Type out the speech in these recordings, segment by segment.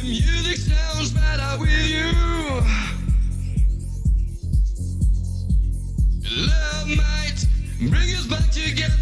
Music sounds better with you. Love might bring us back together.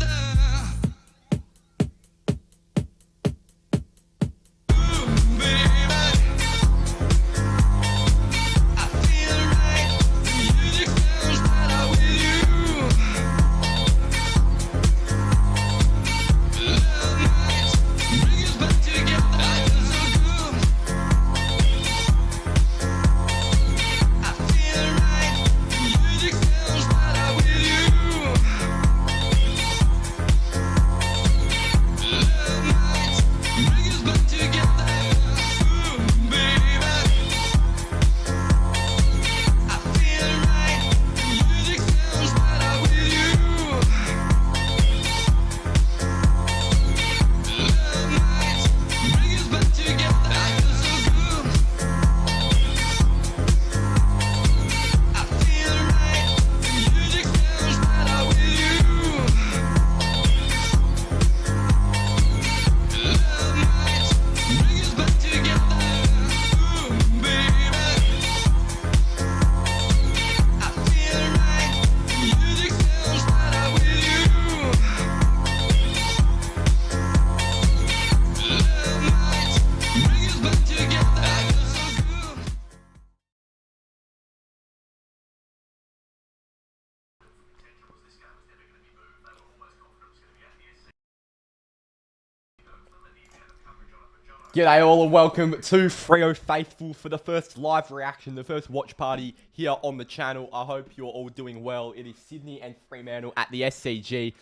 G'day all and welcome to Freo Faithful for the first live reaction, the first watch party here on the channel. I hope you're all doing well. It is Sydney and Fremantle at the SCG.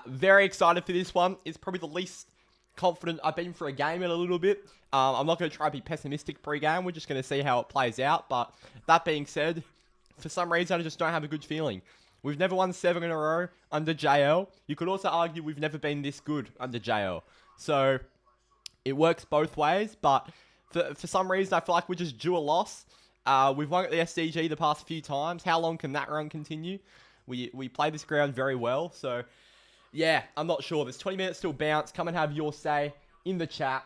Very excited for this one. It's probably the least confident I've been for a game in a little bit. I'm not going to try to be pessimistic pre-game. We're just going to see how it plays out. But that being said, for some reason I just don't have a good feeling. We've never won 7 in a row under JL. You could also argue we've never been this good under JL. So it works both ways, but for some reason, I feel like we're just due a loss. We've won at the SCG the past few times. How long can that run continue? We play this ground very well, so yeah, I'm not sure. There's 20 minutes till bounce. Come and have your say in the chat.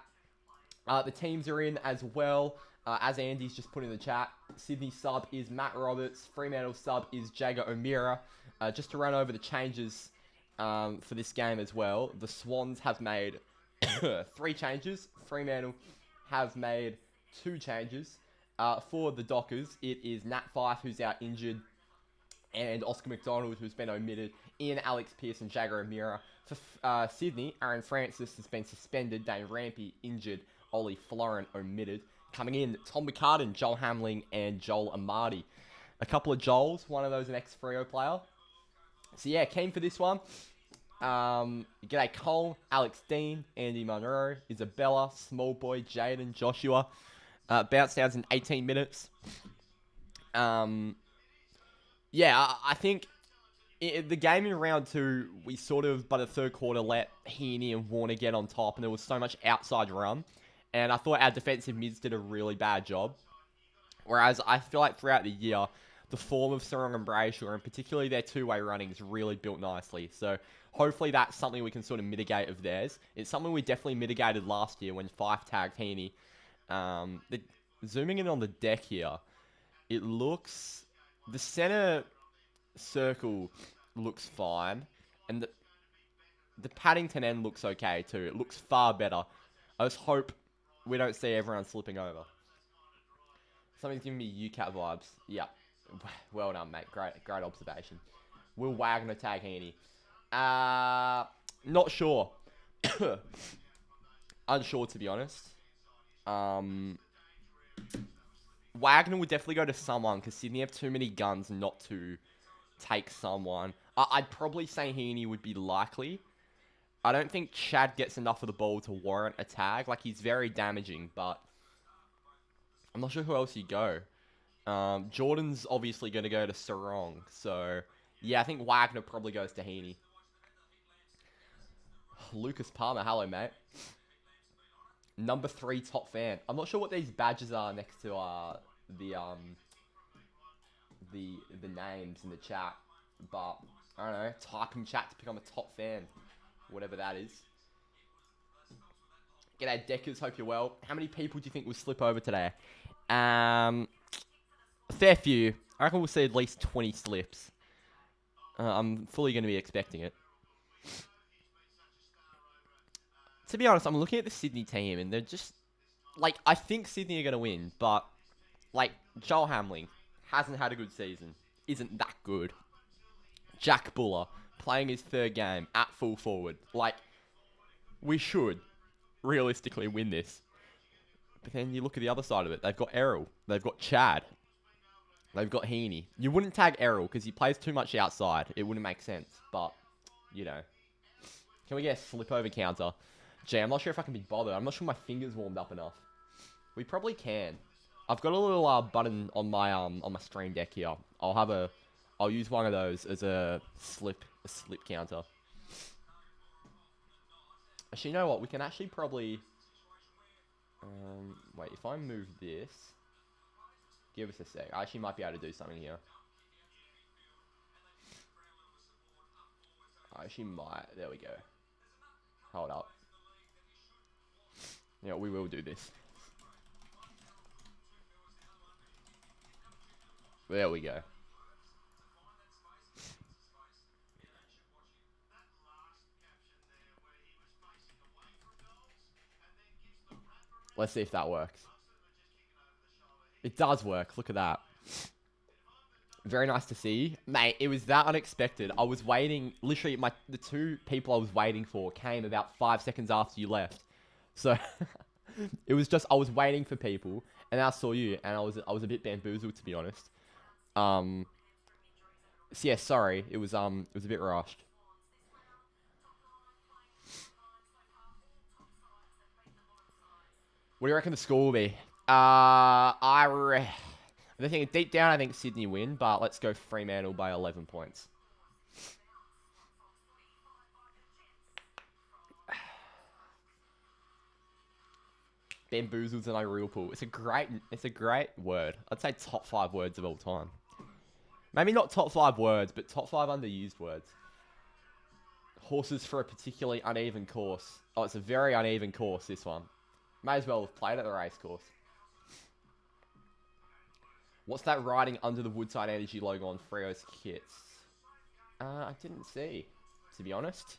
The teams are in as well, as Andy's just put in the chat. Sydney sub is Matt Roberts. Fremantle sub is Jagger O'Meara. Just to run over the changes for this game as well. The Swans have made 3 changes. Fremantle have made 2 changes. For the Dockers, it is Nat Fife, who's out injured, and Oscar McDonald, who's been omitted. Ian Alex Pearce and Jagger O'Meara. For Sydney, Aaron Francis has been suspended. Dane Rampy injured. Ollie Florin omitted. Coming in, Tom McCartan, Joel Hamling, and Joel Amadi. A couple of Joels, one of those an ex-Freo player. So yeah, keen for this one. G'day Cole, Alex Dean, Andy Munro, Isabella, Small Boy, Jaden, Joshua. Bounce downs in 18 minutes. Yeah, I think the game in round 2, we sort of, by the third quarter, let Heaney and Warner get on top, and there was so much outside run. And I thought our defensive mids did a really bad job. Whereas I feel like throughout the year, the form of Sarong and Brayshaw, and particularly their two-way running, is really built nicely. So hopefully that's something we can sort of mitigate of theirs. It's something we definitely mitigated last year when Fife tagged Heaney. Zooming in on the deck here, it looks... The center circle looks fine. And the Paddington end looks okay too. It looks far better. I just hope we don't see everyone slipping over. Something's giving me UCAT vibes. Yeah. Well done, mate. Great observation. Will Wagner tag Heaney? Not sure. Unsure, to be honest. Wagner would definitely go to someone, because Sydney have too many guns not to take someone. I'd probably say Heaney would be likely. I don't think Chad gets enough of the ball to warrant a tag. Like, he's very damaging, but I'm not sure who else you go. Jordan's obviously going to go to Sarong. So, yeah, I think Wagner probably goes to Heaney. Lucas Palmer, hello, mate. Number 3 top fan. I'm not sure what these badges are next to the names in the chat. But, I don't know, type in chat to become a top fan. Whatever that is. G'day, Deckers. Hope you're well. How many people do you think will slip over today? A fair few. I reckon we'll see at least 20 slips. I'm fully going to be expecting it. To be honest, I'm looking at the Sydney team, and they're just... Like, I think Sydney are going to win, but... Like, Joel Hamling hasn't had a good season. Isn't that good. Jack Buller, playing his third game at full forward. Like, we should realistically win this. But then you look at the other side of it. They've got Errol. They've got Chad. They've got Heaney. You wouldn't tag Errol because he plays too much outside. It wouldn't make sense. But, you know. Can we get a slip over counter? Gee, I'm not sure if I can be bothered. I'm not sure my finger's warmed up enough. We probably can. I've got a little button on my stream deck here. I'll use one of those as a slip counter. Actually, you know what? We can actually probably... wait, if I move this... Give us a sec. I actually might be able to do something here. I actually might. There we go. Hold up. Yeah, we will do this. There we go. Let's see if that works. It does work. Look at that. Very nice to see. Mate, it was that unexpected. I was waiting. Literally, the two people I was waiting for came about 5 seconds after you left. So, it was just, I was waiting for people. And I saw you. And I was a bit bamboozled, to be honest. So yeah, sorry. It was a bit rushed. What do you reckon the score will be? I think deep down, I think Sydney win, but let's go Fremantle by 11 points. Bamboozles and unreal pool. It's a great word. I'd say top 5 words of all time. Maybe not top 5 words, but top 5 underused words. Horses for a particularly uneven course. Oh, it's a very uneven course, this one. May as well have played at the race course. What's that writing under the Woodside Energy logo on Freo's kits? I didn't see, to be honest.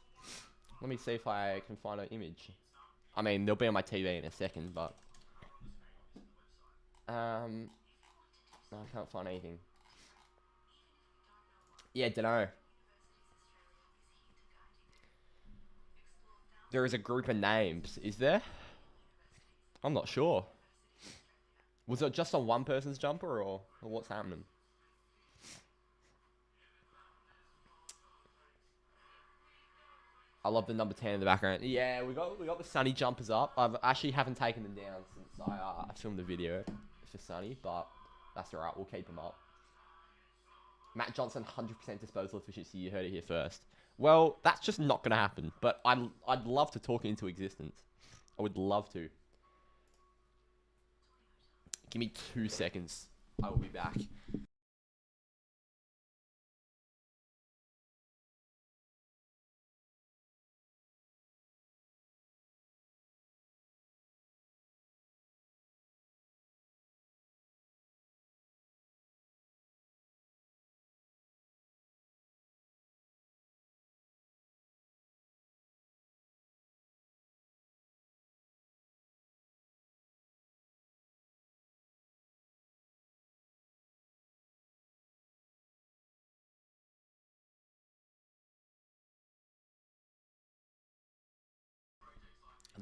Let me see if I can find an image. I mean, they'll be on my TV in a second, but... no, I can't find anything. Yeah, dunno. There is a group of names, is there? I'm not sure. Was it just on one person's jumper, or what's happening? I love the number 10 in the background. Yeah, we got the Sunny jumpers up. I actually haven't taken them down since I filmed the video for Sunny, but that's alright. We'll keep them up. Matt Johnson, 100% disposal efficiency. You heard it here first. Well, that's just not gonna happen. But I'd love to talk it into existence. I would love to. Give me 2 seconds. I will be back.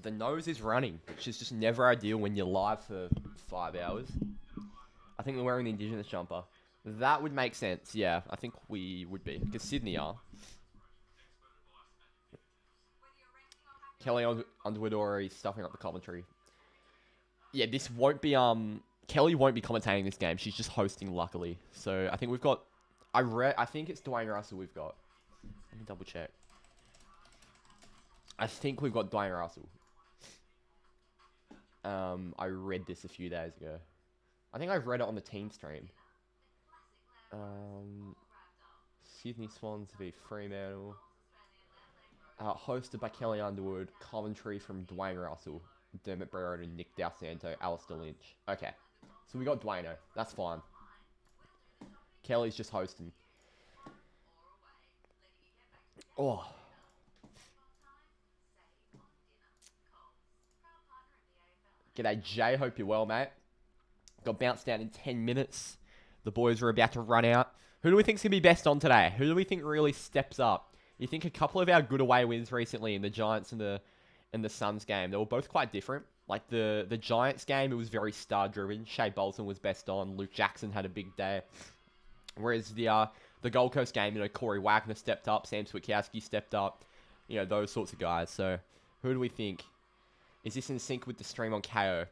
The nose is running, which is just never ideal when you're live for 5 hours. I think we're wearing the Indigenous jumper. That would make sense, yeah. I think we would be, because Sydney are. Kelly Underwood already stuffing up the commentary. Yeah, this won't be, Kelly won't be commentating this game. She's just hosting, luckily. So, I think we've got... I think it's Dwayne Russell we've got. Let me double check. I think we've got Dwayne Russell. I read this a few days ago. I think I read it on the team stream. Sydney Swans v Fremantle. Hosted by Kelly Underwood. Commentary from Dwayne Russell. Dermot Brereton, Nick Dalsanto, Alistair Lynch. Okay. So we got Dwayno. That's fine. Kelly's just hosting. Oh. G'day, Jay. Hope you're well, mate. Got bounced out in 10 minutes. The boys are about to run out. Who do we think's going to be best on today? Who do we think really steps up? You think a couple of our good away wins recently in the Giants and the Suns game, they were both quite different. Like the Giants game, it was very star-driven. Shea Bolton was best on. Luke Jackson had a big day. Whereas the Gold Coast game, Corey Wagner stepped up. Sam Switkowski stepped up. Those sorts of guys. So who do we think? Is this in sync with the stream on KO?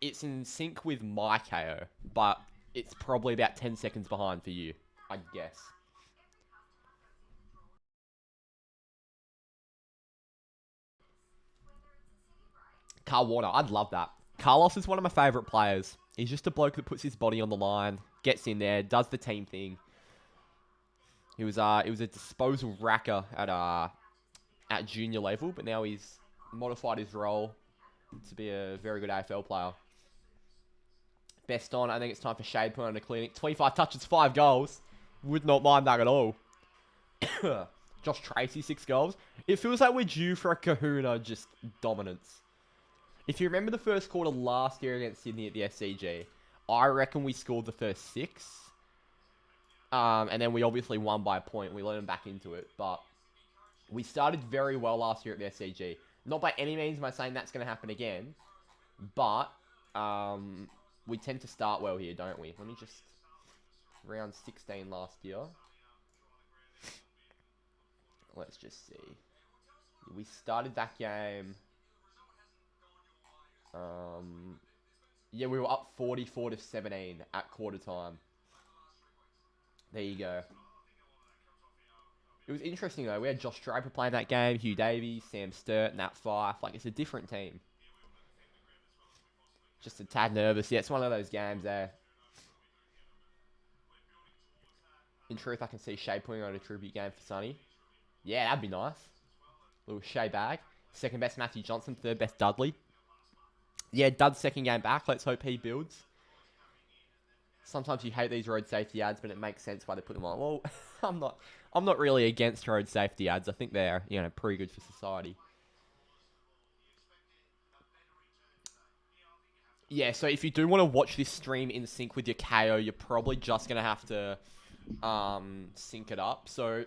It's in sync with my KO, but it's probably about 10 seconds behind for you, I guess. Carl Warner, I'd love that. Carlos is one of my favourite players. He's just a bloke that puts his body on the line, gets in there, does the team thing. He was a disposal racker at junior level, but now he's modified his role to be a very good AFL player. Best on, I think it's time for Shade put on a clinic. 25 touches, 5 goals. Would not mind that at all. Josh Tracy, 6 goals. It feels like we're due for a kahuna just dominance. If you remember the first quarter last year against Sydney at the SCG, I reckon we scored the first 6. And then we obviously won by a point. We let them back into it. But we started very well last year at the SCG. Not by any means am I saying that's going to happen again. But we tend to start well here, don't we? Let me just... Round 16 last year. Let's just see. We started that game... yeah, we were up 44-17 at quarter time. There you go. It was interesting though. We had Josh Draper playing that game, Hugh Davies, Sam Sturt, Nat Fife. Like, it's a different team. Just a tad nervous. Yeah, it's one of those games there. In truth, I can see Shea putting on a tribute game for Sonny. Yeah, that'd be nice. Little Shea bag. Second best Matthew Johnson, third best Dudley. Yeah, Dud's second game back. Let's hope he builds. Sometimes you hate these road safety ads, but it makes sense why they put them on. Well, I'm not really against road safety ads. I think they're, pretty good for society. Yeah, so if you do want to watch this stream in sync with your KO, you're probably just going to have to sync it up. So,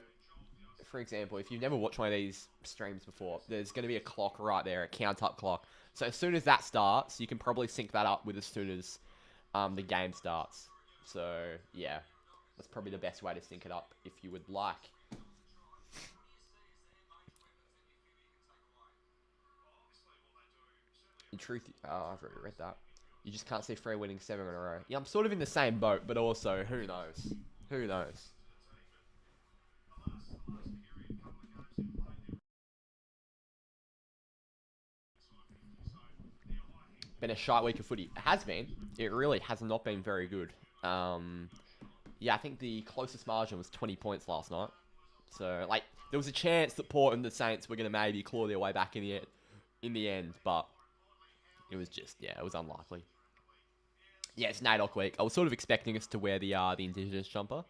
for example, if you've never watched one of these streams before, there's going to be a clock right there, a count-up clock. So as soon as that starts, you can probably sync that up with as soon as the game starts. So, yeah, that's probably the best way to sync it up if you would like. In truth, I've already read that. You just can't see Freo winning 7 in a row. Yeah, I'm sort of in the same boat, but also, who knows? Who knows? Been a shite week of footy. It has been. It really has not been very good. Yeah, I think the closest margin was 20 points last night. So, like, there was a chance that Port and the Saints were going to maybe claw their way back in the end, but it was just, yeah, it was unlikely. Yeah, it's NAIDOC week. I was sort of expecting us to wear the Indigenous jumper.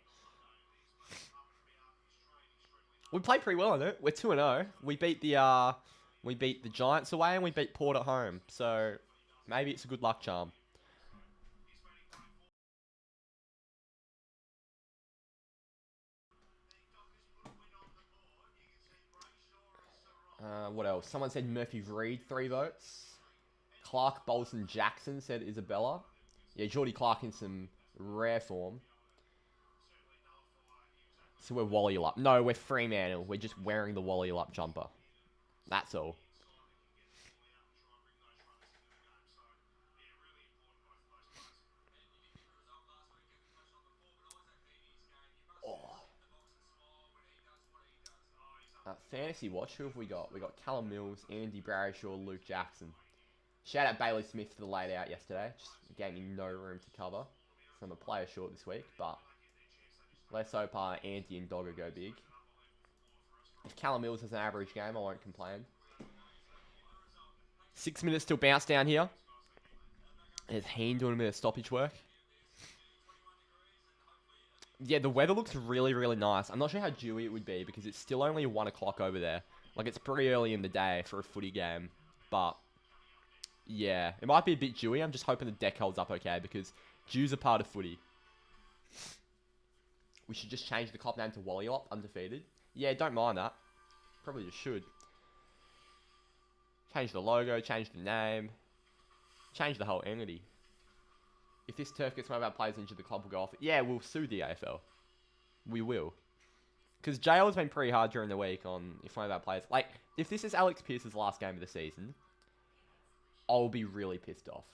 We played pretty well on it. We're 2-0. We beat the Giants away and we beat Port at home. So maybe it's a good luck charm. What else? Someone said Murphy Reed, 3 votes. Clark Bolton Jackson said Isabella. Yeah, Geordie Clark in some rare form. So we're Wally Lup. No, we're Fremantle. We're just wearing the Wally Lup jumper. That's all. Fantasy Watch, who have we got? We got Callum Mills, Andy Brayshaw, Luke Jackson. Shout out Bailey Smith for the late out yesterday. Just gave me no room to cover from a player short this week. But let's hope Andy and Dogger go big. If Callum Mills has an average game, I won't complain. 6 minutes till bounce down here. There's Heen doing a bit of stoppage work. Yeah, the weather looks really, really nice. I'm not sure how dewy it would be because it's still only 1 o'clock over there. Like, it's pretty early in the day for a footy game. But, yeah, it might be a bit dewy. I'm just hoping the deck holds up okay because dew's a part of footy. We should just change the club name to Wallylop, undefeated. Yeah, don't mind that. Probably just should. Change the logo, change the name. Change the whole entity. If this turf gets one of our players into the club, we'll go off. Yeah, we'll sue the AFL. We will. Because jail has been pretty hard during the week on if one of our players... Like, if this is Alex Pearce's last game of the season, I'll be really pissed off.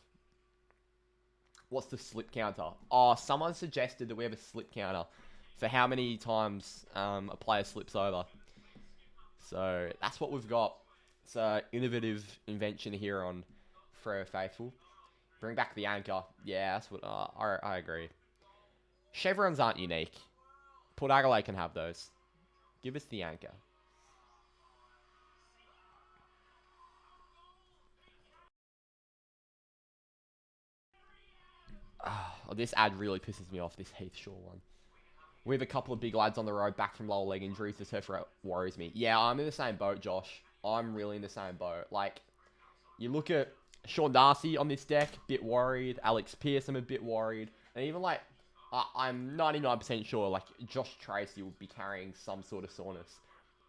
What's the slip counter? Oh, someone suggested that we have a slip counter for how many times a player slips over. So, that's what we've got. It's an innovative invention here on Freo Faithful. Bring back the anchor. Yeah, that's what... I agree. Chevrons aren't unique. Port Adelaide can have those. Give us the anchor. Oh, this ad really pisses me off, this Heath Shaw one. We have a couple of big lads on the road back from lower leg injuries. This turf worries me. Yeah, I'm in the same boat, Josh. I'm really in the same boat. Like, you look at Sean Darcy on this deck, bit worried. Alex Pearce, I'm a bit worried. And even, like, I'm 99% sure, like, Josh Tracy will be carrying some sort of soreness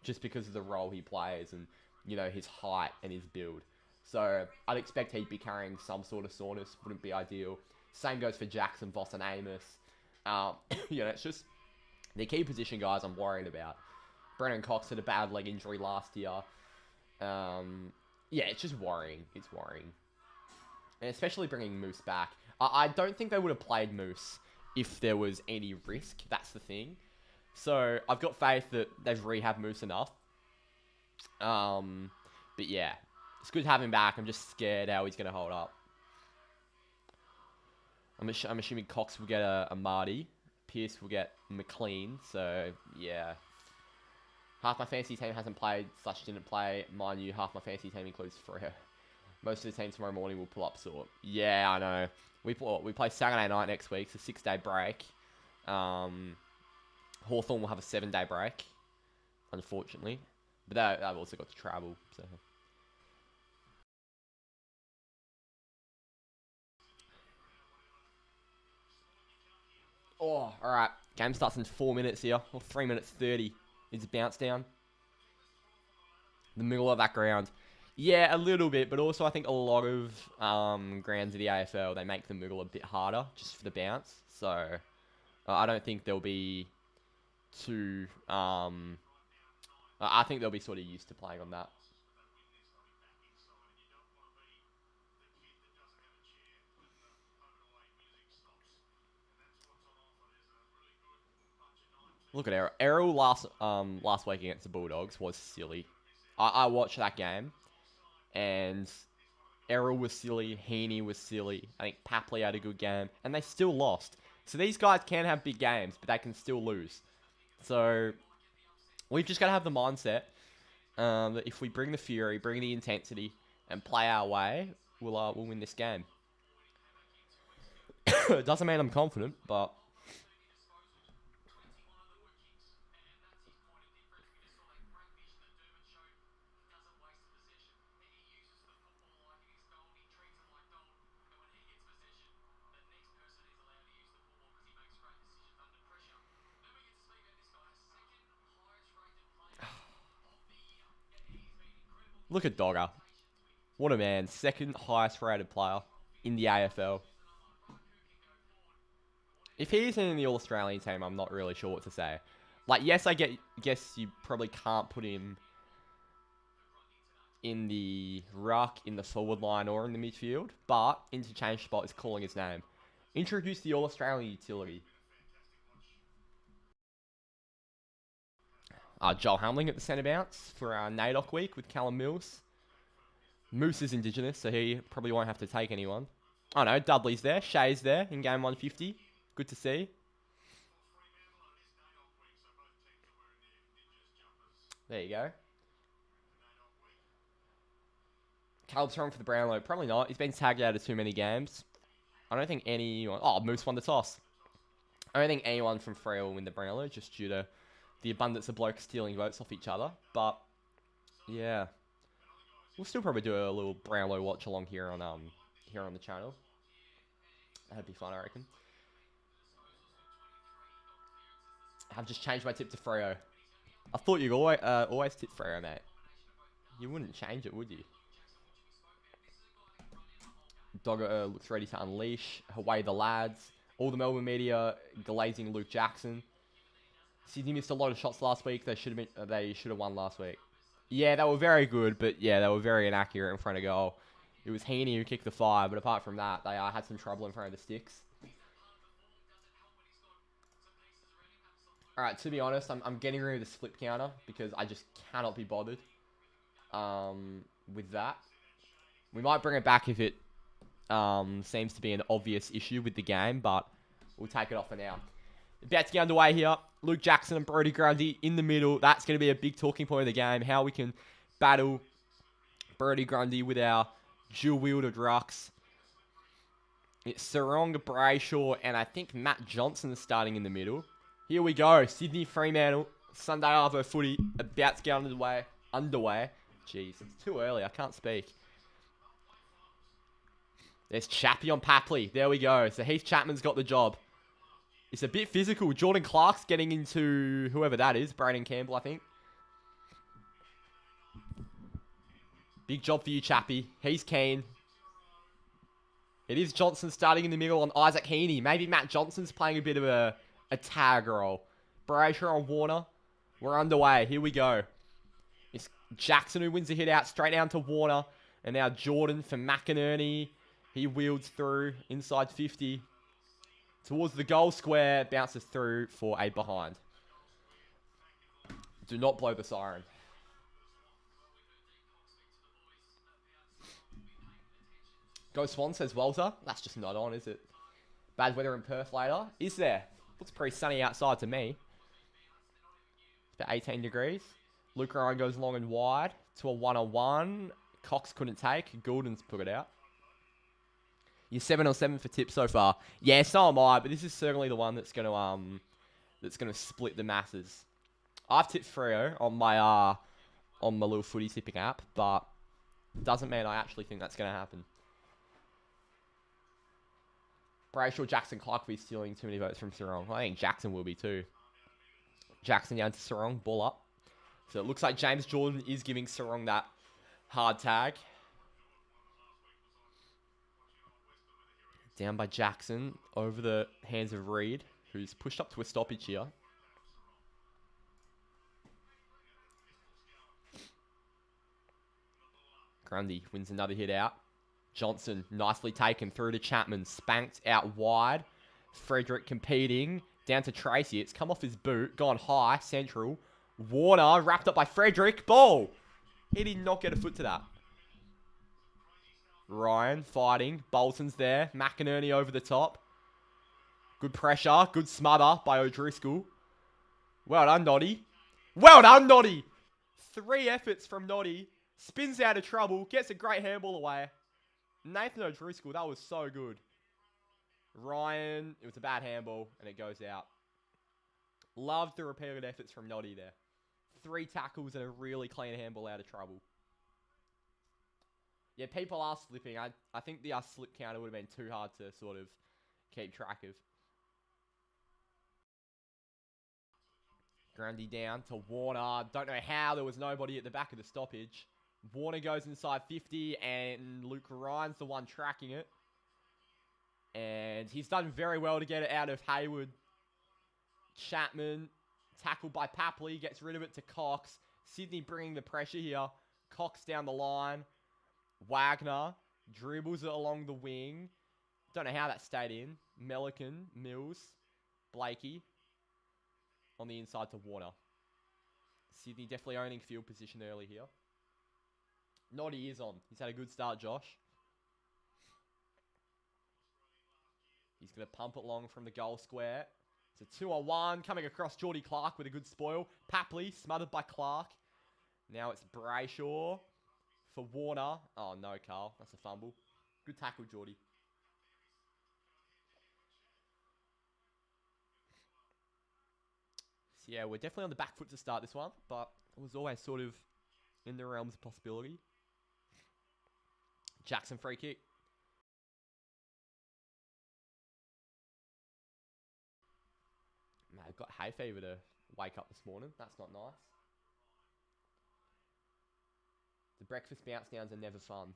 just because of the role he plays and, you know, his height and his build. So, I'd expect he'd be carrying some sort of soreness. Wouldn't be ideal. Same goes for Jackson, Voss, and Amos. You know, it's just the key position guys I'm worried about. Brennan Cox had a bad leg injury last year. Yeah, it's just worrying. It's worrying. And especially bringing Moose back. I don't think they would have played Moose if there was any risk. That's the thing. So, I've got faith that they've rehabbed Moose enough. But yeah, it's good to have him back. I'm just scared how he's going to hold up. I'm assuming Cox will get a Marty. Pearce will get McLean. So, yeah. Half my fantasy team hasn't played, / didn't play. Mind you, half my fantasy team includes Freo. Most of the team tomorrow morning will pull up sort. Yeah, I know. We play Saturday night next week. It's a 6-day break. Hawthorn will have a 7-day break, unfortunately. But they've also got to travel. So. Oh, alright. Game starts in 4 minutes here. Or 3 minutes 30. It's a bounce down. The middle of that ground. Yeah, a little bit, but also I think a lot of grounds of the AFL, they make the middle a bit harder just for the bounce. So, I don't think they'll be too... I think they'll be sort of used to playing on that. Look at Errol. Errol last week against the Bulldogs was silly. I watched that game, and Errol was silly. Heaney was silly. I think Papley had a good game, and they still lost. So these guys can have big games, but they can still lose. So we've just got to have the mindset that if we bring the fury, bring the intensity, and play our way, we'll win this game. It doesn't mean I'm confident, but... Look at Dogger. What a man. Second highest rated player in the AFL. If he's in the All-Australian team, I'm not really sure what to say. Like, yes, guess you probably can't put him in the ruck, in the forward line, or in the midfield, but interchange spot is calling his name. Introduce the All-Australian utility. Joel Hamling at the centre bounce for our NAIDOC week with Callum Mills. Moose is Indigenous, so he probably won't have to take anyone. Oh no, Dudley's there. Shay's there in game 150. Good to see. There you go. Caleb's wrong for the Brownlow. Probably not. He's been tagged out of too many games. I don't think anyone... Oh, Moose won the toss. I don't think anyone from Freo will win the Brownlow just due to the abundance of blokes stealing votes off each other. But, yeah. We'll still probably do a little Brownlow watch along here on the channel. That'd be fun, I reckon. I've just changed my tip to Freo. I thought you'd always tip Freo, mate. You wouldn't change it, would you? Dogger looks ready to unleash. Away the lads. All the Melbourne media glazing Luke Jackson. Sydney missed a lot of shots last week. They should have won last week. Yeah, they were very good, but yeah, they were very inaccurate in front of goal. It was Heaney who kicked the 5, but apart from that, they had some trouble in front of the sticks. Alright, to be honest, I'm getting rid of the slip counter because I just cannot be bothered with that. We might bring it back if it seems to be an obvious issue with the game, but we'll take it off for now. About to get underway here. Luke Jackson and Brodie Grundy in the middle. That's going to be a big talking point of the game. How we can battle Brodie Grundy with our dual-wielded rucks. It's Sarong, Brayshaw, and I think Matt Johnson is starting in the middle. Here we go. Sydney Fremantle. Sunday Arvo footy. About to get underway. Jeez, it's too early. I can't speak. There's Chappie on Papley. There we go. So Heath Chapman's got the job. It's a bit physical. Jordan Clark's getting into whoever that is. Braden Campbell, I think. Big job for you, Chappie. He's keen. It is Johnson starting in the middle on Isaac Heaney. Maybe Matt Johnson's playing a bit of a tag role. Brayshaw on Warner. We're underway. Here we go. It's Jackson who wins the hit out. Straight down to Warner. And now Jordan for McInerney. He wields through inside 50. Towards the goal square. Bounces through for a behind. Do not blow the siren. Go Swans, says Walter. That's just not on, is it? Bad weather in Perth later. Is there? Looks pretty sunny outside to me. It's about 18 degrees. Luke Ryan goes long and wide to a 1-on-1. Cox couldn't take. Goulden's put it out. You're 7 on 7 for tips so far. Yeah, so am I, but this is certainly the one that's gonna split the masses. I've tipped Freo on my little footy tipping app, but doesn't mean I actually think that's gonna happen. Brayshaw, Jackson, Clark will be stealing too many votes from Sarong. I think Jackson will be too. Jackson down to Sarong, ball up. So it looks like James Jordan is giving Sarong that hard tag. Down by Jackson, over the hands of Reed, who's pushed up to a stoppage here. Grundy wins another hit out. Johnson, nicely taken through to Chapman. Spanked out wide. Frederick competing. Down to Tracy. It's come off his boot. Gone high. Central. Warner wrapped up by Frederick. Ball. He did not get a foot to that. Ryan fighting. Bolton's there. McInerney over the top. Good pressure. Good smother by O'Driscoll. Well done, Noddy. Well done, Noddy. 3 efforts from Noddy. Spins out of trouble. Gets a great handball away. Nathan O'Driscoll, that was so good. Ryan, it was a bad handball, and it goes out. Loved the repeated efforts from Noddy there. 3 tackles and a really clean handball out of trouble. Yeah, people are slipping. I think the slip counter would have been too hard to sort of keep track of. Grundy down to Warner. Don't know how there was nobody at the back of the stoppage. Warner goes inside 50, and Luke Ryan's the one tracking it. And he's done very well to get it out of Hayward. Chapman, tackled by Papley, gets rid of it to Cox. Sydney bringing the pressure here. Cox down the line. Wagner dribbles it along the wing. Don't know how that stayed in. Melican, Mills, Blakey on the inside to Warner. Sydney definitely owning field position early here. Noddy is on. He's had a good start, Josh. He's going to pump it long from the goal square. It's a 2-on-1. Coming across Geordie Clark with a good spoil. Papley smothered by Clark. Now it's Brayshaw. for Warner. Oh, no, Carl. That's a fumble. Good tackle, Geordie. So, yeah, we're definitely on the back foot to start this one, but it was always sort of in the realms of possibility. Jackson free kick. Man, I've got hay fever to wake up this morning. That's not nice. The breakfast bounce downs are never fun.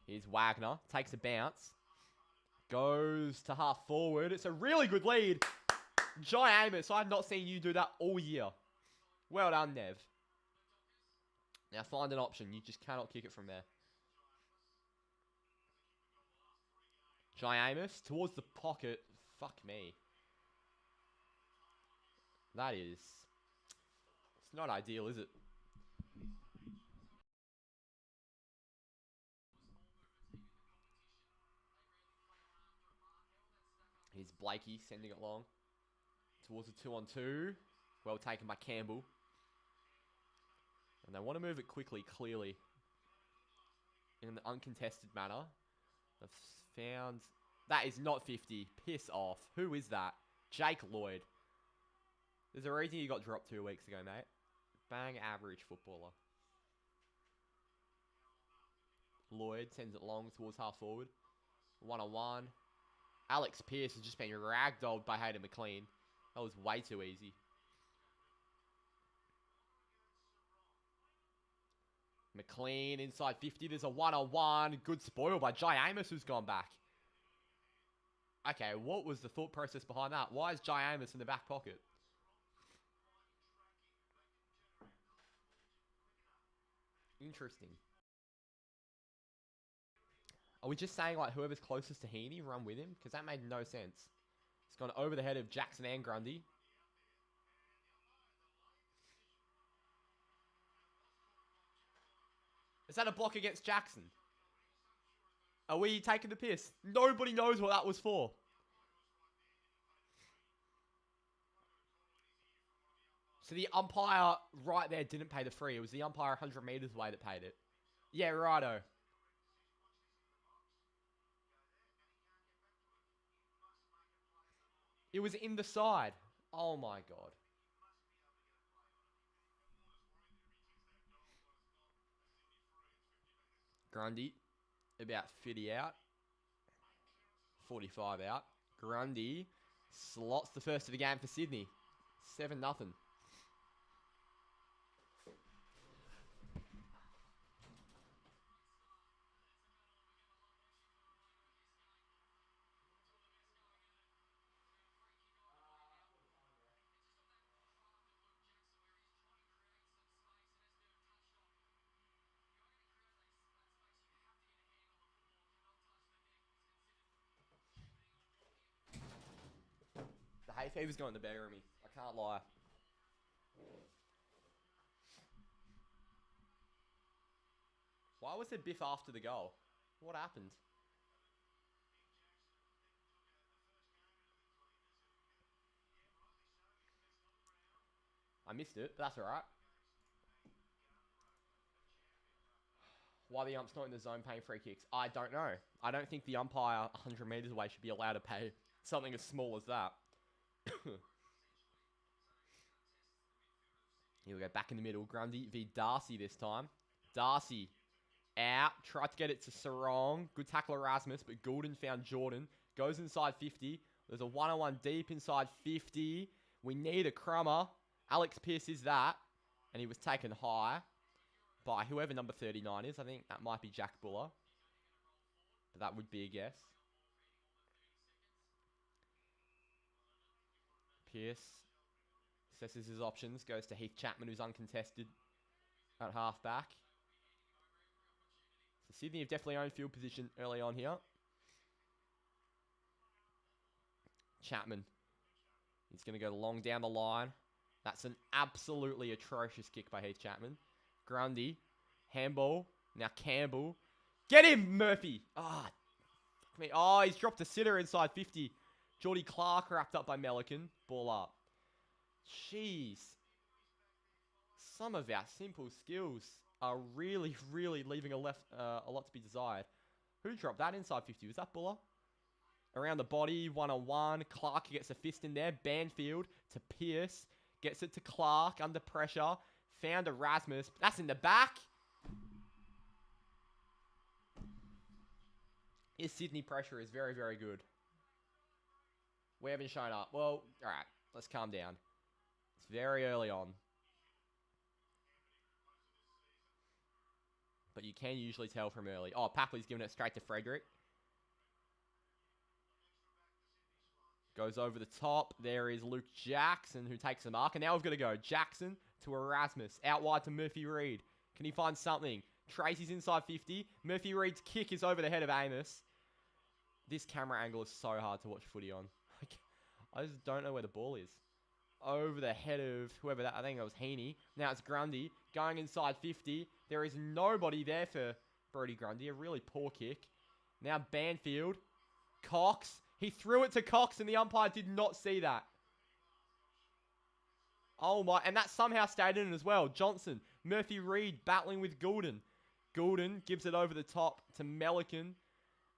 Here's Wagner. Takes a bounce. Goes to half forward. It's a really good lead. Jai Amos, I've not seen you do that all year. Well done, Nev. Now find an option. You just cannot kick it from there. Jai Amos towards the pocket. Fuck me. That is... It's not ideal, is it? Here's Blakey sending it long. Towards the 2-on-2. Well taken by Campbell. And they want to move it quickly, clearly. In an uncontested manner. They've found... That is not 50. Piss off. Who is that? Jake Lloyd. There's a reason you got dropped 2 weeks ago, mate. Bang average footballer. Lloyd sends it long towards half forward. 1-on-1. Alex Pearce has just been ragdolled by Hayden McLean. That was way too easy. McLean inside 50. There's a 1-on-1. Good spoil by Jai Amos, who's gone back. Okay, what was the thought process behind that? Why is Jai Amos in the back pocket? Interesting. Are we just saying, like, whoever's closest to Heaney, run with him? Because that made no sense. It's gone over the head of Jackson and Grundy. Is that a block against Jackson? Are we taking the piss? Nobody knows what that was for. So the umpire right there didn't pay the free. It was the umpire 100 meters away that paid it. Yeah, righto. It was in the side. Oh my god. Grundy, about 50 out. 45 out. Grundy slots the first of the game for Sydney. 7-0. The hay fever's going the better of me. I can't lie. Why was there biff after the goal? What happened? I missed it, but that's alright. Why the ump's not in the zone paying free kicks? I don't know. I don't think the umpire 100 meters away should be allowed to pay something as small as that. Here we go, back in the middle. Grundy v Darcy this time. Darcy out. Tried to get it to Sarong. Good tackle Erasmus, but Goulden found Jordan. Goes inside 50. There's a 1-on-1 deep inside 50. We need a crummer. Alex Pearce is that. And he was taken high by whoever number 39 is. I think that might be Jack Buller. But that would be a guess. Pearce assesses his options. Goes to Heath Chapman, who's uncontested at half-back. So Sydney have definitely owned field position early on here. Chapman. He's going to go long down the line. That's an absolutely atrocious kick by Heath Chapman. Grundy. Handball. Now Campbell. Get him, Murphy! Ah, fuck me. Oh, he's dropped a sitter inside 50. Geordie Clark wrapped up by Melican. Ball up. Jeez. Some of our simple skills are really, really leaving a lot to be desired. Who dropped that inside 50? Was that Buller? Around the body, one-on-one. Clark gets a fist in there. Banfield to Pierce. Gets it to Clark under pressure. Found Erasmus. That's in the back. His Sydney pressure is very, very good. We haven't shown up. Well, alright. Let's calm down. It's very early on. But you can usually tell from early. Oh, Papley's giving it straight to Frederick. Goes over the top. There is Luke Jackson who takes the mark. And now we've got to go. Jackson to Erasmus. Out wide to Murphy Reed. Can he find something? Tracy's inside 50. Murphy Reed's kick is over the head of Amos. This camera angle is so hard to watch footy on. I just don't know where the ball is. Over the head of whoever that, I think that was Heaney. Now it's Grundy going inside 50. There is nobody there for Brodie Grundy. A really poor kick. Now Banfield. Cox. He threw it to Cox and the umpire did not see that. Oh my, and that somehow stayed in as well. Johnson. Murphy Reed battling with Goulden. Goulden gives it over the top to Melican.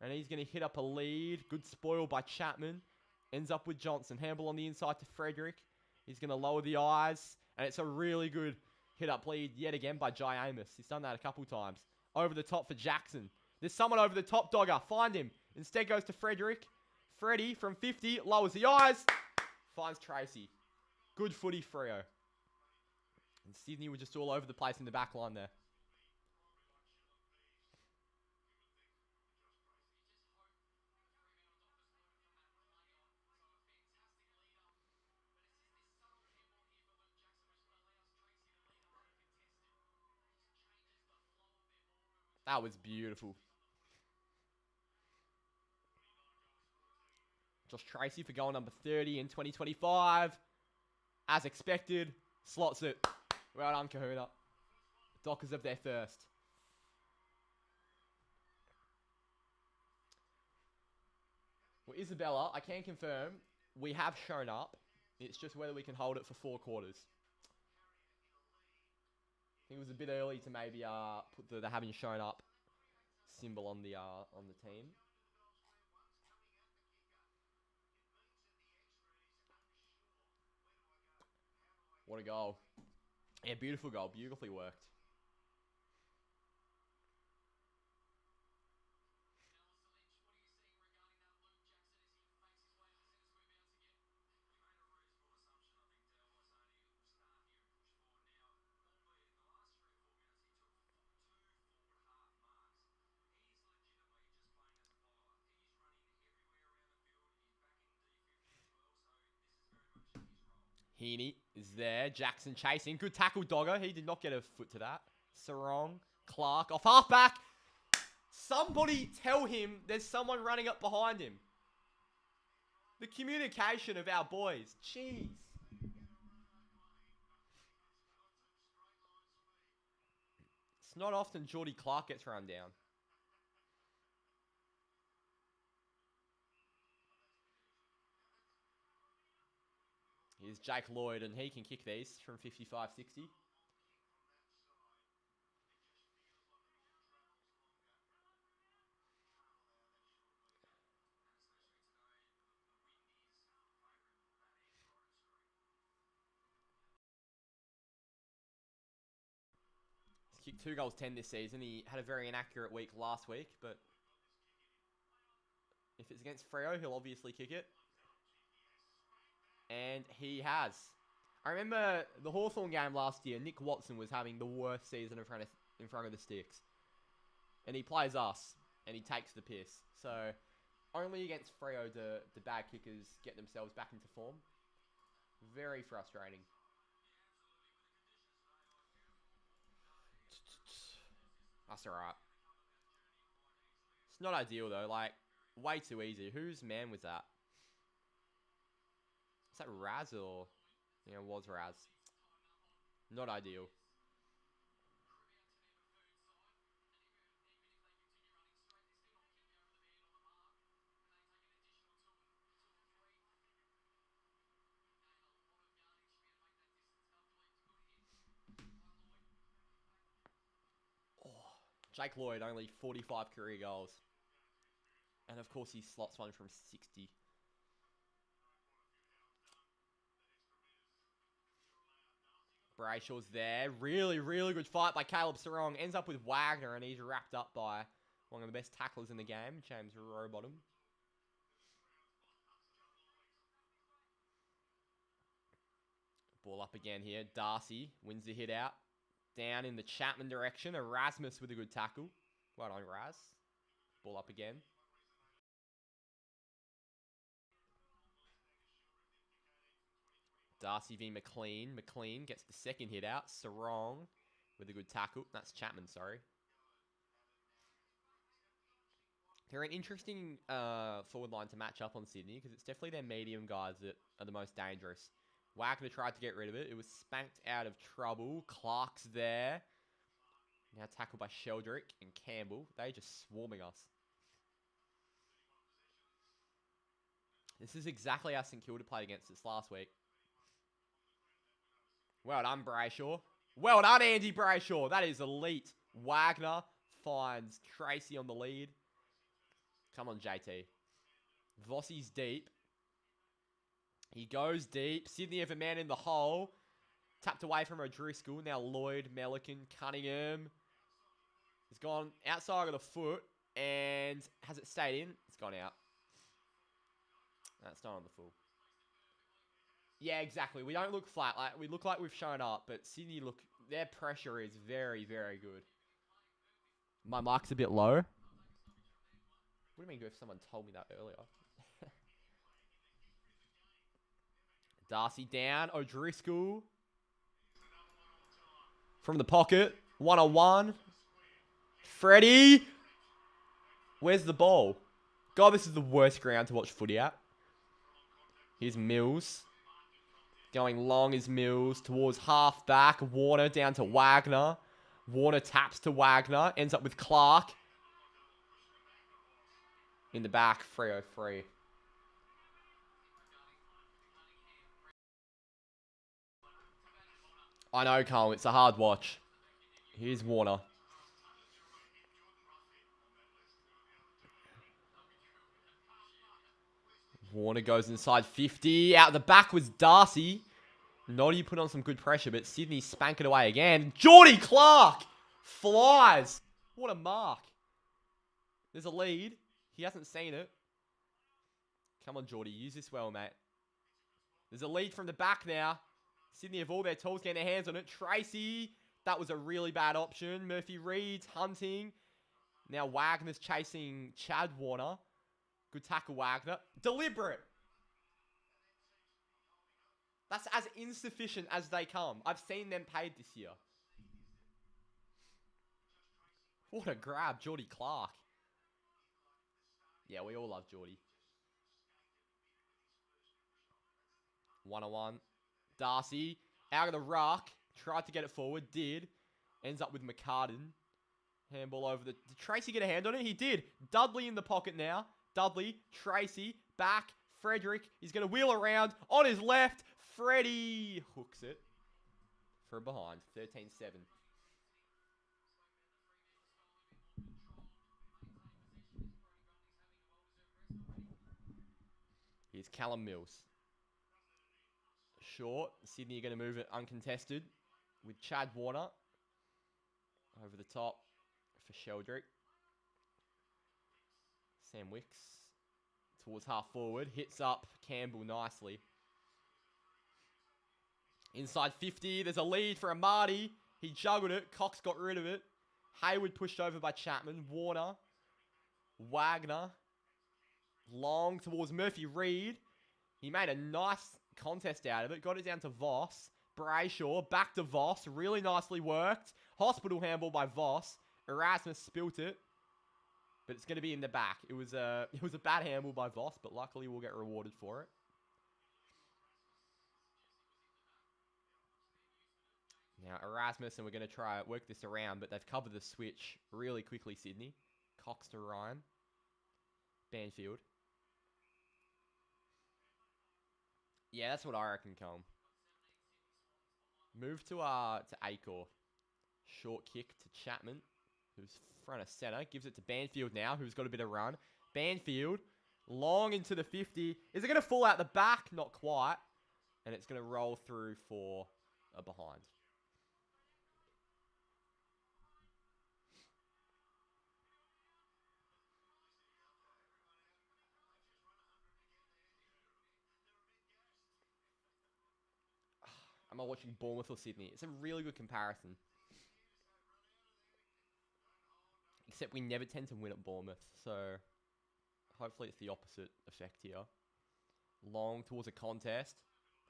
And he's going to hit up a lead. Good spoil by Chapman. Ends up with Johnson. Handball on the inside to Frederick. He's going to lower the eyes. And it's a really good hit-up lead yet again by Jai Amos. He's done that a couple times. Over the top for Jackson. There's someone over the top, Dogger. Find him. Instead goes to Frederick. Freddie from 50. Lowers the eyes. Finds Tracy. Good footy, Freo. And Sydney were just all over the place in the back line there. That was beautiful. Josh Tracy for goal number 30 in 2025. As expected, slots it. Well done, Kahuna. Dockers have their first. Well, Isabella, I can confirm, we have shown up. It's just whether we can hold it for 4 quarters. I think it was a bit early to maybe put the having shown up symbol on the team. What a goal. Yeah, beautiful goal. Beautifully worked. Heaney is there. Jackson chasing. Good tackle, Dogger. He did not get a foot to that. Sarong. Clark off halfback. Somebody tell him there's someone running up behind him. The communication of our boys. Jeez. It's not often Geordie Clark gets run down. Here's Jake Lloyd, and he can kick these from 55-60. He's kicked 2 goals 10 this season. He had a very inaccurate week last week, but if it's against Freo, he'll obviously kick it. And he has. I remember the Hawthorn game last year, Nick Watson was having the worst season in front of the sticks. And he plays us, and he takes the piss. So, only against Freo do the bad kickers get themselves back into form. Very frustrating. That's alright. It's not ideal, though. Like, way too easy. Whose man was that? Is that Raz or... Yeah, it was Raz. Not ideal. Jake Lloyd, only 45 career goals. And of course, he slots one from 60. Brayshaw's there. Really, really good fight by Caleb Sarong. Ends up with Wagner, and he's wrapped up by one of the best tacklers in the game, James Rowbottom. Ball up again here. Darcy wins the hit out. Down in the Chapman direction. Erasmus with a good tackle. Well done, Raz. Ball up again. Darcy v. McLean. McLean gets the second hit out. Sarong with a good tackle. That's Chapman, sorry. They're an interesting forward line to match up on Sydney because it's definitely their medium guys that are the most dangerous. Wagner tried to get rid of it. It was spanked out of trouble. Clark's there. Now tackled by Sheldrick and Campbell. They're just swarming us. This is exactly how St Kilda played against us last week. Well done, Brayshaw. Well done, Andy Brayshaw. That is elite. Wagner finds Tracy on the lead. Come on, JT. Vossi's deep. He goes deep. Sydney have a man in the hole. Tapped away from O'Driscoll. Now Lloyd, Melican, Cunningham. He's gone outside of the foot. And has it stayed in? It's gone out. That's not on the full. Yeah, exactly. We don't look flat. We look like we've shown up. But Sydney look... Their pressure is very, very good. My mic's a bit low. What do you mean if someone told me that earlier? Darcy down. O'Driscoll. From the pocket. 1-on-1. Freddie. Where's the ball? God, this is the worst ground to watch footy at. Here's Mills. Going long is Mills. Towards half back. Warner down to Wagner. Warner taps to Wagner. Ends up with Clark. In the back. Freo free. I know, Carl. It's a hard watch. Here's Warner. Warner goes inside 50. Out the back was Darcy. Noddy put on some good pressure, but Sydney spank it away again. Geordie Clark flies. What a mark. There's a lead. He hasn't seen it. Come on, Geordie. Use this well, mate. There's a lead from the back now. Sydney have all their tools, getting their hands on it. Tracy. That was a really bad option. Murphy Reed's hunting. Now Wagner's chasing Chad Warner. Good tackle, Wagner. Deliberate. That's as insufficient as they come. I've seen them paid this year. What a grab, Geordie Clark. Yeah, we all love Geordie. 1-on-1. Darcy, out of the ruck. Tried to get it forward. Did. Ends up with McCartan. Handball over the... Did Tracy get a hand on it? He did. Dudley in the pocket now. Dudley, Tracy, back. Frederick, he's going to wheel around. On his left, Freddie hooks it. For a behind. 13-7. Here's Callum Mills. Short. Sydney are going to move it uncontested. With Chad Warner. Over the top for Sheldrick. Sam Wicks. Towards half forward. Hits up Campbell nicely. Inside 50. There's a lead for Amadi. He juggled it. Cox got rid of it. Hayward pushed over by Chapman. Warner. Wagner. Long towards Murphy Reed. He made a nice contest out of it. Got it down to Voss. Brayshaw. Back to Voss. Really nicely worked. Hospital handball by Voss. Erasmus spilt it. But it's going to be in the back. It was a bad handball by Voss, but luckily we'll get rewarded for it. Now Erasmus, and we're going to try work this around, but they've covered the switch really quickly, Sydney. Cox to Ryan. Banfield. Yeah, that's what I reckon, Colm. Move to Acor. Short kick to Chapman. who's front of center. Gives it to Banfield now, who's got a bit of run. Banfield, long into the 50. Is it going to fall out the back? Not quite. And it's going to roll through for a behind. Am I watching Bournemouth or Sydney? It's a really good comparison. Except we never tend to win at Bournemouth, so hopefully it's the opposite effect here. Long towards a contest.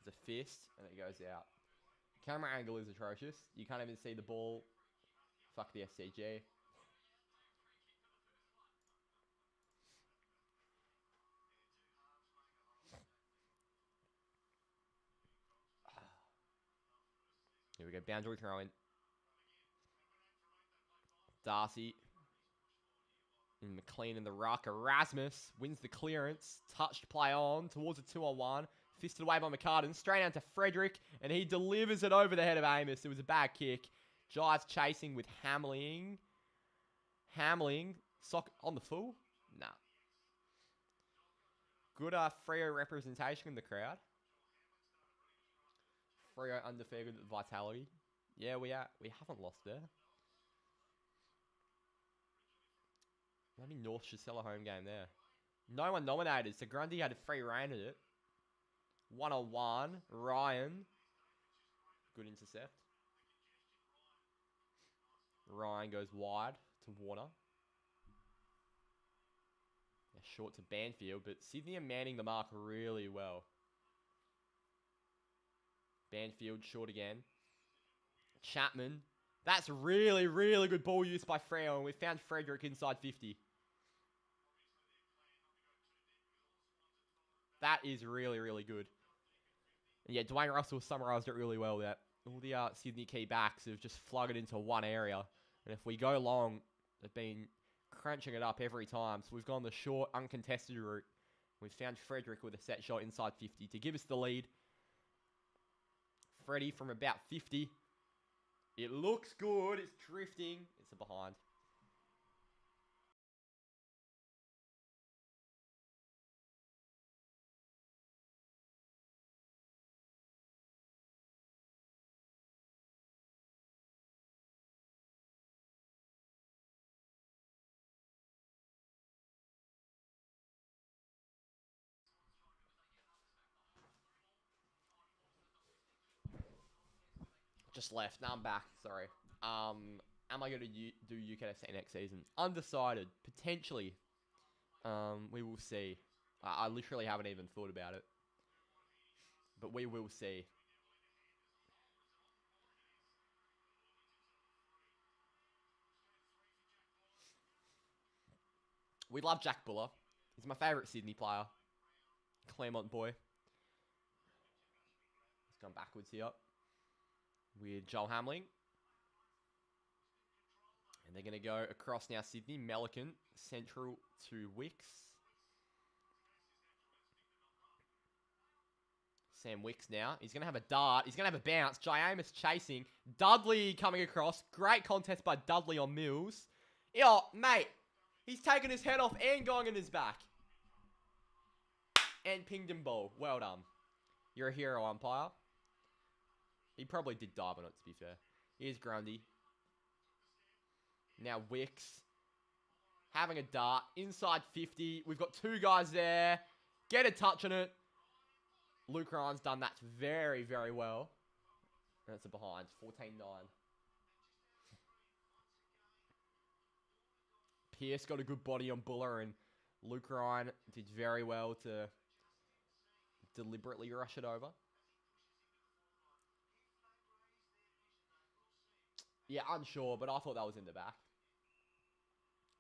There's a fist, and it goes out. Camera angle is atrocious. You can't even see the ball. Fuck the SCG. Here we go. Boundary throwing. Darcy. And McLean in the ruck. Erasmus wins the clearance. Touched play on towards a 2-on-1. Fisted away by McCartan. Straight down to Frederick. And he delivers it over the head of Amos. It was a bad kick. Giants chasing with Hamling. Hamling. Sock on the full? Nah. Good Freo representation in the crowd. Freo undefeated at Vitality. Yeah, we haven't lost there. Maybe North should sell a home game there. No one nominated, so Grundy had a free reign at it. 1-on-1. Ryan. Good intercept. Ryan goes wide to Warner. Yeah, short to Banfield, but Sydney are manning the mark really well. Banfield short again. Chapman. That's really, really good ball use by Freo, and we found Frederick inside 50. That is really, really good. And yeah, Dwayne Russell summarised it really well there. All the Sydney key backs have just flooded into one area. And if we go long, they've been crunching it up every time. So we've gone the short, uncontested route. We've found Frederick with a set shot inside 50 to give us the lead. Freddie from about 50. It looks good. It's drifting. It's a behind. Just left. Now I'm back. Sorry. Am I going to do UKFC next season? Undecided. Potentially. We will see. I literally haven't even thought about it. But we will see. We love Jack Buller. He's my favourite Sydney player. Claremont boy. He's gone backwards here. With Joel Hamling. And they're going to go across now Sydney. Melican. Central to Wicks. Sam Wicks now. He's going to have a dart. He's going to have a bounce. Jai Amos chasing. Dudley coming across. Great contest by Dudley on Mills. Yo, mate. He's taken his head off and going in his back. And pinged him ball. Well done. You're a hero, umpire. He probably did dive on it, to be fair. Here's Grundy. Now Wicks. Having a dart. Inside 50. We've got two guys there. Get a touch on it. Luke Ryan's done that very, very well. And it's a behind. 14-9. Pierce got a good body on Buller, and Luke Ryan did very well to deliberately rush it over. Yeah, unsure, but I thought that was in the back.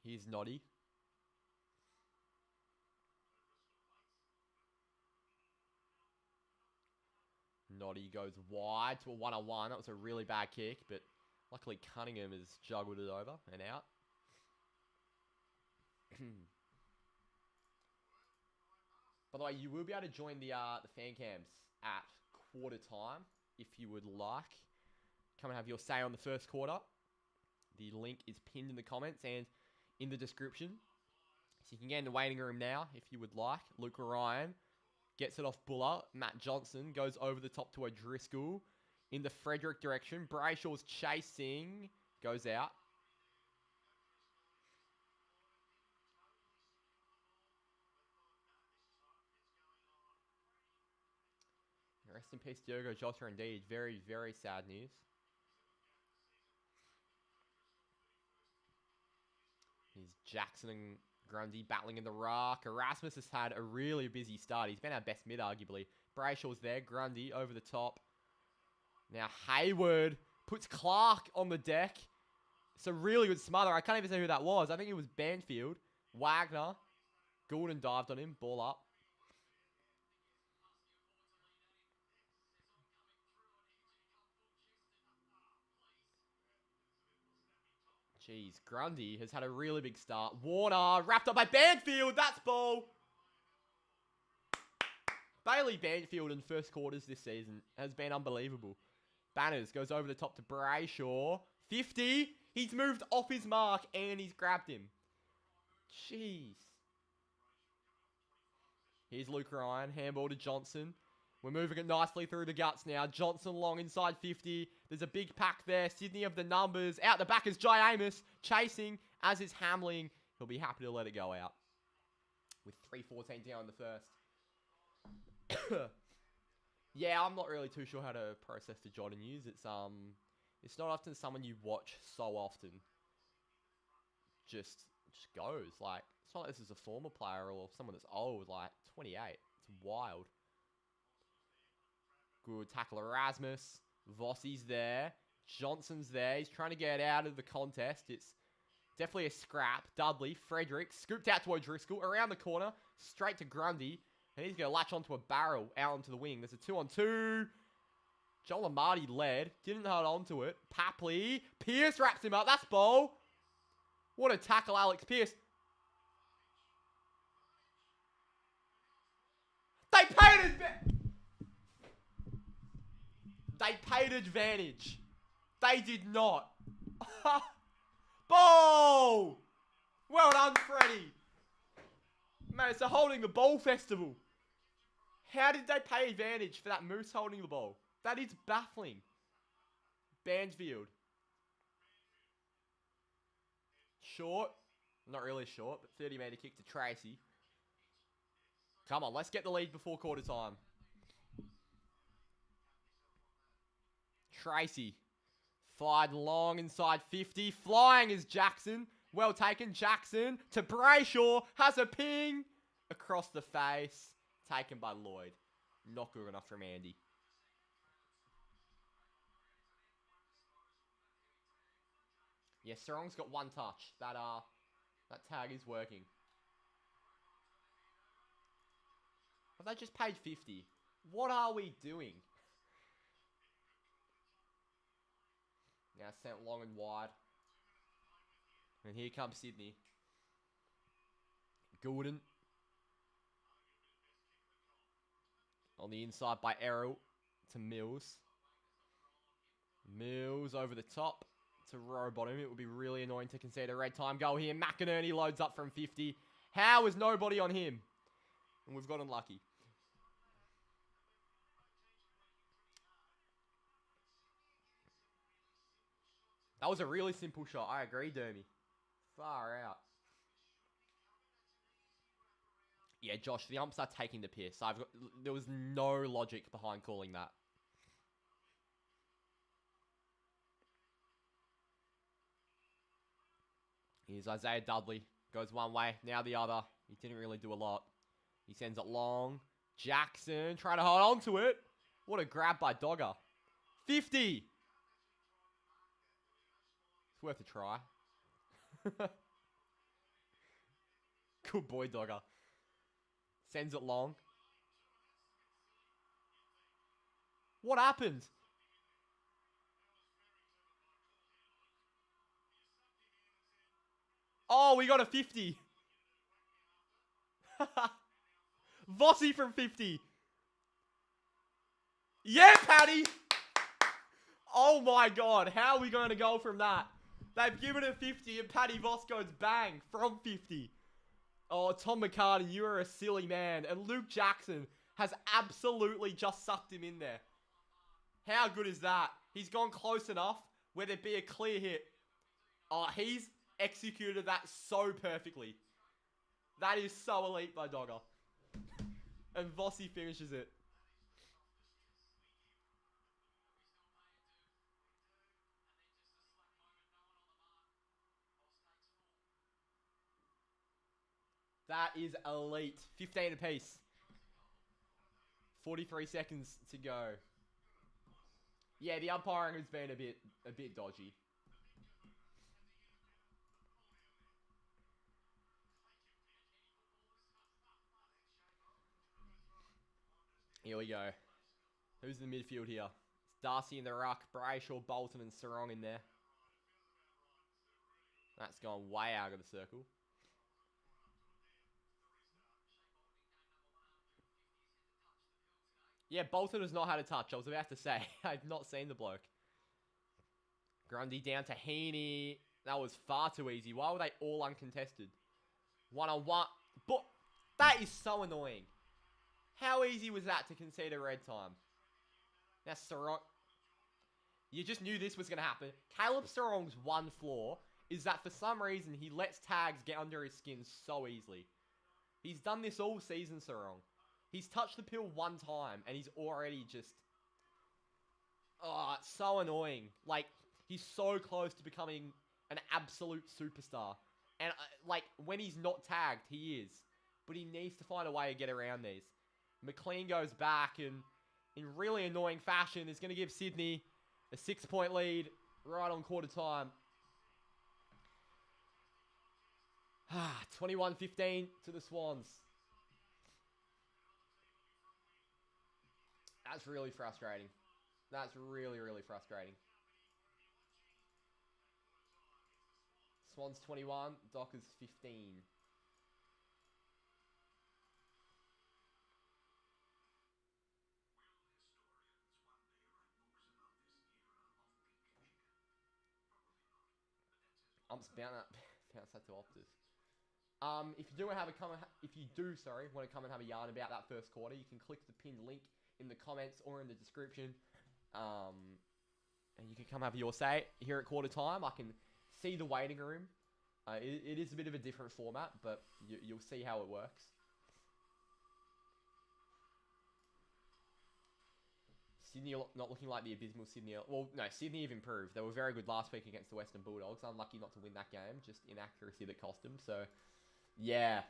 Here's Noddy. Noddy goes wide to a 1-on-1. That was a really bad kick, but luckily Cunningham has juggled it over and out. By the way, you will be able to join the fan cams at quarter time if you would like. Come and have your say on the first quarter. The link is pinned in the comments and in the description. So you can get in the waiting room now if you would like. Luke Ryan gets it off Buller. Matt Johnson goes over the top to O'Driscoll. In the Frederick direction. Brayshaw's chasing. Goes out. Rest in peace, Diogo Jota, indeed. Very, very sad news. Here's Jackson and Grundy battling in the ruck. Erasmus has had a really busy start. He's been our best mid, arguably. Brayshaw's there. Grundy over the top. Now Hayward puts Clark on the deck. It's a really good smother. I can't even say who that was. I think it was Banfield. Wagner. Goulden dived on him. Ball up. Jeez, Grundy has had a really big start. Warner wrapped up by Banfield. That's ball. Bailey Banfield in first quarters this season has been unbelievable. Banners goes over the top to Brayshaw. 50. He's moved off his mark and he's grabbed him. Jeez. Here's Luke Ryan. Handball to Johnson. We're moving it nicely through the guts now. Johnson long inside 50. There's a big pack there. Sydney of the numbers. Out the back is Jai Amos. Chasing, as is Hamling. He'll be happy to let it go out. With 3:14 down in the first. Yeah, I'm not really too sure how to process the Jordan news. It's not often someone you watch so often just goes. Like, it's not like this is a former player or someone that's old, like 28. It's wild. Good tackle, Erasmus. Vossi's there. Johnson's there. He's trying to get out of the contest. It's definitely a scrap. Dudley, Frederick, scooped out to O'Driscoll. Around the corner, straight to Grundy. And he's going to latch onto a barrel out onto the wing. There's a 2-on-2. Joel Amati led. Didn't hold on to it. Papley. Pierce wraps him up. That's ball. What a tackle, Alex Pierce. They paid advantage. They did not. Ball! Well done, Freddie. Man, it's a holding the ball festival. How did they pay advantage for that Moose holding the ball? That is baffling. Banfield. Short. Not really short, but 30-meter kick to Tracy. Come on, let's get the lead before quarter time. Tracy. Fired long inside 50. Flying is Jackson. Well taken. Jackson to Brayshaw. Has a ping. Across the face. Taken by Lloyd. Not good enough from Andy. Yeah, Sarong's got one touch. That tag is working. Have they just paid 50? What are we doing? Now sent long and wide. And here comes Sydney. Goulden. On the inside by Errol to Mills. Mills over the top to Rowbottom. It would be really annoying to concede a red time goal here. McInerney loads up from 50. How is nobody on him? And we've got unlucky. That was a really simple shot. I agree, Dermy. Far out. Yeah, Josh, the umps are taking the piss. There was no logic behind calling that. Here's Isaiah Dudley. Goes one way, now the other. He didn't really do a lot. He sends it long. Jackson trying to hold on to it. What a grab by Dogger. 50. It's worth a try. Good boy, Dogger. Sends it long. What happened? Oh, we got a 50. Vossi from 50. Yeah, Paddy. Oh my God. How are we going to go from that? They've given it 50 and Paddy Voss goes bang from 50. Oh, Tom McCarty, you are a silly man. And Luke Jackson has absolutely just sucked him in there. How good is that? He's gone close enough where there'd be a clear hit. Oh, he's executed that so perfectly. That is so elite by Dogger. And Vossi finishes it. That is elite. 15 apiece. 43 seconds to go. Yeah, the umpiring has been a bit dodgy. Here we go. Who's in the midfield here? It's Darcy in the ruck, Brayshaw, Bolton, and Sarong in there. That's gone way out of the circle. Yeah, Bolton has not had a touch. I was about to say. I've not seen the bloke. Grundy down to Heaney. That was far too easy. Why were they all uncontested? One-on-one. But that is so annoying. How easy was that to concede a red time? Now, Sarong... You just knew this was going to happen. Caleb Sarong's one flaw is that for some reason he lets tags get under his skin so easily. He's done this all season, Sarong. He's touched the pill one time and he's already just... Oh, it's so annoying. Like, he's so close to becoming an absolute superstar. And, like, when he's not tagged, he is. But he needs to find a way to get around these. McLean goes back and, in really annoying fashion, is going to give Sydney a 6-point lead right on quarter time. 21-15 to the Swans. That's really frustrating. That's really, really frustrating. Swans 21, Dockers 15. I'm just bounce that to Optus. If you do want to come and have a yarn about that first quarter, you can click the pinned link in the comments or in the description. And you can come have your say here at quarter time. I can see the waiting room. It is a bit of a different format, but you'll see how it works. Sydney not looking like the abysmal Sydney. Well, no, Sydney have improved. They were very good last week against the Western Bulldogs. Unlucky not to win that game. Just inaccuracy that cost them. So, yeah.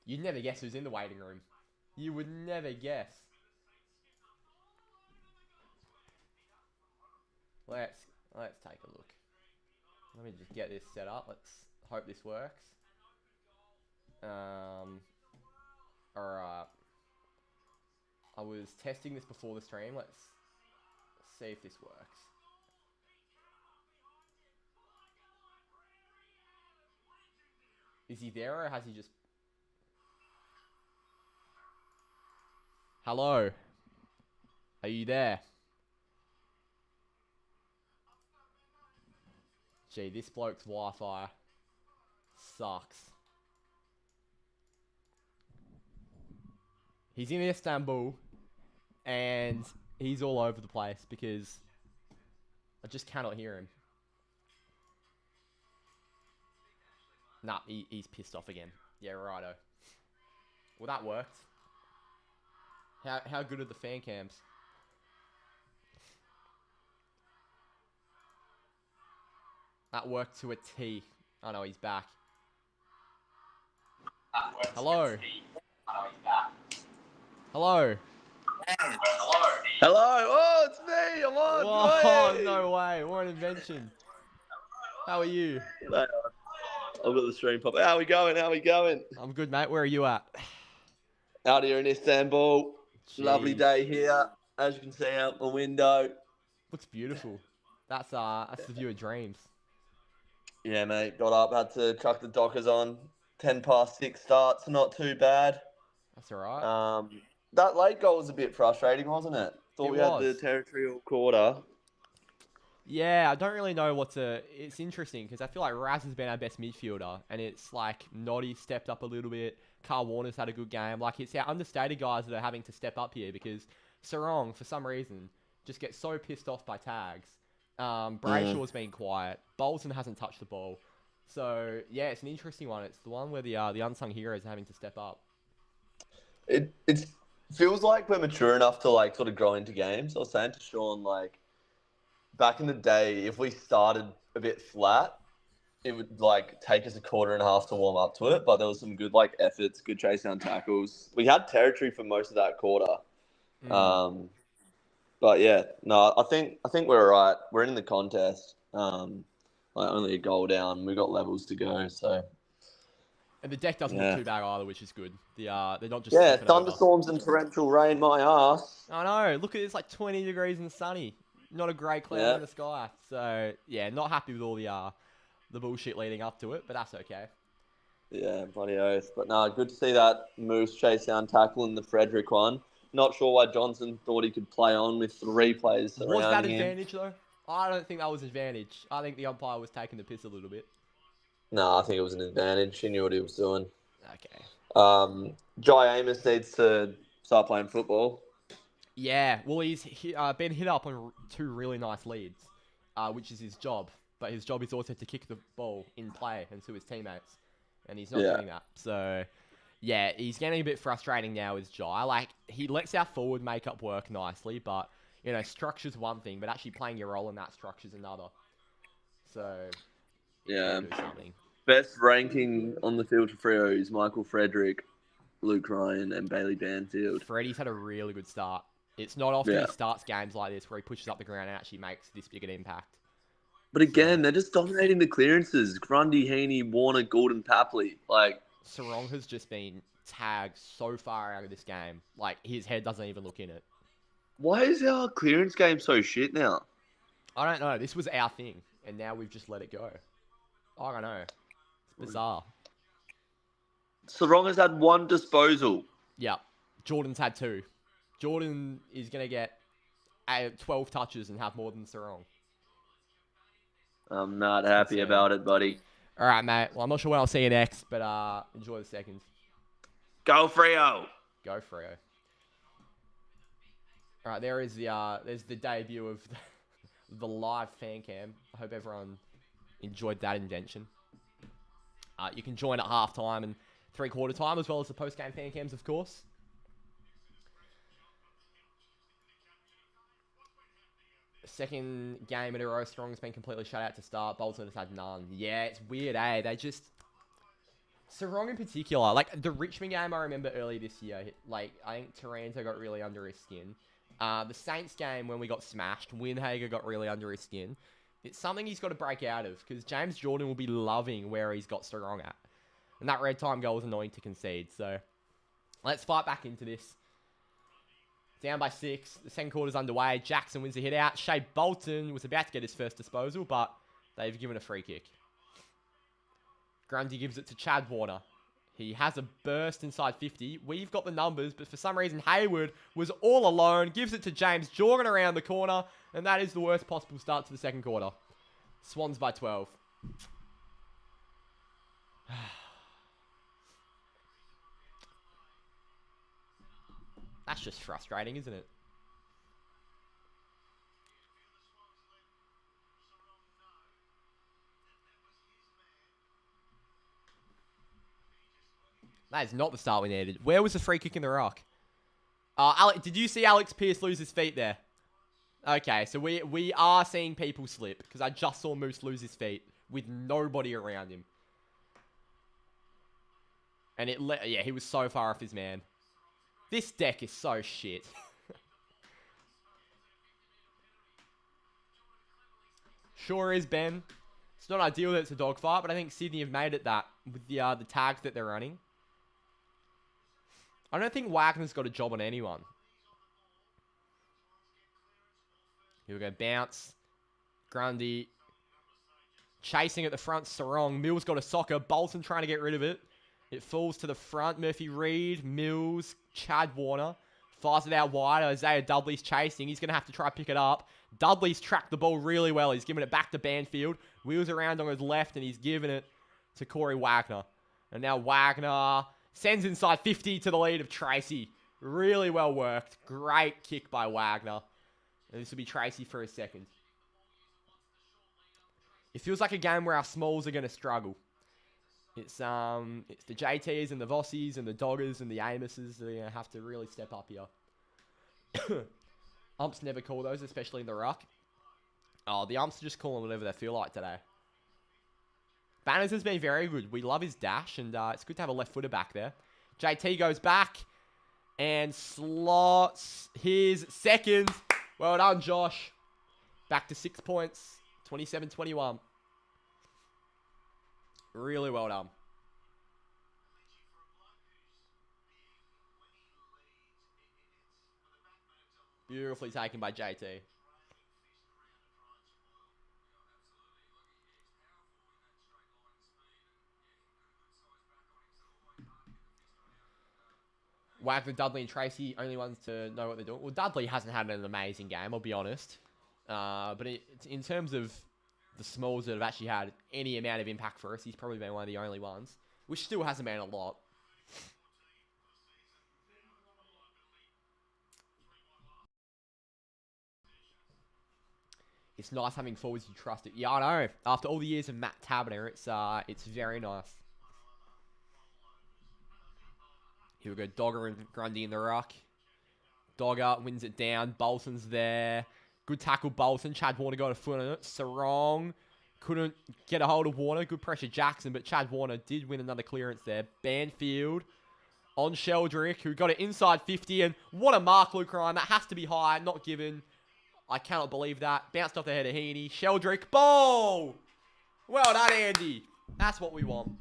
You'd never guess who's in the waiting room. You would never guess. Let's take a look. Let me just get this set up. Let's hope this works. Alright. I was testing this before the stream. Let's see if this works. Is he there or has he just... Hello? Are you there? Gee, this bloke's Wi-Fi sucks. He's in Istanbul, and he's all over the place because I just cannot hear him. Nah, he's pissed off again. Yeah, righto. Well, that worked. How good are the fan cams? That worked to a T. Oh no, he's back. Hello. Hello. Hello. Oh, it's me. I'm on. Whoa, no way. What an invention. How are you? I've got the stream pop. How we going? I'm good, mate. Where are you at? Out here in Istanbul. Jeez. Lovely day here. As you can see out the window. Looks beautiful. That's the view of dreams. Yeah, mate. Got up, had to chuck the Dockers on. 6:10 starts. Not too bad. That's all right. That late goal was a bit frustrating, wasn't it? Thought It we had the was. territorial quarter. Yeah, I don't really know what to. It's interesting because I feel like Raz has been our best midfielder, and it's like Noddy stepped up a little bit. Carl Warner's had a good game. Like, it's our understated guys that are having to step up here because Sarong, for some reason, just gets so pissed off by tags. Brayshaw's been quiet. Bolton hasn't touched the ball. So, yeah, it's an interesting one. It's the one where the unsung heroes are having to step up. It feels like we're mature enough to like sort of grow into games. I was saying to Sean, like, back in the day, if we started a bit flat, it would like take us a quarter and a half to warm up to it. But there was some good like efforts, good chase down tackles. We had territory for most of that quarter. But yeah, no, I think we're all right. We're in the contest. Like only a goal down. We've got levels to go. So And the deck doesn't look too bad either, which is good. They're not just yeah, flipping over. thunderstorms and torrential rain, my ass. I know. Look at it. It's like 20 degrees and sunny. Not a grey cloud in the sky. So, yeah, not happy with all the bullshit leading up to it, but that's okay. Yeah, bloody oath. But no, good to see that Moose chase down tackle in the Frederick one. Not sure why Johnson thought he could play on with 3 players surrounding Was that him. advantage, though? I don't think that was advantage. I think the umpire was taking the piss a little bit. No, I think it was an advantage. He knew what he was doing. Okay. Jai Amos needs to start playing football. Yeah, well, he's been hit up on 2 really nice leads, which is his job. But his job is also to kick the ball in play and to his teammates. And he's not doing that. So, yeah, he's getting a bit frustrating now with Jai. Like, he lets our forward makeup work nicely, but, you know, structure's one thing, but actually playing your role in that structure's another. So, Yeah. do something. Best ranking on the field for Freo is Michael Frederick, Luke Ryan, and Bailey Banfield. Freddie's had a really good start. It's not often he starts games like this where he pushes up the ground and actually makes this big an impact. But again, they're just dominating the clearances. Grundy, Heaney, Warner, Gordon, Papley. Like, Sarong has just been tagged so far out of this game. Like, his head doesn't even look in it. why is our clearance game so shit now? I don't know. This was our thing, and now we've just let it go. I don't know. It's bizarre. Sarong has had 1 disposal. Yeah. Jordan's had 2. Jordan is going to get 12 touches and have more than Sarong. I'm not happy about it, buddy. All right, mate. Well, I'm not sure when I'll see you next, but enjoy the seconds. Go Freo! Go Freo. All right, there's the debut of the live fan cam. I hope everyone enjoyed that invention. You can join at halftime and 3/4 time, as well as the post-game fan cams, of course. Second game in a row, Strong's been completely shut out to start. Bolton has had none. Yeah, it's weird, eh? They just... Sarong in particular, like the Richmond game I remember earlier this year, like I think Taranto got really under his skin. The Saints game when we got smashed, Winhager got really under his skin. It's something he's got to break out of because James Jordan will be loving where he's got Sarong at. And that red time goal was annoying to concede. So let's fight back into this. Down by 6. The second quarter's underway. Jackson wins the hit out. Shea Bolton was about to get his first disposal, but they've given a free kick. Grundy gives it to Chad Warner. He has a burst inside 50. We've got the numbers, but for some reason, Hayward was all alone. Gives it to James Jordan around the corner, and that is the worst possible start to the second quarter. Swans by 12. That's just frustrating, isn't it? That is not the start we needed. Where was the free kick in the rock? Did you see Alex Pearce lose his feet there? Okay, so we are seeing people slip because I just saw Moose lose his feet with nobody around him. And yeah, he was so far off his man. This deck is so shit. Sure is, Ben. It's not ideal that it's a dogfight, but I think Sydney have made it that with the tags that they're running. I don't think Wagner's got a job on anyone. Here we go. Bounce. Grundy. Chasing at the front. Sarong. Mills got a soccer. Bolton trying to get rid of it. It falls to the front. Murphy Reed. Mills. Chad Warner. Fires it out wide. Isaiah Dudley's chasing. He's going to have to try pick it up. Dudley's tracked the ball really well. He's giving it back to Banfield. Wheels around on his left, and he's giving it to Corey Wagner. And now Wagner sends inside 50 to the lead of Tracy. Really well worked. Great kick by Wagner. And this will be Tracy for a second. It feels like a game where our smalls are going to struggle. It's the JTs and the Vossies and the Doggers and the Amoses that are going to have to really step up here. Umps never call those, especially in the ruck. Oh, the umps are just calling whatever they feel like today. Banners has been very good. We love his dash, and it's good to have a left footer back there. JT goes back and slots his second. Well done, Josh. Back to 6 points. 27-21. Really well done. Beautifully taken by JT. Wagner, Dudley, and Tracy, only ones to know what they're doing. Well, Dudley hasn't had an amazing game, I'll be honest. But in terms of the smalls that have actually had any amount of impact for us, he's probably been one of the only ones, which still hasn't been a lot. It's nice having forwards you trust it. Yeah, I know. After all the years of Matt Taberner, it's very nice. Here we go, Dogger and Grundy in the ruck. Dogger wins it down. Bolton's there. Good tackle, Bolton. Chad Warner got a foot on it. Sarong couldn't get a hold of Warner. Good pressure, Jackson, but Chad Warner did win another clearance there. Banfield on Sheldrick, who got it inside 50, and what a mark, Luke Ryan. That has to be high, not given. I cannot believe that. Bounced off the head of Heaney. Sheldrick, ball! Well done, Andy. That's what we want.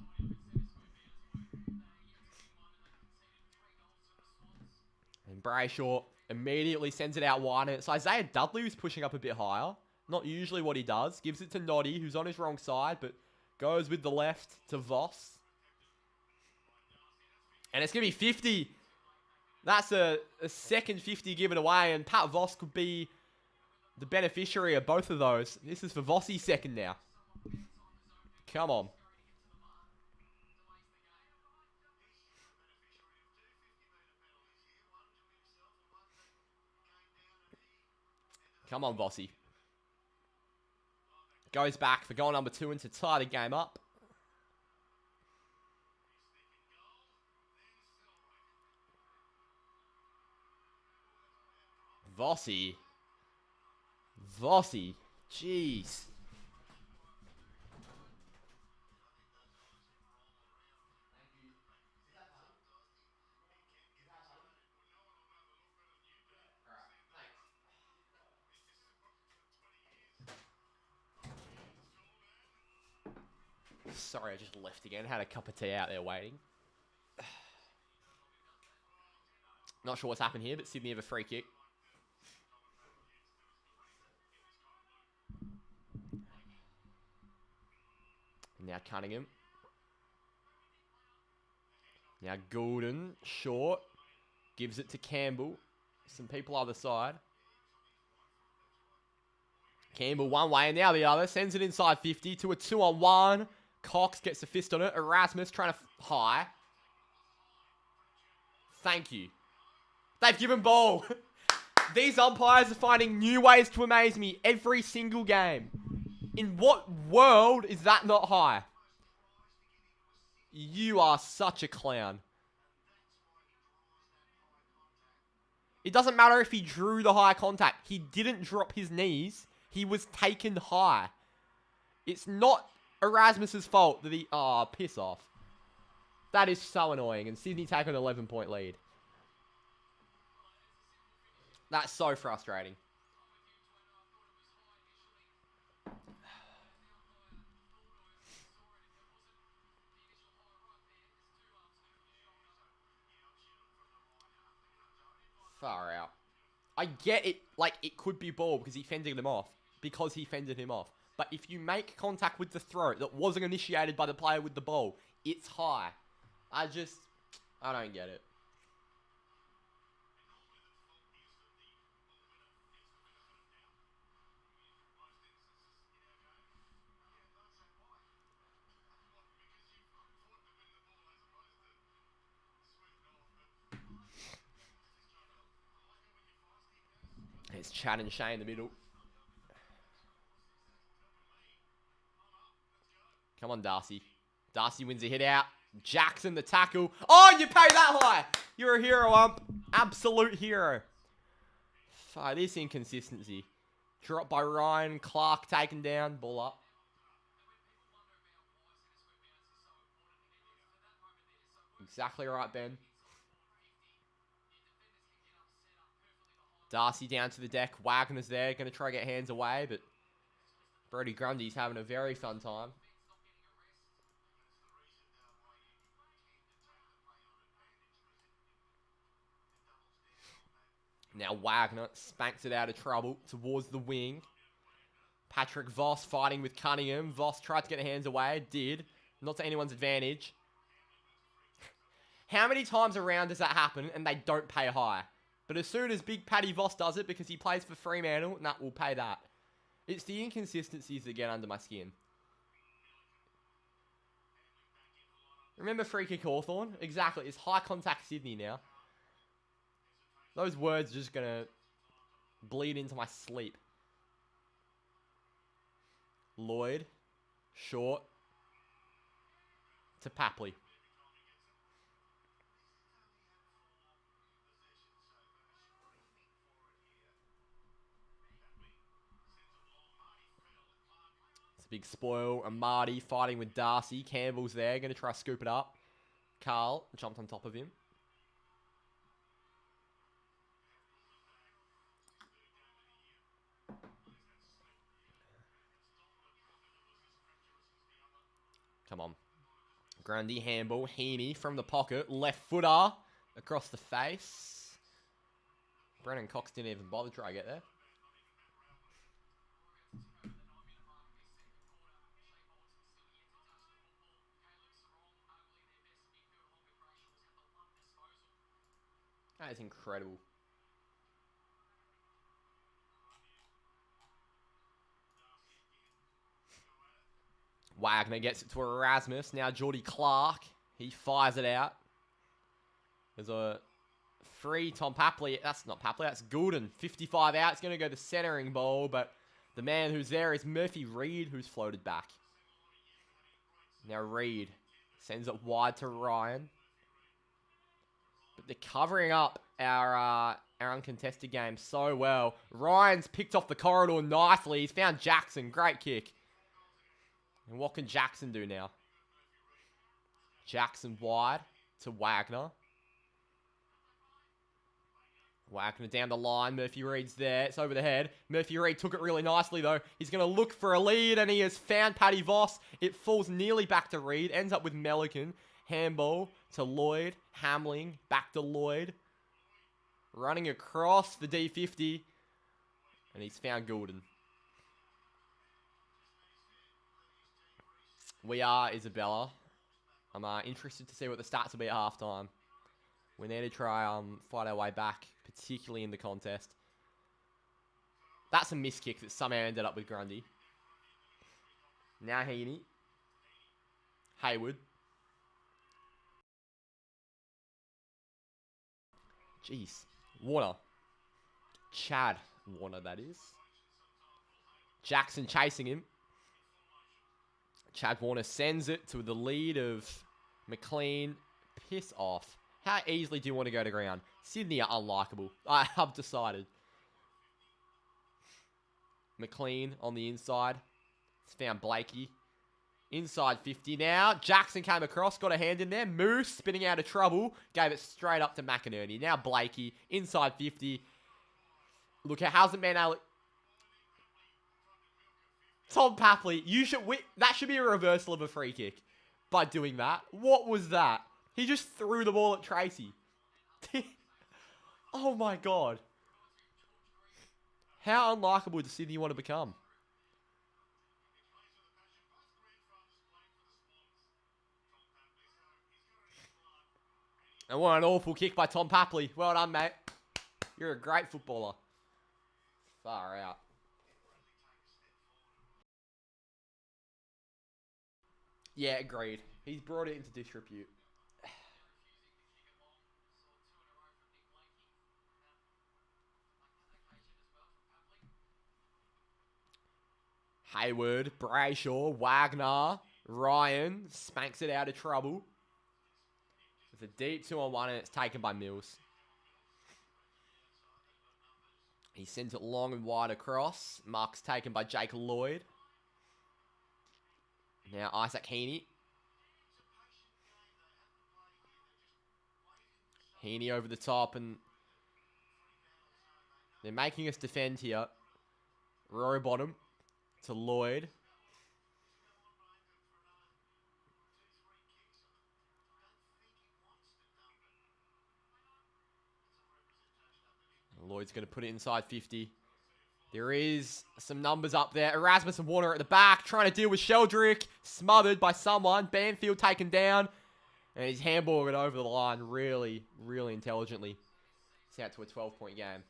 And Brayshaw immediately sends it out wide. And it's Isaiah Dudley who's pushing up a bit higher. Not usually what he does. Gives it to Noddy, who's on his wrong side, but goes with the left to Voss. And it's going to be 50. That's a second 50 given away, and Pat Voss could be the beneficiary of both of those. This is for Vossi's second now. Come on. Come on, Vossi. Goes back for goal number 2 and to tie the game up. Vossi. Vossi. Jeez. Sorry, I just left again. Had a cup of tea out there waiting. Not sure what's happened here, but Sydney have a free kick. Now Cunningham. Now Goulden, short. Gives it to Campbell. Some people either side. Campbell one way and now the other. Sends it inside 50 to a 2-on-1. Cox gets a fist on it. Erasmus trying to high. Thank you. They've given ball. These umpires are finding new ways to amaze me every single game. In what world is that not high? You are such a clown. It doesn't matter if he drew the high contact. He didn't drop his knees. He was taken high. It's not Erasmus's fault that he... Oh, piss off. That is so annoying. And Sydney take an 11-point lead. That's so frustrating. Far out. I get it, like, it could be ball because he fended him off. Because he fended him off. But if you make contact with the throat that wasn't initiated by the player with the ball, it's high. I don't get it. There's Chad and Shay in the middle. Come on, Darcy. Darcy wins a hit out. Jackson the tackle. Oh, you pay that high. You're a hero, ump. Absolute hero. This inconsistency. Dropped by Ryan. Clark taken down. Ball up. Exactly right, Ben. Darcy down to the deck. Wagner's there. Going to try to get hands away, but Brodie Grundy's having a very fun time. Now Wagner spanks it out of trouble towards the wing. Patrick Voss fighting with Cunningham. Voss tried to get hands away. Did. Not to anyone's advantage. How many times around does that happen and they don't pay high? But as soon as Big Paddy Voss does it because he plays for Fremantle, we'll pay that. It's the inconsistencies that get under my skin. Remember free kick Hawthorn? Exactly. It's high contact Sydney now. Those words are just going to bleed into my sleep. Lloyd. Short. To Papley. It's a big spoil. Amadi fighting with Darcy. Campbell's there. Going to try to scoop it up. Carl jumped on top of him. Come on. Grundy, handball, Heaney from the pocket. Left footer across the face. Brennan Cox didn't even bother to try to get there. That is incredible. Wagner gets it to Erasmus. Now Geordie Clark. He fires it out. There's a free Tom Papley. That's not Papley. That's Goulden. 55 out. It's going to go the centering ball. But the man who's there is Murphy Reid, who's floated back. Now Reid sends it wide to Ryan. But they're covering up our uncontested game so well. Ryan's picked off the corridor nicely. He's found Jackson. Great kick. And what can Jackson do now? Jackson wide to Wagner. Wagner down the line. Murphy Reid's there. It's over the head. Murphy Reid took it really nicely, though. He's going to look for a lead, and he has found Paddy Voss. It falls nearly back to Reid. Ends up with Melican. Handball to Lloyd. Hamling. Back to Lloyd. Running across the D50. And he's found Goulden. We are Isabella. I'm interested to see what the stats will be at halftime. We need to try fight our way back, particularly in the contest. That's a missed kick that somehow ended up with Grundy. Now Heaney. Hayward. Jeez. Warner. Chad Warner, that is. Jackson chasing him. Chad Warner sends it to the lead of McLean. Piss off. How easily do you want to go to ground? Sydney are unlikable. I have decided. McLean on the inside. It's found Blakey. Inside 50 now. Jackson came across. Got a hand in there. Moose spinning out of trouble. Gave it straight up to McInerney. Now Blakey. Inside 50. Look, how's it man Alec? Tom Papley, that should be a reversal of a free kick by doing that. What was that? He just threw the ball at Tracy. Oh my God. How unlikable does Sydney want to become? And what an awful kick by Tom Papley. Well done, mate. You're a great footballer. Far out. Yeah, agreed. He's brought it into disrepute. Hayward, Brayshaw, Wagner, Ryan spanks it out of trouble. It's a deep 2-on-1 and it's taken by Mills. He sends it long and wide across. Mark's taken by Jake Lloyd. Now Isaac Heaney. Heaney over the top and they're making us defend here. Row bottom to Lloyd. Lloyd's going to put it inside 50. There is some numbers up there. Erasmus and Warner at the back, trying to deal with Sheldrick. Smothered by someone. Banfield taken down. And he's handballed it over the line really, really intelligently. It's out to a 12-point game.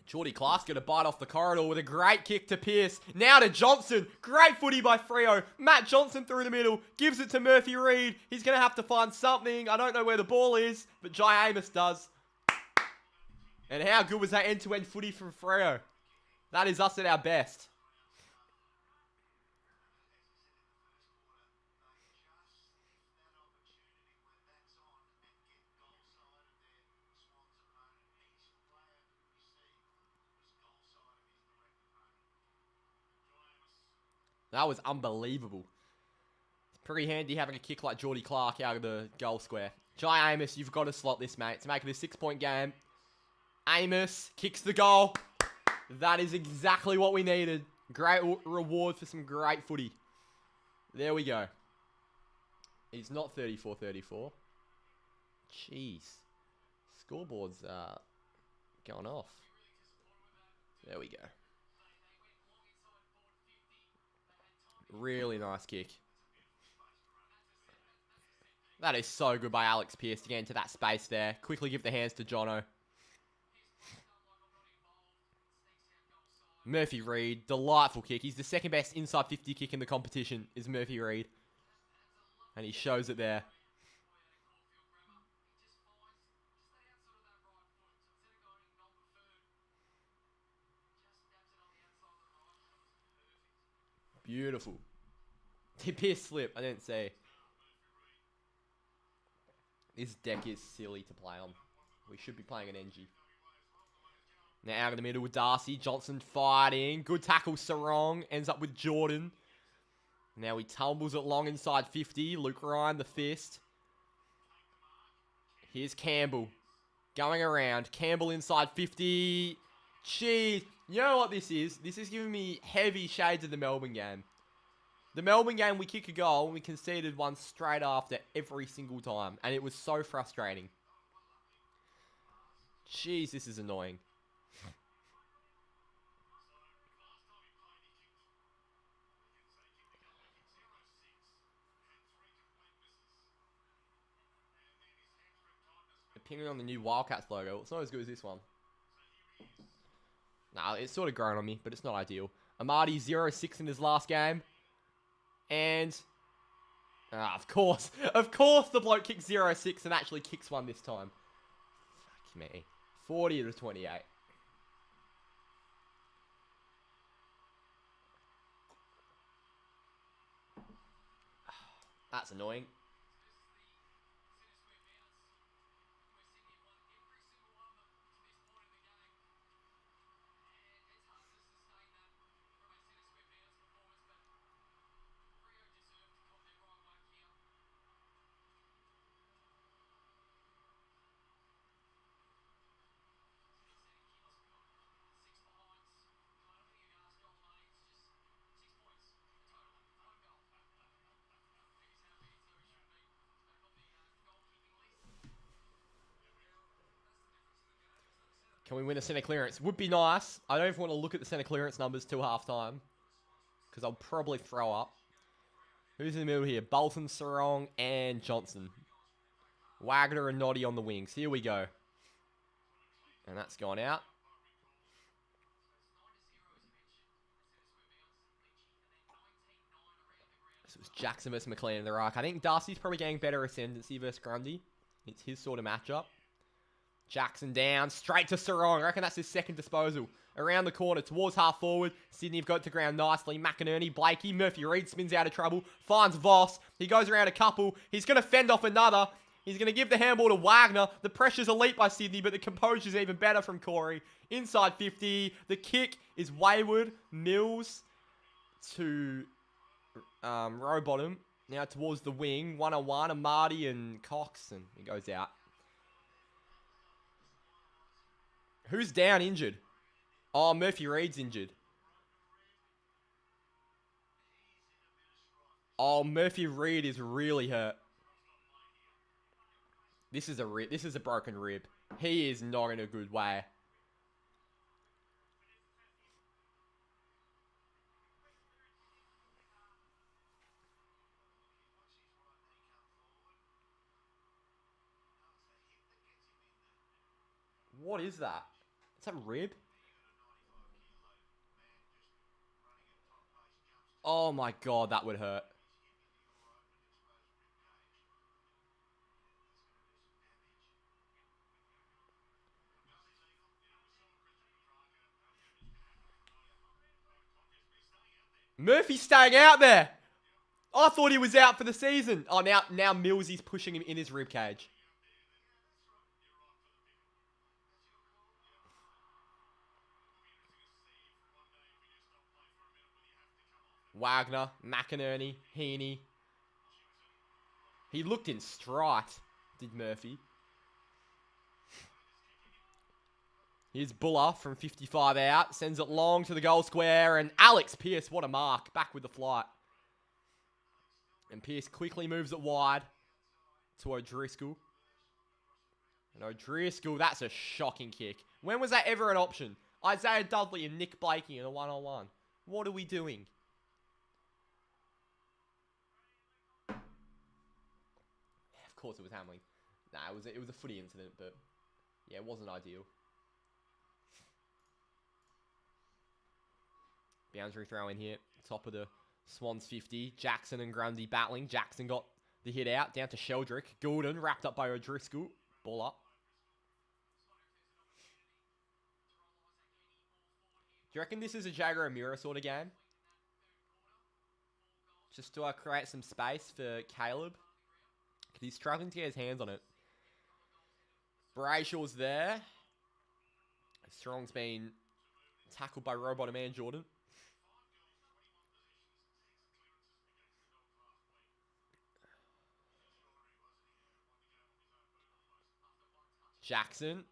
Geordie Clark's going to bite off the corridor with a great kick to Pearce. Now to Johnson. Great footy by Freo. Matt Johnson through the middle. Gives it to Murphy Reid. He's going to have to find something. I don't know where the ball is, but Jai Amos does. And how good was that end-to-end footy from Freo? That is us at our best. That was unbelievable. It's pretty handy having a kick like Geordie Clark out of the goal square. Jai Amos, you've got to slot this, mate, to make it a 6-point game. Amos kicks the goal. That is exactly what we needed. Great reward for some great footy. There we go. It's not 34-34. Jeez. Scoreboard's going off. There we go. Really nice kick. That is so good by Alex Pearce to get into that space there. Quickly give the hands to Jono. Murphy Reid, delightful kick. He's the second best inside 50 kick in the competition, is Murphy Reid. And he shows it there. Beautiful. Pearce slip, I didn't see. This deck is silly to play on. We should be playing an NG. Now out of the middle with Darcy. Johnson fighting. Good tackle, Sarong. Ends up with Jordan. Now he tumbles it long inside 50. Luke Ryan, the fist. Here's Campbell. Going around. Campbell inside 50. Jeez. You know what this is? This is giving me heavy shades of the Melbourne game. The Melbourne game, we kick a goal and we conceded one straight after every single time. And it was so frustrating. Jeez, this is annoying. Opinion on the new Wildcats logo. It's not as good as this one. Nah, it's sort of grown on me, but it's not ideal. Amadi 0-6 in his last game. And... of course. Of course the bloke kicks 0-6 and actually kicks one this time. Fuck me. 40-28. That's annoying. Can we win a centre clearance? Would be nice. I don't even want to look at the centre clearance numbers till half-time. Because I'll probably throw up. Who's in the middle here? Bolton, Sarong, and Johnson. Wagner and Noddy on the wings. Here we go. And that's gone out. So it's Jackson versus McLean in the ruck. I think Darcy's probably getting better ascendancy versus Grundy. It's his sort of matchup. Jackson down, straight to Sarong. I reckon that's his second disposal. Around the corner, towards half forward. Sydney have got to ground nicely. McInerney, Blakey, Murphy Reid spins out of trouble. Finds Voss. He goes around a couple. He's going to fend off another. He's going to give the handball to Wagner. The pressure's elite by Sydney, but the composure's even better from Corey. Inside 50. The kick is wayward. Mills to Rowbottom. Now towards the wing. 1-on-1. Amadi and Cox. And he goes out. Who's down injured? Oh, Murphy Reid's injured. Oh, Murphy Reid is really hurt. This is a broken rib. He is not in a good way. What is that? Is that rib? Oh my god, that would hurt. Murphy's staying out there. I thought he was out for the season. Oh, now Millsy's pushing him in his rib cage. Wagner, McInerney, Heaney. He looked in strite, did Murphy. Here's Buller from 55 out. Sends it long to the goal square. And Alex Pearce, what a mark. Back with the flight. And Pearce quickly moves it wide to O'Driscoll. And O'Driscoll, that's a shocking kick. When was that ever an option? Isaiah Dudley and Nick Blakey in a one-on-one. What are we doing? Of course it was Hamling. Nah, it was a footy incident, but yeah, it wasn't ideal. Boundary throw in here. Top of the Swans 50. Jackson and Grundy battling. Jackson got the hit out. Down to Sheldrick. Goulden wrapped up by O'Driscoll. Ball up. Do you reckon this is a Jagger O'Meara sort of game? Just to create some space for Caleb. Because he's struggling to get his hands on it. Brayshaw's there. Strong's been tackled by Rowbottom and Jordan. Jackson.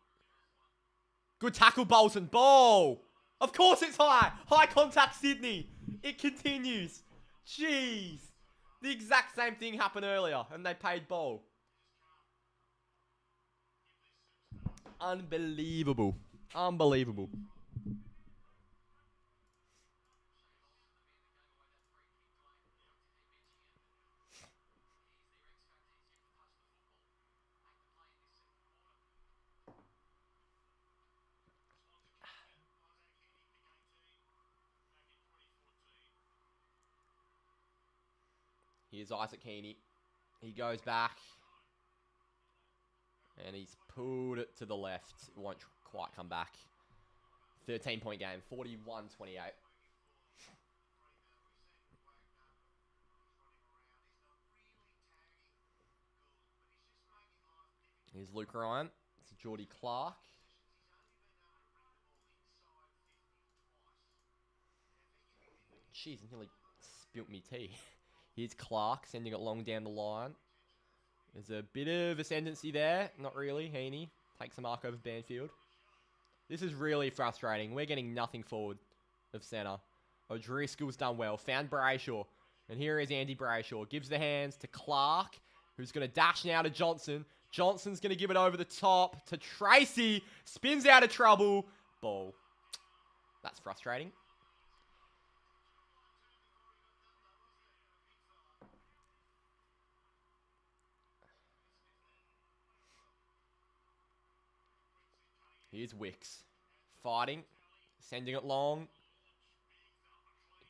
Good tackle, Bolton. Ball. Of course it's high. High contact, Sydney. It continues. Jeez. The exact same thing happened earlier, and they paid ball. Unbelievable. Unbelievable. Here's Isaac Heaney. He goes back. And he's pulled it to the left. It won't quite come back. 13-point game. 41-28. Here's Luke Ryan. It's Geordie Clark. Jeez, I nearly spilt me tea. Here's Clark sending it long down the line. There's a bit of ascendancy there. Not really. Heaney takes a mark over Banfield. This is really frustrating. We're getting nothing forward of centre. O'Driscoll's done well. Found Brayshaw. And here is Andy Brayshaw. Gives the hands to Clark, who's going to dash now to Johnson. Johnson's going to give it over the top to Tracy. Spins out of trouble. Ball. That's frustrating. Here's Wicks. Fighting. Sending it long.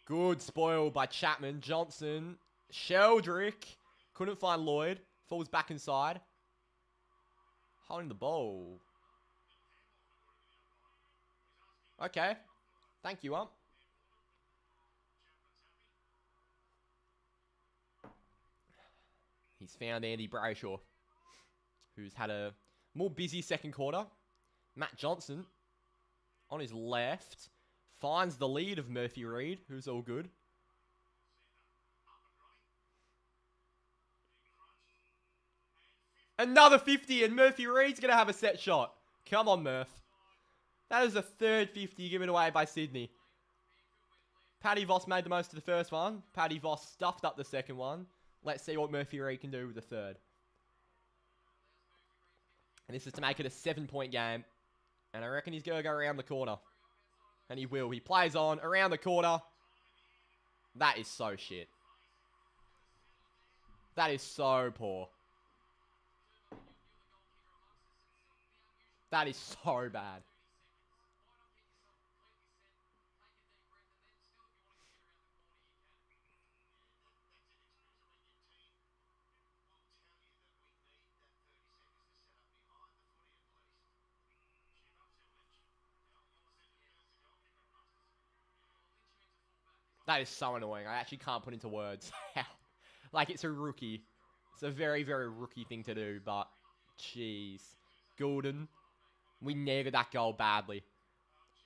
Good spoil by Chapman. Johnson. Sheldrick. Couldn't find Lloyd. Falls back inside. Holding the ball. Okay. Thank you, ump. He's found Andy Brayshaw, who's had a more busy second quarter. Matt Johnson on his left finds the lead of Murphy Reid, who's all good. Another 50, and Murphy Reid's going to have a set shot. Come on, Murph. That is the third 50 given away by Sydney. Paddy Voss made the most of the first one. Paddy Voss stuffed up the second one. Let's see what Murphy Reid can do with the third. And this is to make it a 7-point game. And I reckon he's going to go around the corner. And he will. He plays on around the corner. That is so shit. That is so poor. That is so bad. That is so annoying. I actually can't put into words. Like, it's a rookie. It's a very, very rookie thing to do, but jeez. Goulden. We needed that goal badly.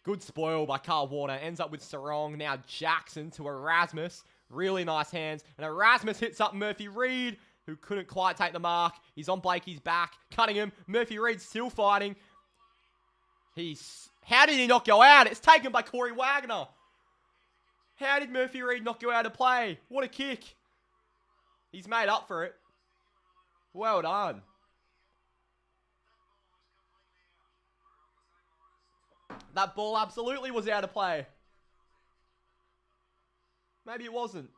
Good spoil by Carl Warner. Ends up with Sarong. Now Jackson to Erasmus. Really nice hands. And Erasmus hits up Murphy Reid, who couldn't quite take the mark. He's on Blakey's back. Cunningham. Murphy Reid still fighting. How did he not go out? It's taken by Corey Wagner. How did Murphy Reid not go out of play? What a kick. He's made up for it. Well done. That ball absolutely was out of play. Maybe it wasn't.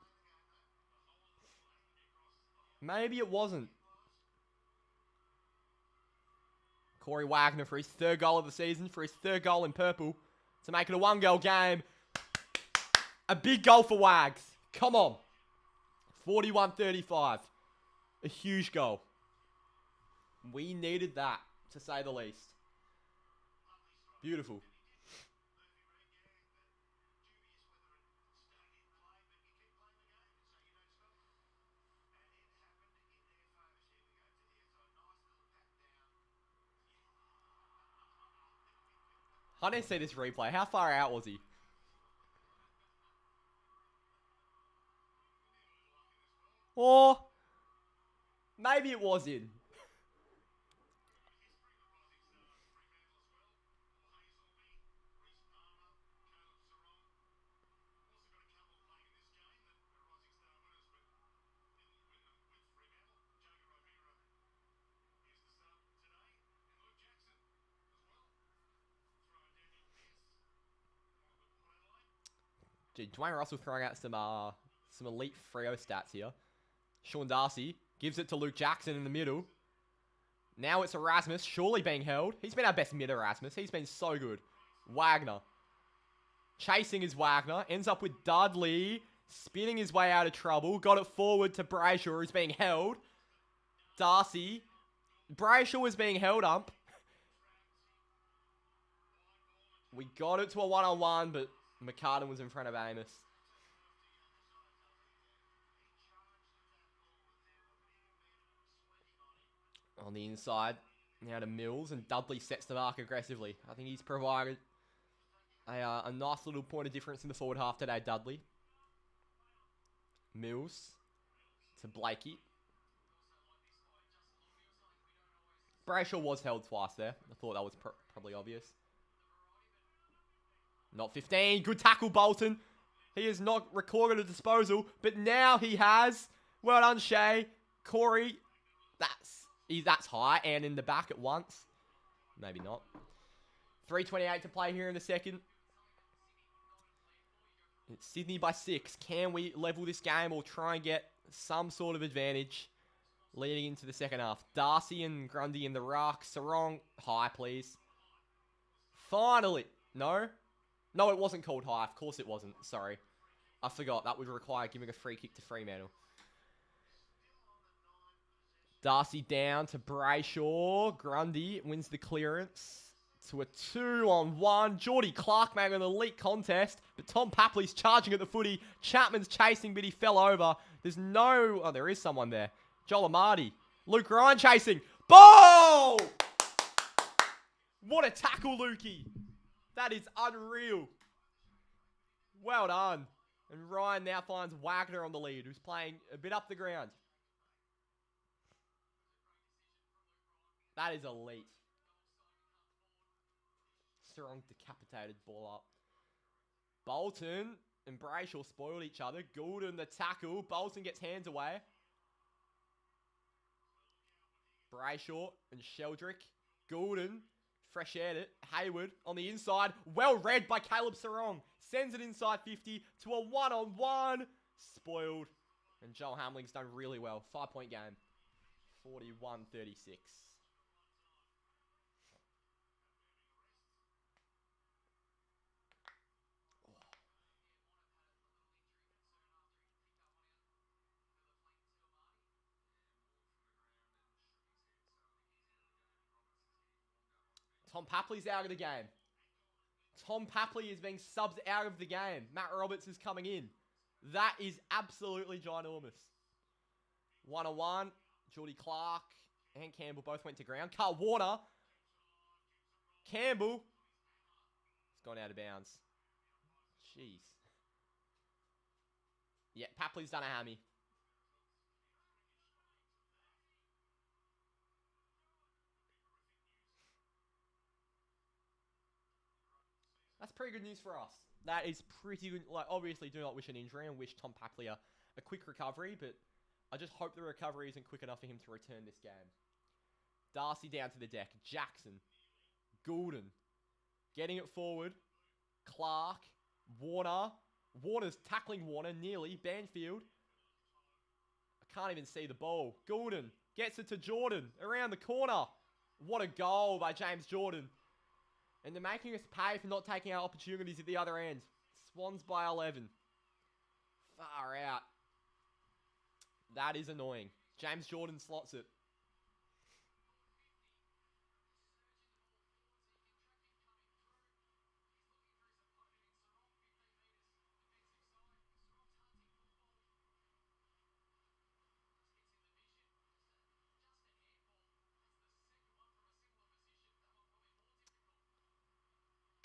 Maybe it wasn't. Corey Wagner for his third goal of the season, for his third goal in purple, to make it a one-goal game. A big goal for Wags. Come on. 41-35. A huge goal. We needed that, to say the least. Beautiful. I didn't see this replay. How far out was he? Or maybe it was in. Gee, Dwayne Russell throwing out some elite Freo stats here. Sean Darcy gives it to Luke Jackson in the middle. Now it's Erasmus, surely being held. He's been our best mid, Erasmus. He's been so good. Wagner. Chasing is Wagner. Ends up with Dudley. Spinning his way out of trouble. Got it forward to Brayshaw, who's being held. Darcy. Brayshaw was being held up. We got it to a one-on-one, but McCartan was in front of Amos. On the inside, now to Mills, and Dudley sets the mark aggressively. I think he's provided a nice little point of difference in the forward half today, Dudley. Mills to Blakey. Brayshaw was held twice there. I thought that was probably obvious. Not 15. Good tackle, Bolton. He has not recorded a disposal, but now he has. Well done, Shay. Corey, that's high, and in the back at once. Maybe not. 3:28 to play here in the second. It's Sydney by 6. Can we level this game or try and get some sort of advantage leading into the second half? Darcy and Grundy in the ruck. Sarong, high, please. Finally. No? No, it wasn't called high. Of course it wasn't. Sorry. I forgot. That would require giving a free kick to Fremantle. Darcy down to Brayshaw. Grundy wins the clearance to a 2-on-1. Geordie Clark making an elite contest, but Tom Papley's charging at the footy. Chapman's chasing, but he fell over. There's no... Oh, there is someone there. Joel Amadi. Luke Ryan chasing. Ball! What a tackle, Lukey. That is unreal. Well done. And Ryan now finds Wagner on the lead, who's playing a bit up the ground. That is elite. Strong decapitated ball up. Bolton and Brayshaw spoiled each other. Goulden the tackle. Bolton gets hands away. Brayshaw and Sheldrick. Goulden fresh aired it. Hayward on the inside. Well read by Caleb Sarong. Sends it inside 50 to a 1-on-1. Spoiled. And Joel Hamling's done really well. 5-point game. 41-36. Tom Papley's out of the game. Tom Papley is being subbed out of the game. Matt Roberts is coming in. That is absolutely ginormous. 1-on-1. Geordie Clark and Campbell both went to ground. Carl Warner. Campbell. It's gone out of bounds. Jeez. Yeah, Papley's done a hammy. That's pretty good news for us. That is pretty good. Like, obviously, do not wish an injury and wish Tom Papley a quick recovery, but I just hope the recovery isn't quick enough for him to return this game. Darcy down to the deck. Jackson. Goulden. Getting it forward. Clark. Warner. Warner's tackling Warner nearly. Banfield. I can't even see the ball. Goulden gets it to Jordan. Around the corner. What a goal by James Jordan. And they're making us pay for not taking our opportunities at the other end. Swans by 11. Far out. That is annoying. James Jordan slots it.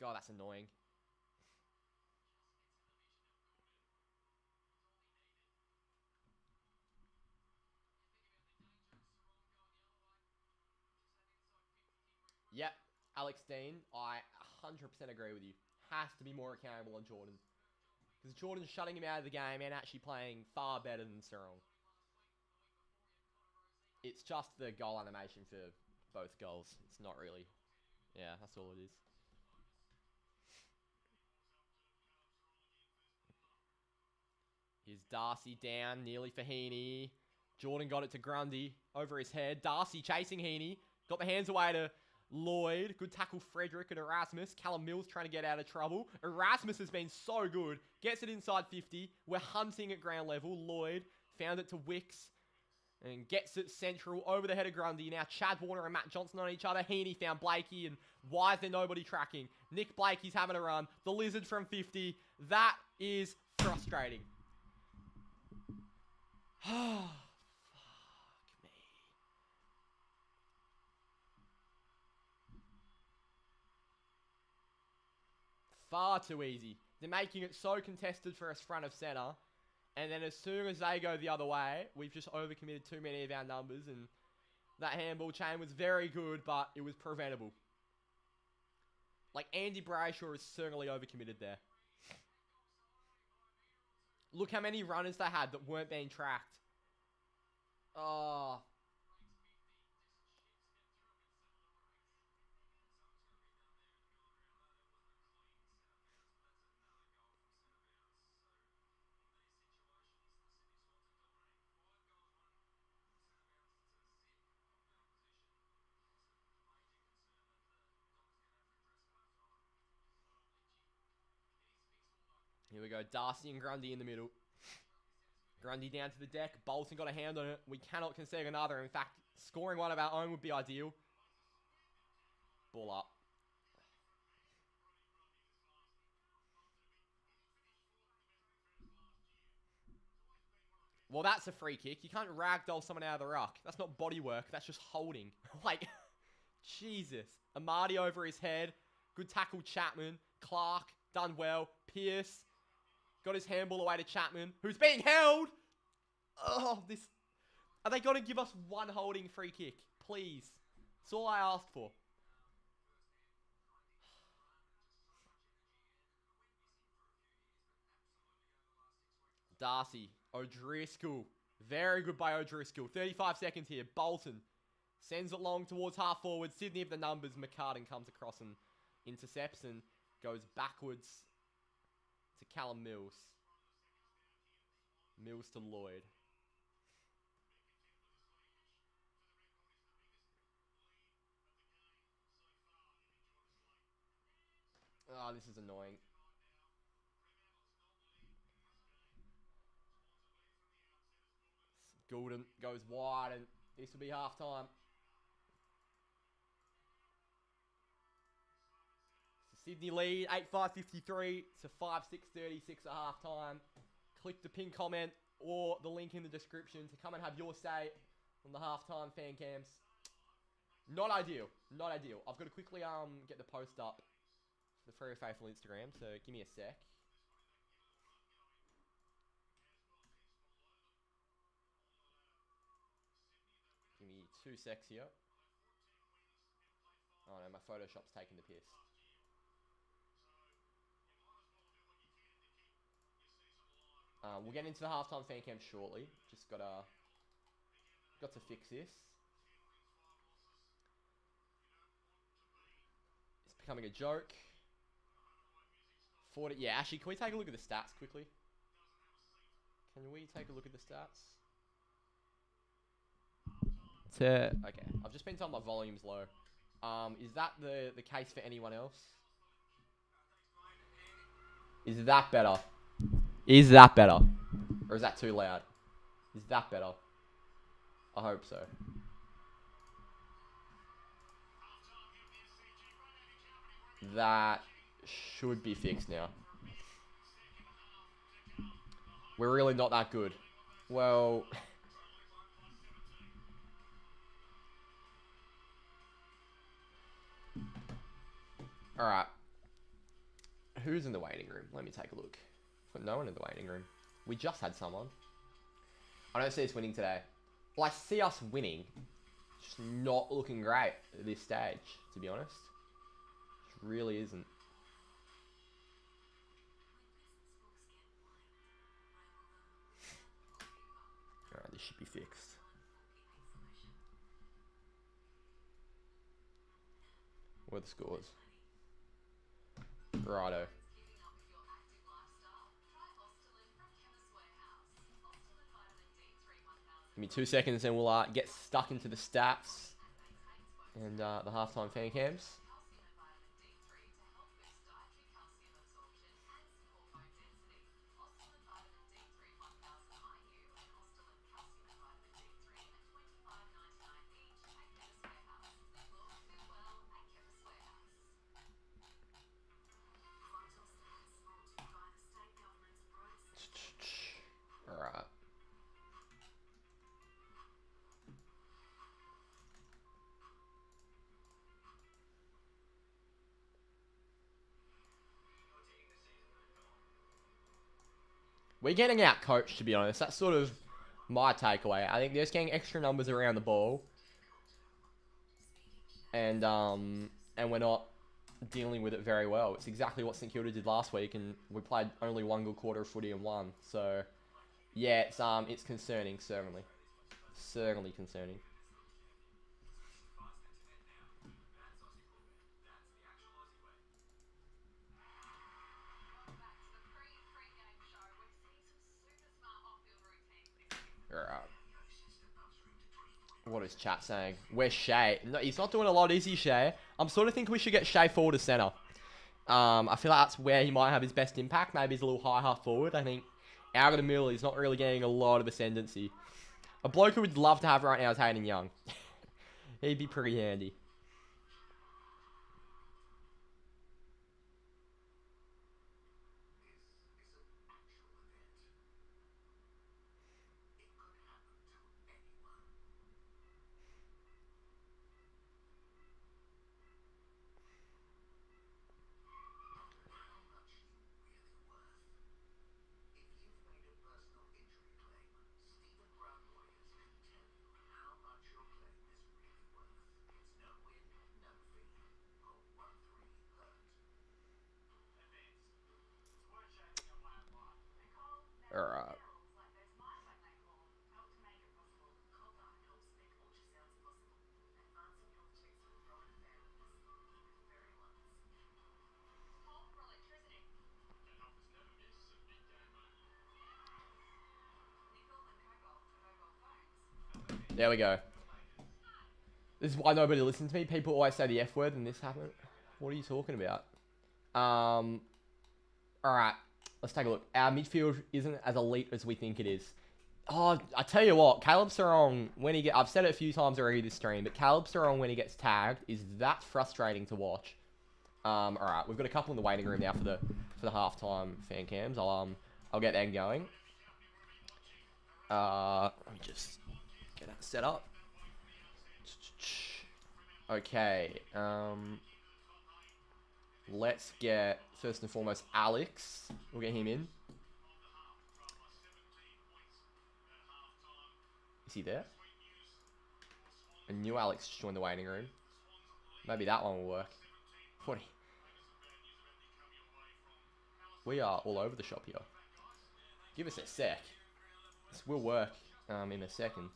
God, that's annoying. Yep, Alex Dean, I 100% agree with you. Has to be more accountable on Jordan. Because Jordan's shutting him out of the game and actually playing far better than Sarong. It's just the goal animation for both goals. It's not really... Yeah, that's all it is. Here's Darcy down, nearly for Heaney. Jordan got it to Grundy, over his head. Darcy chasing Heaney. Got the hands away to Lloyd. Good tackle, Frederick and Erasmus. Callum Mills trying to get out of trouble. Erasmus has been so good. Gets it inside 50. We're hunting at ground level. Lloyd found it to Wicks. And gets it central over the head of Grundy. Now Chad Warner and Matt Johnson on each other. Heaney found Blakey. And why is there nobody tracking? Nick Blakey's having a run. The Lizard from 50. That is frustrating. Oh, fuck me. Far too easy. They're making it so contested for us front of center. And then as soon as they go the other way, we've just overcommitted too many of our numbers. And that handball chain was very good, but it was preventable. Like, Andy Brayshaw is certainly overcommitted there. Look how many runners they had that weren't being tracked. Oh. Here we go. Darcy and Grundy in the middle. Grundy down to the deck. Bolton got a hand on it. We cannot concede another. In fact, Scoring one of our own would be ideal. Ball up. Well, that's a free kick. You can't ragdoll someone out of the ruck. That's not body work. That's just holding. Like, Jesus. Amadi over his head. Good tackle, Chapman. Clark, done well. Pierce got his handball away to Chapman, who's being held. Oh, this... Are they going to give us one holding free kick? Please. That's all I asked for. Darcy. O'Driscoll. Very good by O'Driscoll. 35 seconds here. Bolton sends it long towards half forward. Sydney have the numbers. McCartan comes across and intercepts and goes backwards to Callum Mills. Mills to Lloyd. Oh, this is annoying. Goulden goes wide, and this will be half time. Sydney lead, 8:5:53 to 5:6:36 at half time. Click the pin comment or the link in the description to come and have your say on the halftime fan cams. Not ideal. Not ideal. I've got to quickly get the post up for the Freo Faithful Instagram, so give me a sec. Give me 2 secs here. Oh no, my Photoshop's taking the piss. We'll get into the halftime fan cam shortly. Just got to fix this. It's becoming a joke. 40. Yeah, actually, can we take a look at the stats quickly? Can we take a look at the stats? Okay, I've just been told my volume's low. Is that the case for anyone else? Is that better? Is that better? Or is that too loud? Is that better? I hope so. That should be fixed now. We're really not that good. Well... Alright. Who's in the waiting room? Let me take a look. Got no one in the waiting room. We just had someone. I don't see us winning today. Well, I see us winning. Just not looking great at this stage, to be honest. It really isn't. Alright, this should be fixed. What are the scores? Righto. Give me 2 seconds and we'll get stuck into the stats and the halftime fan cams. Alright. We're getting out coached, to be honest. That's sort of my takeaway. I think they're just getting extra numbers around the ball. And we're not dealing with it very well. It's exactly what St Kilda did last week, and we played only one good quarter of footy and won. So, yeah, it's concerning, certainly. Certainly concerning. Alright. What is chat saying? Where's Shay? No, he's not doing a lot, is he, Shay? I'm sort of thinking we should get Shay forward to centre. I feel like that's where he might have his best impact. Maybe he's a little high half forward. I think out of the middle, he's not really getting a lot of ascendancy. A bloke who would love to have right now is Hayden Young. He'd be pretty handy. Alright. There we go. This is why nobody listens to me. People always say the F word and this happened. What are you talking about? Alright. Let's take a look. Our midfield isn't as elite as we think it is. Oh, I tell you what, Caleb Serong, when he I've said it a few times already this stream, but Caleb Serong, when he gets tagged, is that frustrating to watch. Alright, we've got a couple in the waiting room now for the halftime fan cams. I'll get them going. Let me just get that set up. Okay, let's get, first and foremost, Alex. We'll get him in. Is he there? A new Alex just joined the waiting room. Maybe that one will work. We are all over the shop here. Give us a sec. This will work in a second.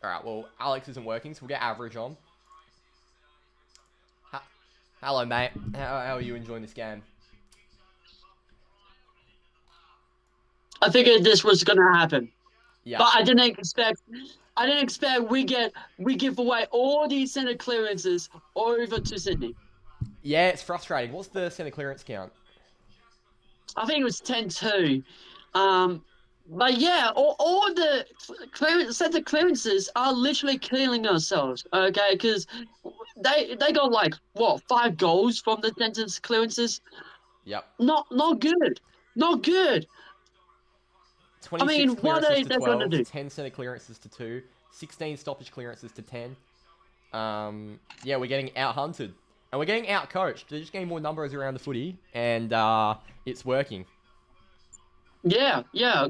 Alright, well, Alex isn't working, so we'll get average on. Hello, mate. How are you enjoying this game? I figured this was gonna happen. Yeah. But I didn't expect we give away all these center clearances over to Sydney. Yeah, it's frustrating. What's the center clearance count? I think it was 10-2. But yeah, all the center clearances are literally killing ourselves. Okay, because they got like what 5 goals from the center clearances. Yep. Not good. Not good. 26 what are clearances they to 12, gonna do? 10 center clearances to 2, 16 stoppage clearances to 10. Yeah, we're getting out-hunted. And we're getting out-coached. They're just getting more numbers around the footy, and it's working. Yeah,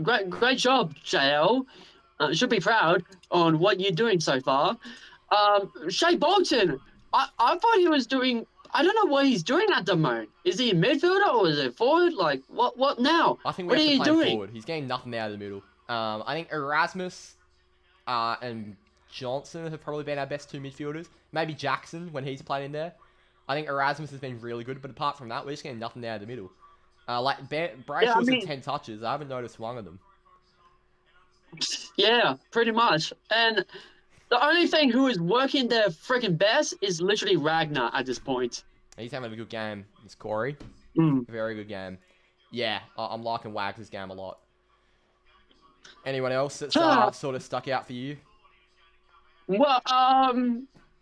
great job, JL. Should be proud on what you're doing so far. Shea Bolton, I thought he was doing. I don't know what he's doing at the moment. Is he a midfielder or is it forward? Like what now? I think what we have are to you play him doing? forward. He's getting nothing out of the middle. I think Erasmus and Johnson have probably been our best 2 midfielders. Maybe Jackson when he's played in there. I think Erasmus has been really good, but apart from that, we're just getting nothing out of the middle. Brayshaw's had 10 touches. I haven't noticed one of them. Yeah, pretty much. And the only thing who is working their freaking best is literally Ragnar at this point. He's having a good game. It's Corey. Mm. Very good game. Yeah, I'm liking Wags' game a lot. Anyone else that's sort of stuck out for you? Well,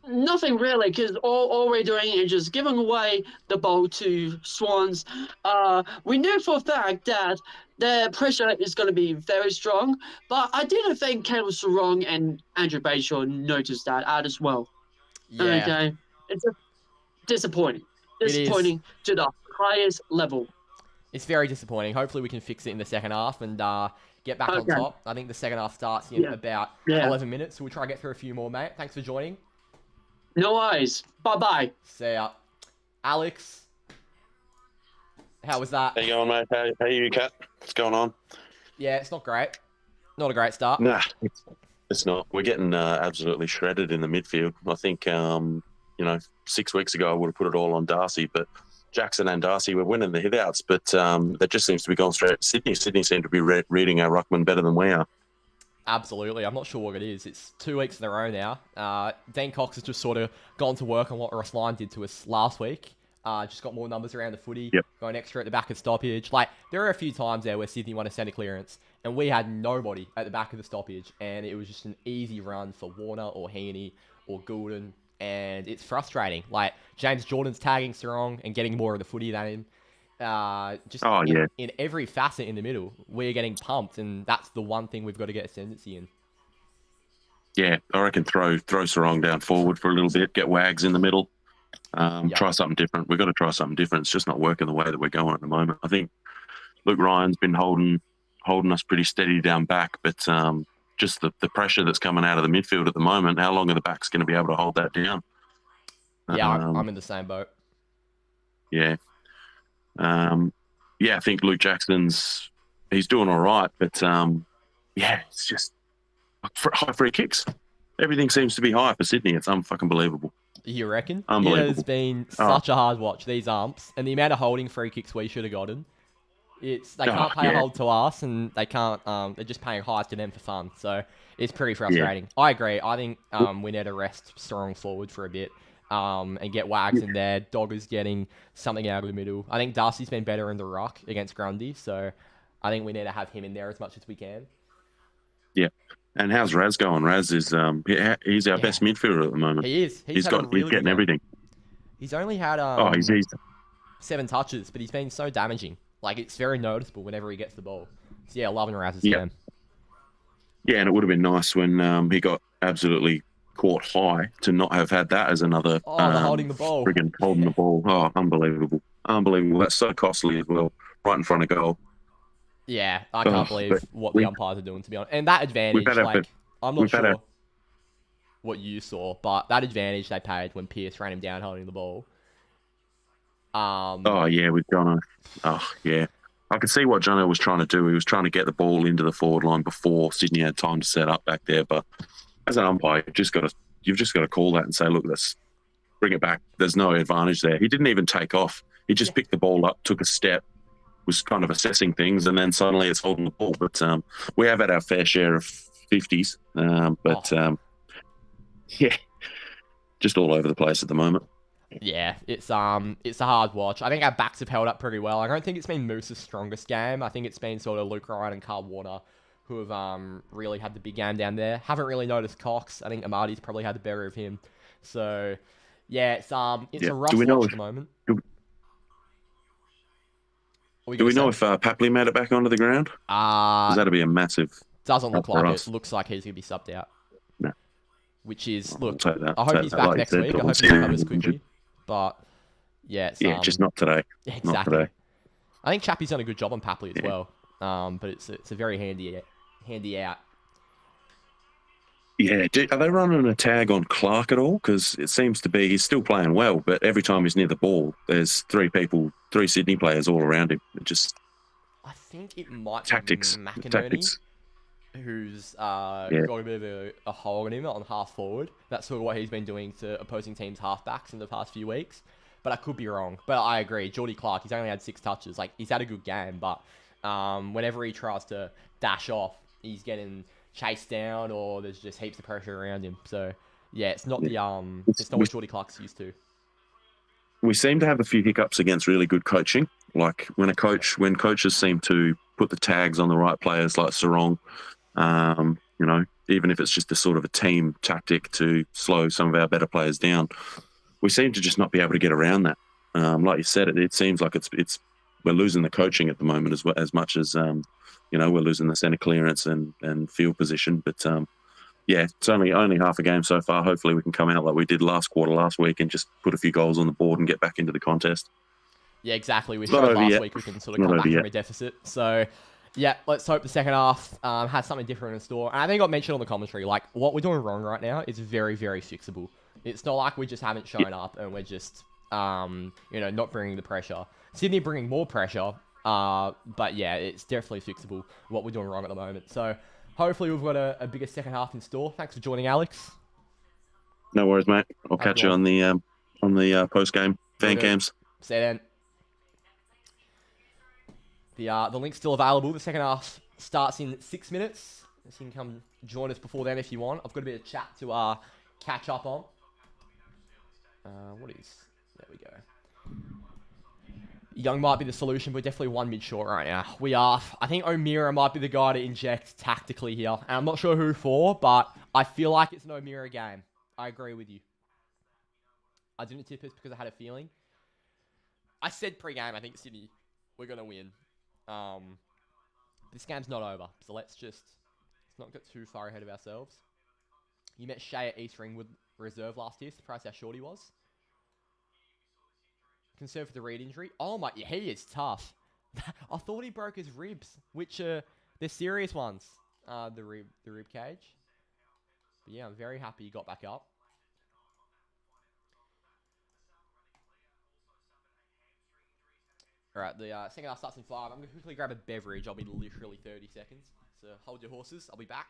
nothing really, because all we're doing is just giving away the ball to Swans. We knew for a fact that their pressure is going to be very strong, but I didn't think Caleb Sarong and Andrew Bayshaw noticed that out as well. Yeah. Okay, it's disappointing. It is. Disappointing to the highest level. It's very disappointing. Hopefully we can fix it in the second half and get back on top. I think the second half starts in about 11 minutes, so we'll try to get through a few more, mate. Thanks for joining. No worries. Bye-bye. See ya. Alex, how was that? How you going, mate? How you, Kat? What's going on? Yeah, it's not great. Not a great start. Nah, it's not. We're getting absolutely shredded in the midfield. I think, 6 weeks ago I would have put it all on Darcy, but Jackson and Darcy were winning the hitouts, but that just seems to be going straight to Sydney. Sydney seem to be reading our ruckman better than we are. Absolutely. I'm not sure what it is. It's 2 weeks in a row now. Dean Cox has just sort of gone to work on what Ross Lyon did to us last week. Just got more numbers around the footy, going extra at the back of stoppage. Like, there are a few times there where Sydney won a centre clearance, and we had nobody at the back of the stoppage, and it was just an easy run for Warner or Heaney or Goulden, and it's frustrating. Like, James Jordan's tagging Sarong and getting more of the footy than him. In every facet in the middle, we're getting pumped, and that's the one thing we've got to get ascendancy in. Yeah, I reckon throw Sarong down forward for a little bit, get Wags in the middle, try something different. We've got to try something different. It's just not working the way that we're going at the moment. I think Luke Ryan's been holding us pretty steady down back, but just the pressure that's coming out of the midfield at the moment, how long are the backs going to be able to hold that down? Yeah, I'm in the same boat. Yeah. I think Luke Jackson's, he's doing all right, but it's just high free kicks. Everything seems to be high for Sydney. It's unfucking believable. You reckon? Unbelievable. It has been such a hard watch, these umps, and the amount of holding free kicks we should have gotten. They can't pay a hold to us, and they can't. They're just paying highs to them for fun. So it's pretty frustrating. I agree. I think we need to rest Strong forward for a bit, and get Wags in there. Doggers getting something out of the middle. I think Darcy's been better in the ruck against Grundy, so I think we need to have him in there as much as we can. Yeah. And how's Raz going? Raz is he's our best midfielder at the moment. He is. He's getting everything. He's only had he's 7 touches, but he's been so damaging. Like, it's very noticeable whenever he gets the ball. So yeah, loving Raz's game. Yeah, and it would have been nice when he got absolutely caught high to not have had that as another holding the ball. Friggin' holding the ball. Oh, unbelievable. That's so costly as well. Right in front of goal. Yeah, I can't believe what the umpires are doing, to be honest. And that advantage, I'm not sure what you saw, but that advantage they paid when Pearce ran him down holding the ball. With Jono. I could see what Jono was trying to do. He was trying to get the ball into the forward line before Sydney had time to set up back there. But as an umpire, you've just got to call that and say, look, let's bring it back. There's no advantage there. He didn't even take off. He just picked the ball up, took a step, was kind of assessing things, and then suddenly it's holding the ball. But we have had our fair share of 50s. Just all over the place at the moment. Yeah, it's a hard watch. I think our backs have held up pretty well. I don't think it's been Moose's strongest game. I think it's been sort of Luke Ryan and Carl Warner who have really had the big game down there. Haven't really noticed Cox. I think Amadi's probably had the better of him. So yeah, it's a rough watch at the moment. Do we know if Papley made it back onto the ground? Because that'd be a massive. Doesn't look like it. Looks like he's gonna be subbed out. No. Which is I hope he's back next week. I hope he recovers quickly. But yeah, just not today. Exactly. Not today. I think Chappie's done a good job on Papley as well. But it's a very handy out. Yeah, are they running a tag on Clark at all? Because it seems to be he's still playing well, but every time he's near the ball, there's 3 Sydney players all around him. I think it might be McInerney, who's got a bit of a hole in him on half forward. That's sort of what he's been doing to opposing teams' halfbacks in the past few weeks. But I could be wrong. But I agree. Geordie Clark, he's only had 6 touches. Like, he's had a good game, but whenever he tries to dash off, he's getting chased down, or there's just heaps of pressure around him. So yeah, it's not it's not what Geordie Clark's used to. We seem to have a few hiccups against really good coaching. Like when coaches seem to put the tags on the right players, like Sarong, even if it's just a sort of a team tactic to slow some of our better players down, we seem to just not be able to get around that. Like you said, it seems like we're losing the coaching at the moment as much as we're losing the centre clearance and field position. But it's only half a game so far. Hopefully we can come out like we did last week and just put a few goals on the board and get back into the contest. Yeah, exactly. We showed last week we can sort of come back from a deficit. So yeah, let's hope the second half has something different in store. And I think I mentioned on the commentary, like, what we're doing wrong right now is very, very fixable. It's not like we just haven't shown up and we're just not bringing the pressure. Sydney bringing more pressure. But yeah, it's definitely fixable what we're doing wrong at the moment. So hopefully we've got a bigger second half in store. Thanks for joining, Alex. No worries, mate. I'll catch you on the post game fan cams. See you then. The link's still available. The second half starts in 6 minutes. You can come join us before then if you want. I've got a bit of chat to catch up on. There we go. Young might be the solution, but definitely one mid short right now. We are. I think O'Meara might be the guy to inject tactically here. And I'm not sure who for, but I feel like it's an O'Meara game. I agree with you. I didn't tip us because I had a feeling. I said pre-game, I think Sydney, we're going to win. This game's not over, so let's not get too far ahead of ourselves. You met Shea at East Ringwood Reserve last year. Surprised how short he was. Concerned for the Reed injury. Oh my, yeah, he is tough. I thought he broke his ribs, which they're serious ones. The rib cage. But yeah, I'm very happy he got back up. Alright, the second half starts in 5. I'm going to quickly grab a beverage. I'll be literally 30 seconds. So hold your horses. I'll be back.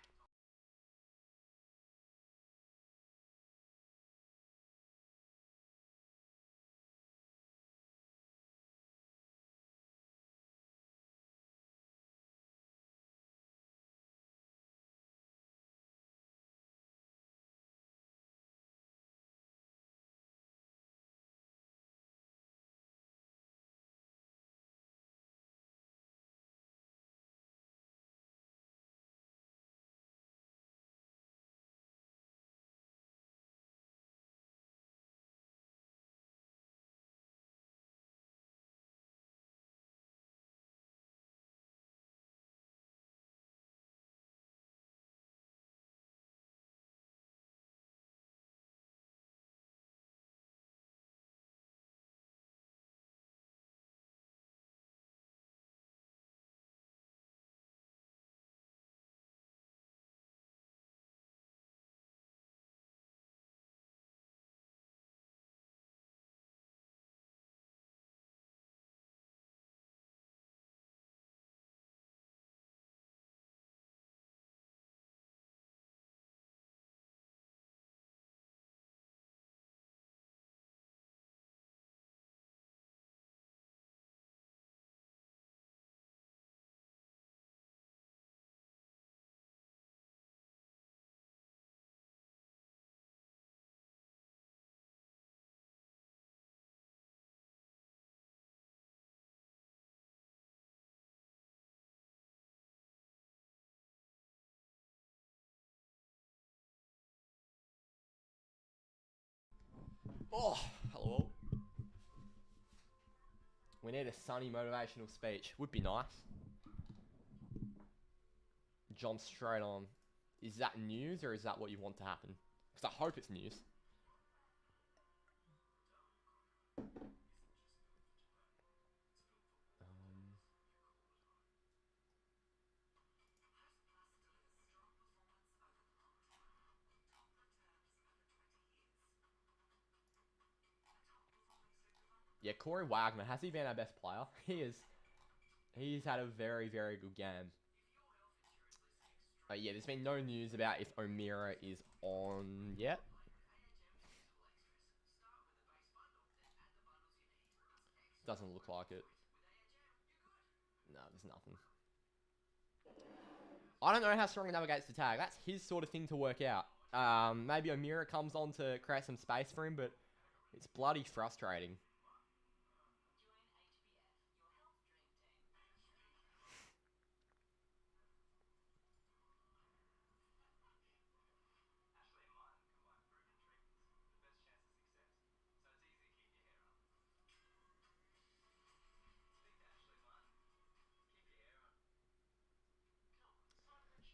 Oh, hello. We need a sunny motivational speech. Would be nice. Jump straight on. Is that news or is that what you want to happen? Because I hope it's news. Yeah, Corey Wagner, has he been our best player? He is. He's had a very, very good game. Yeah, there's been no news about if O'Meara is on yet. Doesn't look like it. No, there's nothing. I don't know how Strong navigates the tag. That's his sort of thing to work out. Maybe O'Meara comes on to create some space for him, but it's bloody frustrating.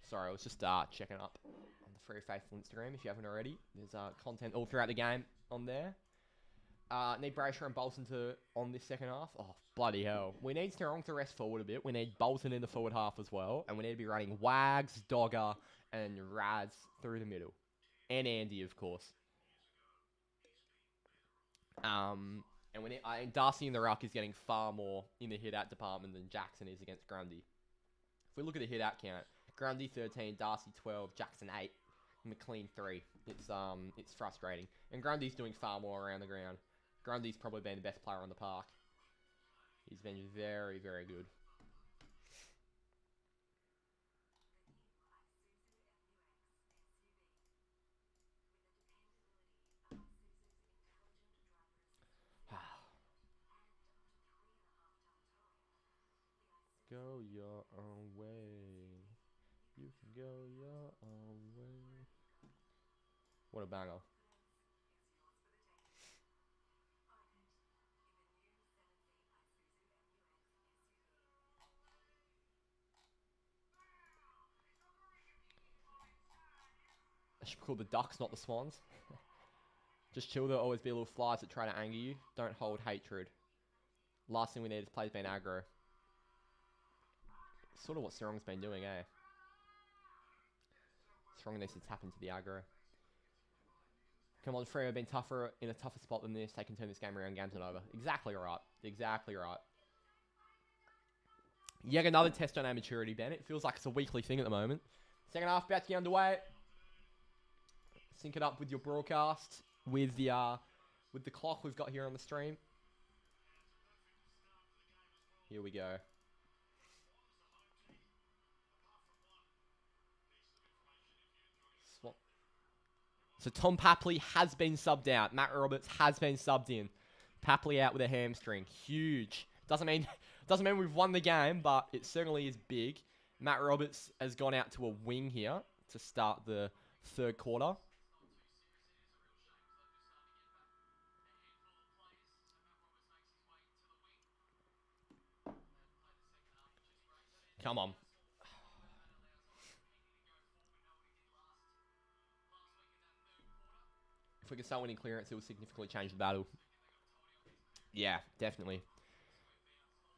Sorry, I was just checking up on the Freo Faithful Instagram if you haven't already. There's content all throughout the game on there. Need Brayshaw and Bolton on this second half. Oh, bloody hell. We need Strong to rest forward a bit. We need Bolton in the forward half as well. And we need to be running Wags, Dogger, and Rads through the middle. And Andy, of course. And Darcy in the ruck is getting far more in the hit-out department than Jackson is against Grundy. If we look at the hit-out count, Grundy 13, Darcy 12, Jackson 8, McLean 3. It's frustrating. And Grundy's doing far more around the ground. Grundy's probably been the best player on the park. He's been very, very good. go your own way. You can go your own way. What a banger. I should call the Ducks, not the Swans. Just chill, there'll always be little flies that try to anger you. Don't hold hatred. Last thing we need is players being aggro. Sort of what Sarong's been doing, eh? Sarong needs to tap into the aggro. Come on, Freo have been tougher in a tougher spot than this. They can turn this game around. Game's not over. Exactly right. Exactly right. Yet another test on our maturity, Ben. It feels like it's a weekly thing at the moment. Second half about to get underway. Sync it up with your broadcast, with the clock we've got here on the stream. Here we go. So Tom Papley has been subbed out. Matt Roberts has been subbed in. Papley out with a hamstring. Huge. Doesn't mean we've won the game, but it certainly is big. Matt Roberts has gone out to a wing here to start the third quarter. Come on. If we can start winning clearance, it will significantly change the battle. Yeah, definitely.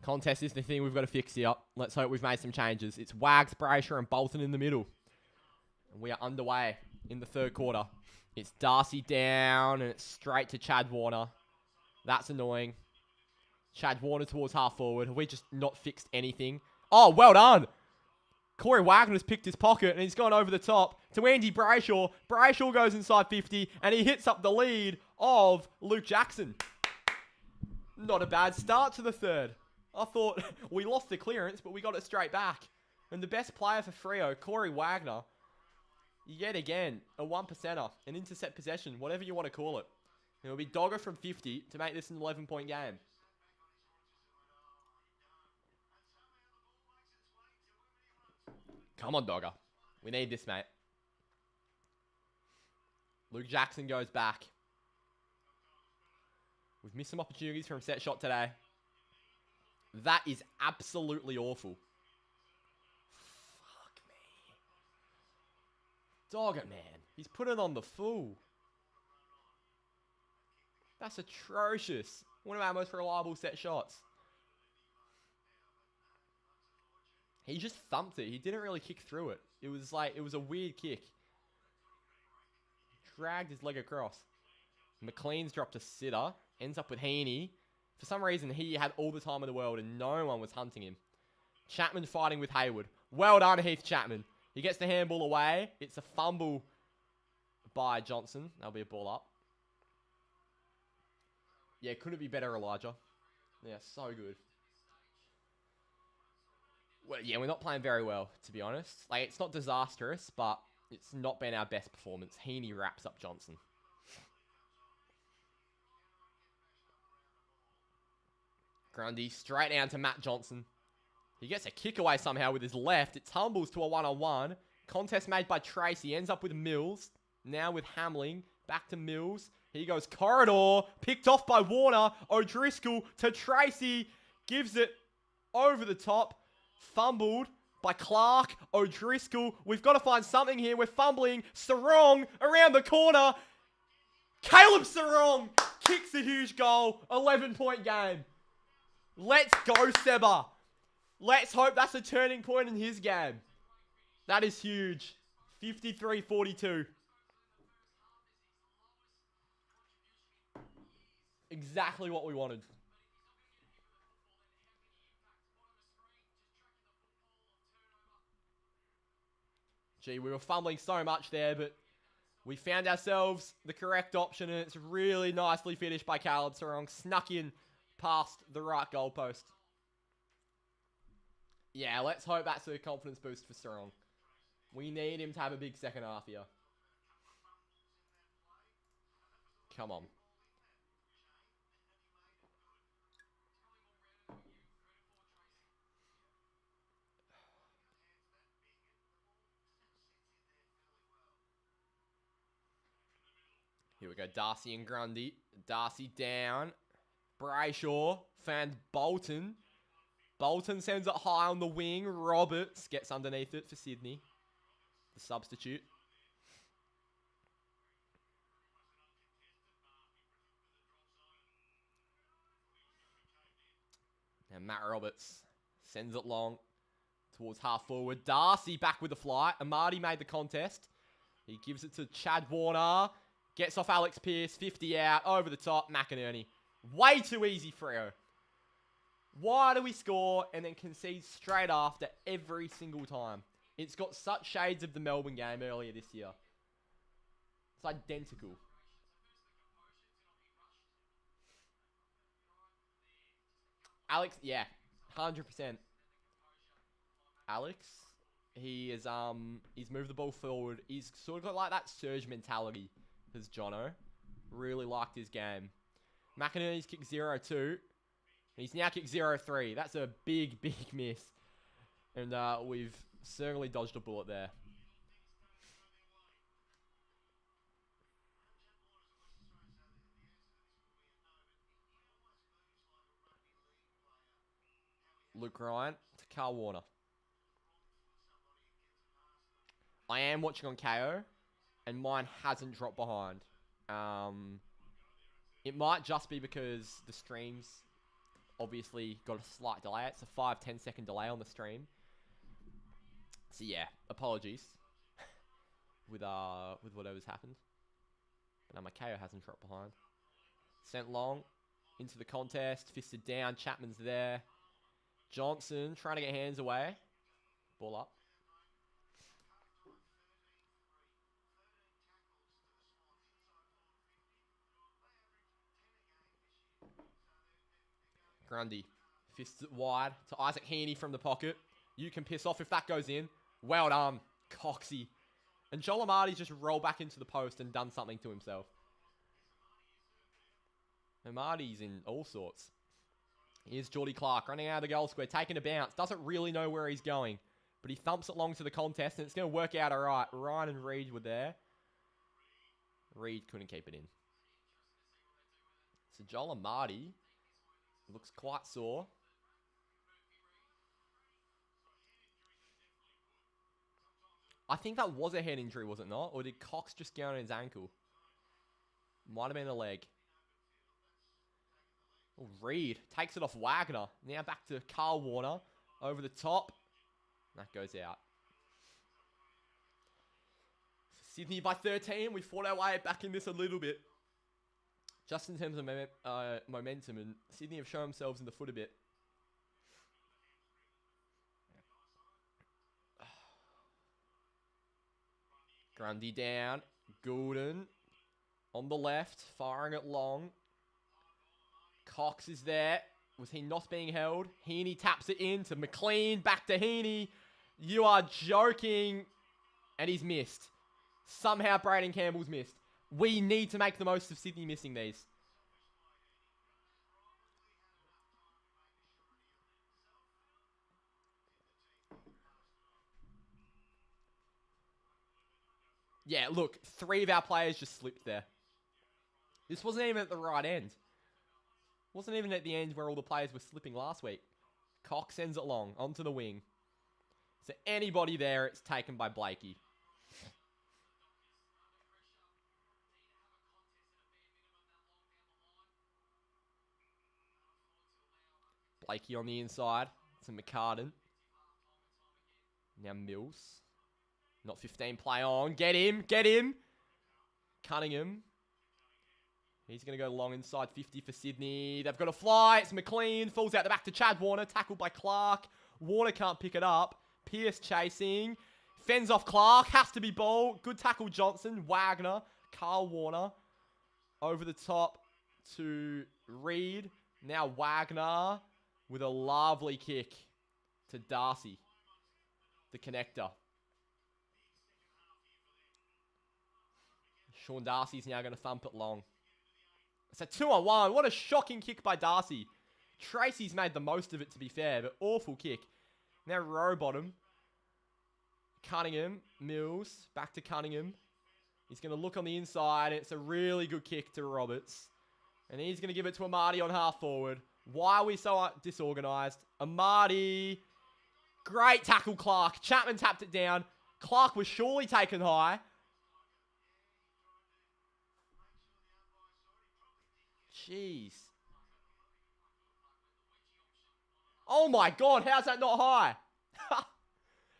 Contest is the thing we've got to fix here. Let's hope we've made some changes. It's Wags, Brayshaw, and Bolton in the middle. And we are underway in the third quarter. It's Darcy down, and it's straight to Chad Warner. That's annoying. Chad Warner towards half forward. Have we just not fixed anything? Oh, well done. Corey Wagner's picked his pocket, and he's gone over the top to Andy Brayshaw. Brayshaw goes inside 50, and he hits up the lead of Luke Jackson. Not a bad start to the third. I thought we lost the clearance, but we got it straight back. And the best player for Freo, Corey Wagner, yet again, a 1%er, an intercept possession, whatever you want to call it. It'll be Dogger from 50 to make this an 11-point game. Come on, Dogger. We need this, mate. Luke Jackson goes back. We've missed some opportunities from set shot today. That is absolutely awful. Fuck me. Dogger, man. He's put it on the full. That's atrocious. One of our most reliable set shots. He just thumped it. He didn't really kick through it. It was a weird kick. Dragged his leg across. McLean's dropped a sitter. Ends up with Heaney. For some reason, he had all the time in the world and no one was hunting him. Chapman fighting with Hayward. Well done, Heath Chapman. He gets the handball away. It's a fumble by Johnson. That'll be a ball up. Yeah, couldn't be better, Elijah. Yeah, so good. Well, yeah, we're not playing very well, to be honest. Like, it's not disastrous, but it's not been our best performance. Heaney wraps up Johnson. Grundy straight down to Matt Johnson. He gets a kick away somehow with his left. It tumbles to a one-on-one. Contest made by Tracy. Ends up with Mills. Now with Hamling. Back to Mills. He goes corridor. Picked off by Warner. O'Driscoll to Tracy. Gives it over the top. Fumbled by Clark. O'Driscoll. We've got to find something here. We're fumbling. Sarong around the corner. Caleb Sarong kicks a huge goal. 11-point game. Let's go, Seba. Let's hope that's a turning point in his game. That is huge. 53-42. Exactly what we wanted. Gee, we were fumbling so much there, but we found ourselves the correct option, and it's really nicely finished by Caleb Sarong. Snuck in past the right goalpost. Yeah, let's hope that's a confidence boost for Sarong. We need him to have a big second half here. Come on. Here we go. Darcy and Grundy. Darcy down. Brayshaw fans Bolton. Bolton sends it high on the wing. Roberts gets underneath it for Sydney. The substitute. And Matt Roberts sends it long towards half forward. Darcy back with the flight. Amadi made the contest. He gives it to Chad Warner. Gets off Alex Pearce. 50 out. Over the top. McInerney. Way too easy, Freo. Why do we score and then concede straight after every single time? It's got such shades of the Melbourne game earlier this year. It's identical. Alex, yeah, 100%. Alex, he's moved the ball forward. He's sort of got like that surge mentality as Jono. Really liked his game. McInerney's kicked 0-2. He's now kicked 0-3. That's a big, big miss. And we've certainly dodged a bullet there. Luke Ryan to Carl Warner. I am watching on KO, and mine hasn't dropped behind. It might just be because the stream's obviously got a slight delay. It's a 5-10 second delay on the stream. So yeah, apologies with whatever's happened. But no, my KO hasn't dropped behind. Sent long into the contest, fisted down. Chapman's there. Johnson trying to get hands away. Ball up. Grundy fists it wide to Isaac Heaney from the pocket. You can piss off if that goes in. Well done, Coxie. And Joel Amadi's just rolled back into the post and done something to himself. Amadi's in all sorts. Here's Geordie Clark running out of the goal square, taking a bounce. Doesn't really know where he's going. But he thumps it long to the contest, and it's going to work out all right. Ryan and Reed were there. Reed couldn't keep it in. So Joel Amadi looks quite sore. I think that was a head injury, was it not? Or did Cox just get on his ankle? Might have been a leg. Oh, Reed takes it off Wagner. Now back to Carl Warner. Over the top. That goes out. Sydney by 13. We fought our way back in this a little bit. Just in terms of momentum. And Sydney have shown themselves in the foot a bit. Grundy down. Goulden on the left. Firing it long. Cox is there. Was he not being held? Heaney taps it in to McLean. Back to Heaney. You are joking. And he's missed. Somehow Braden Campbell's missed. We need to make the most of Sydney missing these. Yeah, look. 3 of our players just slipped there. This wasn't even at the right end. Wasn't even at the end where all the players were slipping last week. Cox sends it long onto the wing. So anybody there, it's taken by Blakey. Blakey on the inside to McCartan. Now Mills. Not 15 play on. Get him. Get him. Cunningham. He's going to go long inside 50 for Sydney. They've got a fly. It's McLean. Falls out the back to Chad Warner. Tackled by Clark. Warner can't pick it up. Pearce chasing. Fends off Clark. Has to be ball. Good tackle Johnson. Wagner. Carl Warner. Over the top to Reed. Now Wagner with a lovely kick to Darcy. The connector. Sean Darcy's now going to thump it long. It's a 2-on-1. What a shocking kick by Darcy. Tracy's made the most of it, to be fair, but awful kick. Now row bottom. Cunningham. Mills. Back to Cunningham. He's going to look on the inside. It's a really good kick to Roberts. And he's going to give it to Amadi on half forward. Why are we so disorganised? Amadi. Great tackle, Clark. Chapman tapped it down. Clark was surely taken high. Jeez. Oh my God, how's that not high?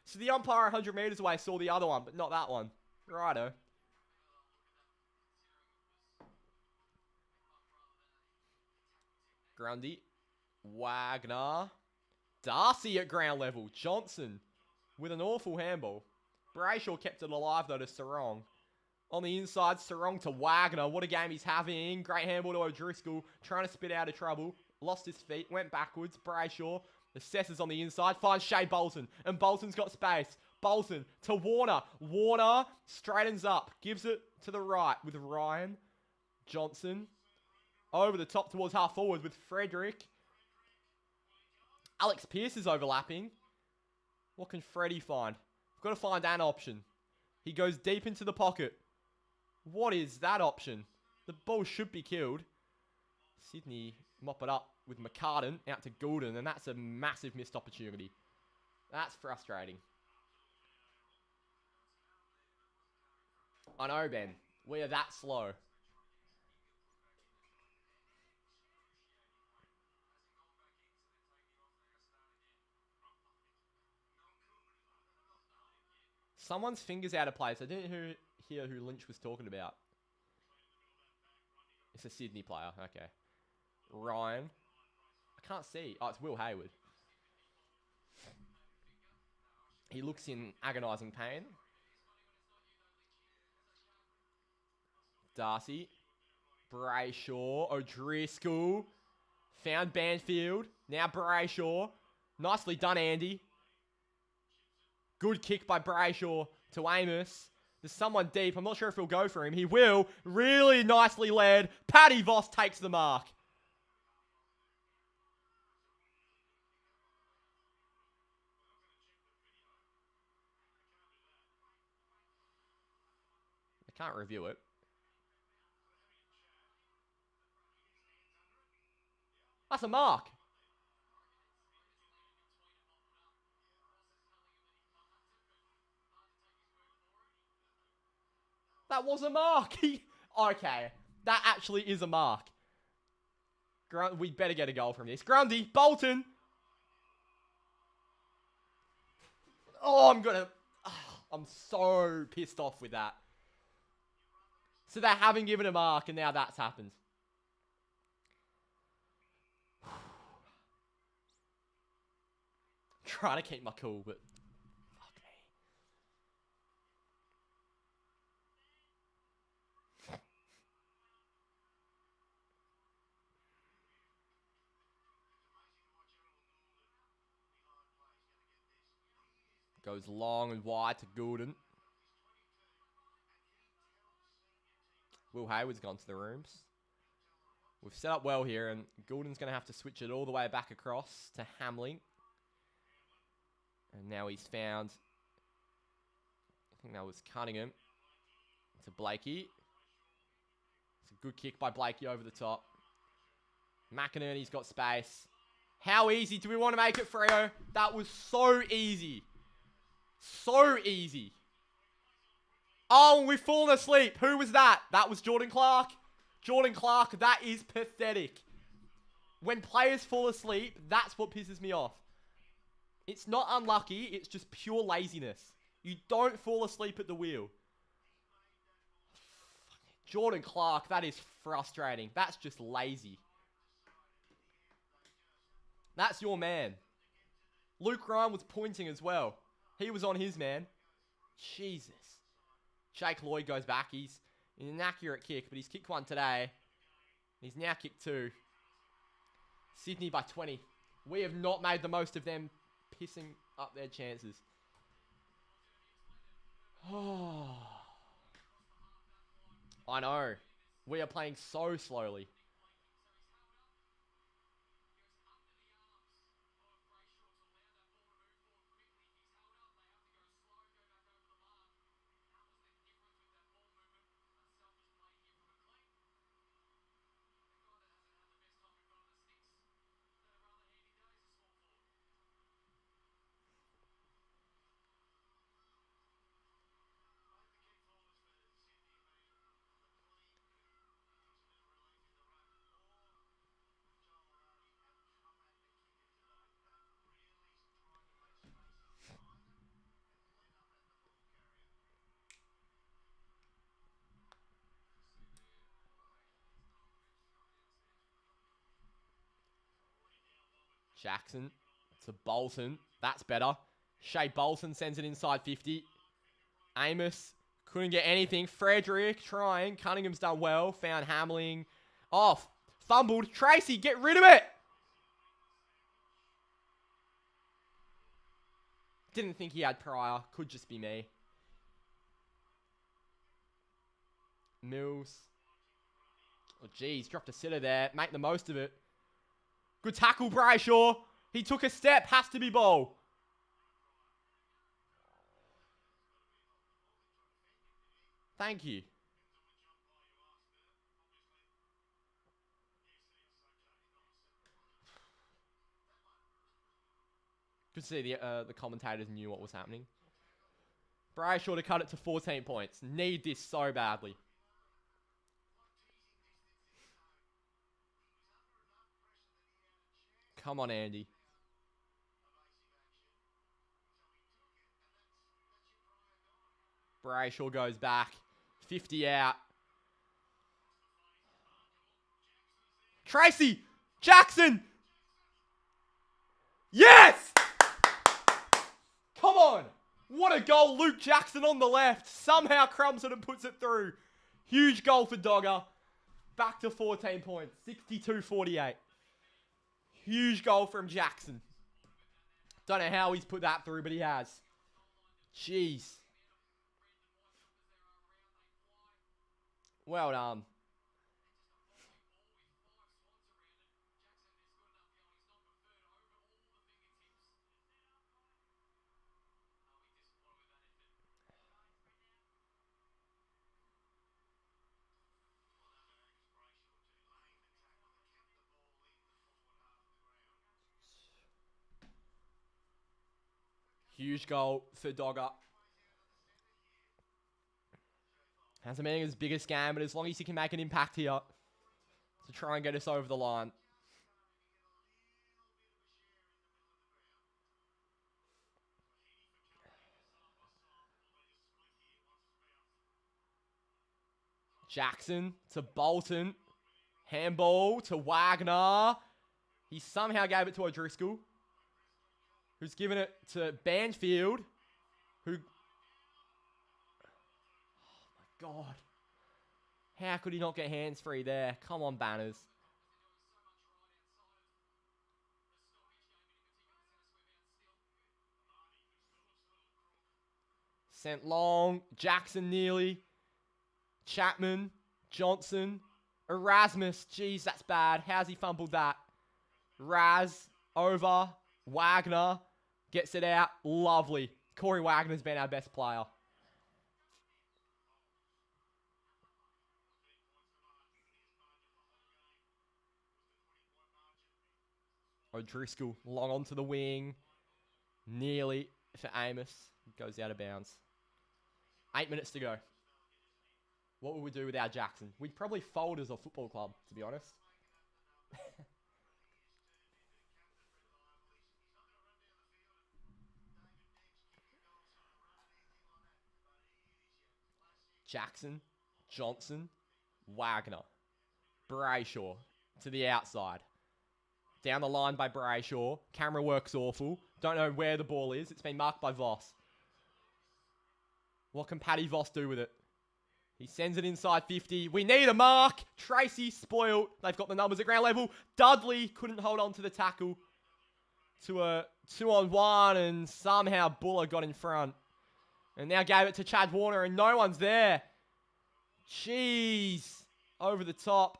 So the umpire 100 metres away saw the other one, but not that one. Righto. Grundy. Wagner. Darcy at ground level. Johnson with an awful handball. Brayshaw kept it alive though to Sarong. On the inside, Sarong to Wagner. What a game he's having. Great handball to O'Driscoll. Trying to spit out of trouble. Lost his feet. Went backwards. Brayshaw. Assesses on the inside. Finds Shea Bolton. And Bolton's got space. Bolton to Warner. Warner straightens up. Gives it to the right with Ryan. Johnson. Over the top towards half forward with Frederick. Alex Pearce is overlapping. What can Freddie find? We've got to find an option. He goes deep into the pocket. What is that option? The ball should be killed. Sydney mop it up with McCartan out to Goulden, and that's a massive missed opportunity. That's frustrating. I know, Ben. We are that slow. Someone's finger's out of place. I didn't hear who Lynch was talking about. It's a Sydney player. Okay. Ryan. I can't see. Oh, it's Will Hayward. He looks in agonising pain. Darcy. Brayshaw. O'Driscoll. Found Banfield. Now Brayshaw. Nicely done, Andy. Good kick by Brayshaw to Amos. There's someone deep. I'm not sure if he'll go for him. He will. Really nicely led. Paddy Voss takes the mark. I can't review it. That's a mark. That was a mark. Okay. That actually is a mark. We better get a goal from this. Grundy. Bolton. Oh, I'm so pissed off with that. So they haven't given a mark, and now that's happened. Trying to keep my cool, but fuck me. Goes long and wide to Goulden. Will Hayward's gone to the rooms. We've set up well here, and Goulden's going to have to switch it all the way back across to Hamling. And now he's found, I think that was Cunningham, to Blakey. It's a good kick by Blakey over the top. McInerney's got space. How easy do we want to make it, Freo? That was so easy. So easy. Oh, we've fallen asleep. Who was that? That was Jordan Clark. Jordan Clark, that is pathetic. When players fall asleep, that's what pisses me off. It's not unlucky, it's just pure laziness. You don't fall asleep at the wheel. Jordan Clark, that is frustrating. That's just lazy. That's your man. Luke Ryan was pointing as well. He was on his man. Jesus. Jake Lloyd goes back. He's an inaccurate kick, but he's kicked one today. He's now kicked two. Sydney by 20. We have not made the most of them pissing up their chances. Oh. I know. We are playing so slowly. Jackson to Bolton. That's better. Shea Bolton sends it inside 50. Amos couldn't get anything. Frederick trying. Cunningham's done well. Found Hamling. Off. Fumbled. Tracy, get rid of it! Didn't think he had prior. Could just be me. Mills. Oh, geez. Dropped a sitter there. Make the most of it. Good tackle, Brayshaw. He took a step. Has to be ball. Thank you. Good to see the commentators knew what was happening. Brayshaw to cut it to 14 points. Need this so badly. Come on, Andy. Brayshaw goes back. 50 out. Tracy! Jackson! Yes! Come on! What a goal, Luke Jackson on the left. Somehow crumps it and puts it through. Huge goal for Dogger. Back to 14 points. 62-48. Huge goal from Jackson. Don't know how he's put that through, but he has. Jeez. Well done. Huge goal for Dogger. Hasn't been his biggest game, but as long as he can make an impact here to try and get us over the line. Jackson to Bolton. Handball to Wagner. He somehow gave it to O'Driscoll, who's given it to Banfield, who... Oh, my God. How could he not get hands-free there? Come on, Banners. Sent long. Jackson nearly. Chapman. Johnson. Erasmus. Jeez, that's bad. How's he fumbled that? Raz. Over. Wagner. Gets it out. Lovely. Corey Wagner's been our best player. O'Driscoll long onto the wing. Nearly for Amos. Goes out of bounds. 8 minutes to go. What would we do without Jackson? We'd probably fold as a football club, to be honest. Jackson, Johnson, Wagner, Brayshaw to the outside. Down the line by Brayshaw. Camera work's awful. Don't know where the ball is. It's been marked by Voss. What can Paddy Voss do with it? He sends it inside 50. We need a mark. Tracy spoiled. They've got the numbers at ground level. Dudley couldn't hold on to the tackle. To a 2-on-1 and somehow Buller got in front. And now gave it to Chad Warner and no one's there. Jeez. Over the top.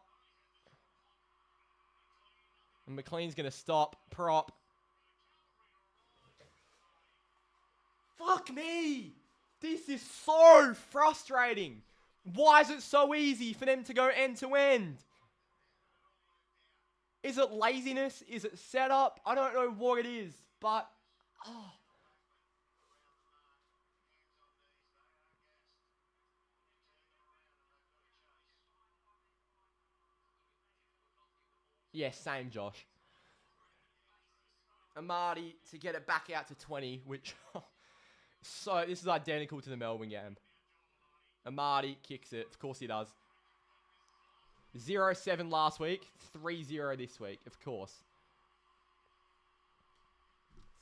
And McLean's going to stop. Prop. Fuck me. This is so frustrating. Why is it so easy for them to go end to end? Is it laziness? Is it setup? I don't know what it is, but... Oh. Yeah, same, Josh. Amadi to get it back out to 20, which... So, this is identical to the Melbourne game. Amadi kicks it. Of course he does. 0-7 last week. 3-0 this week. Of course.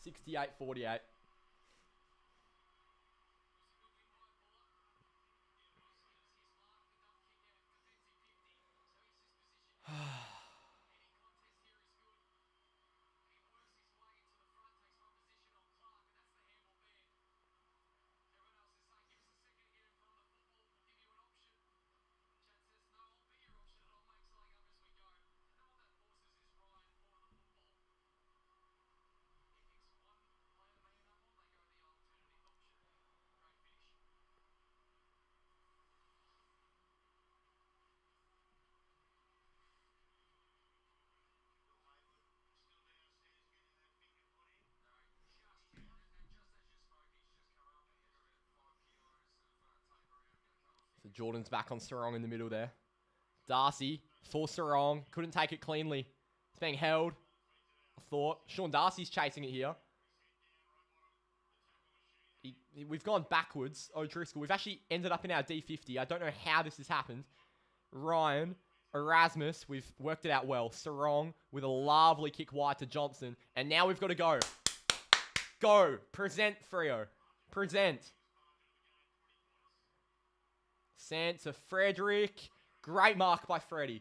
68-48. So Jordan's back on Sarong in the middle there. Darcy for Sarong. Couldn't take it cleanly. It's being held. I thought. Sean Darcy's chasing it here. We've gone backwards. O'Driscoll. We've actually ended up in our D50. I don't know how this has happened. Ryan. Erasmus. We've worked it out well. Sarong with a lovely kick wide to Johnson. And now we've got to go. Go. Present, Freo. Present. Sent to Frederick. Great mark by Freddie.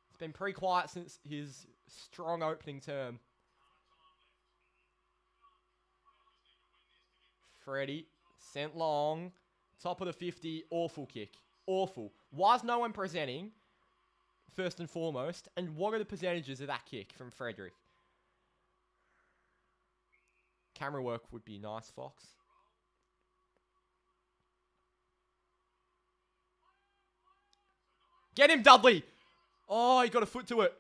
It's been pretty quiet since his strong opening term. Freddie. Sent long. Top of the 50. Awful kick. Awful. Why is no one presenting? First and foremost. And what are the percentages of that kick from Frederick? Camera work would be nice, Fox. Get him, Dudley. Oh, he got a foot to it.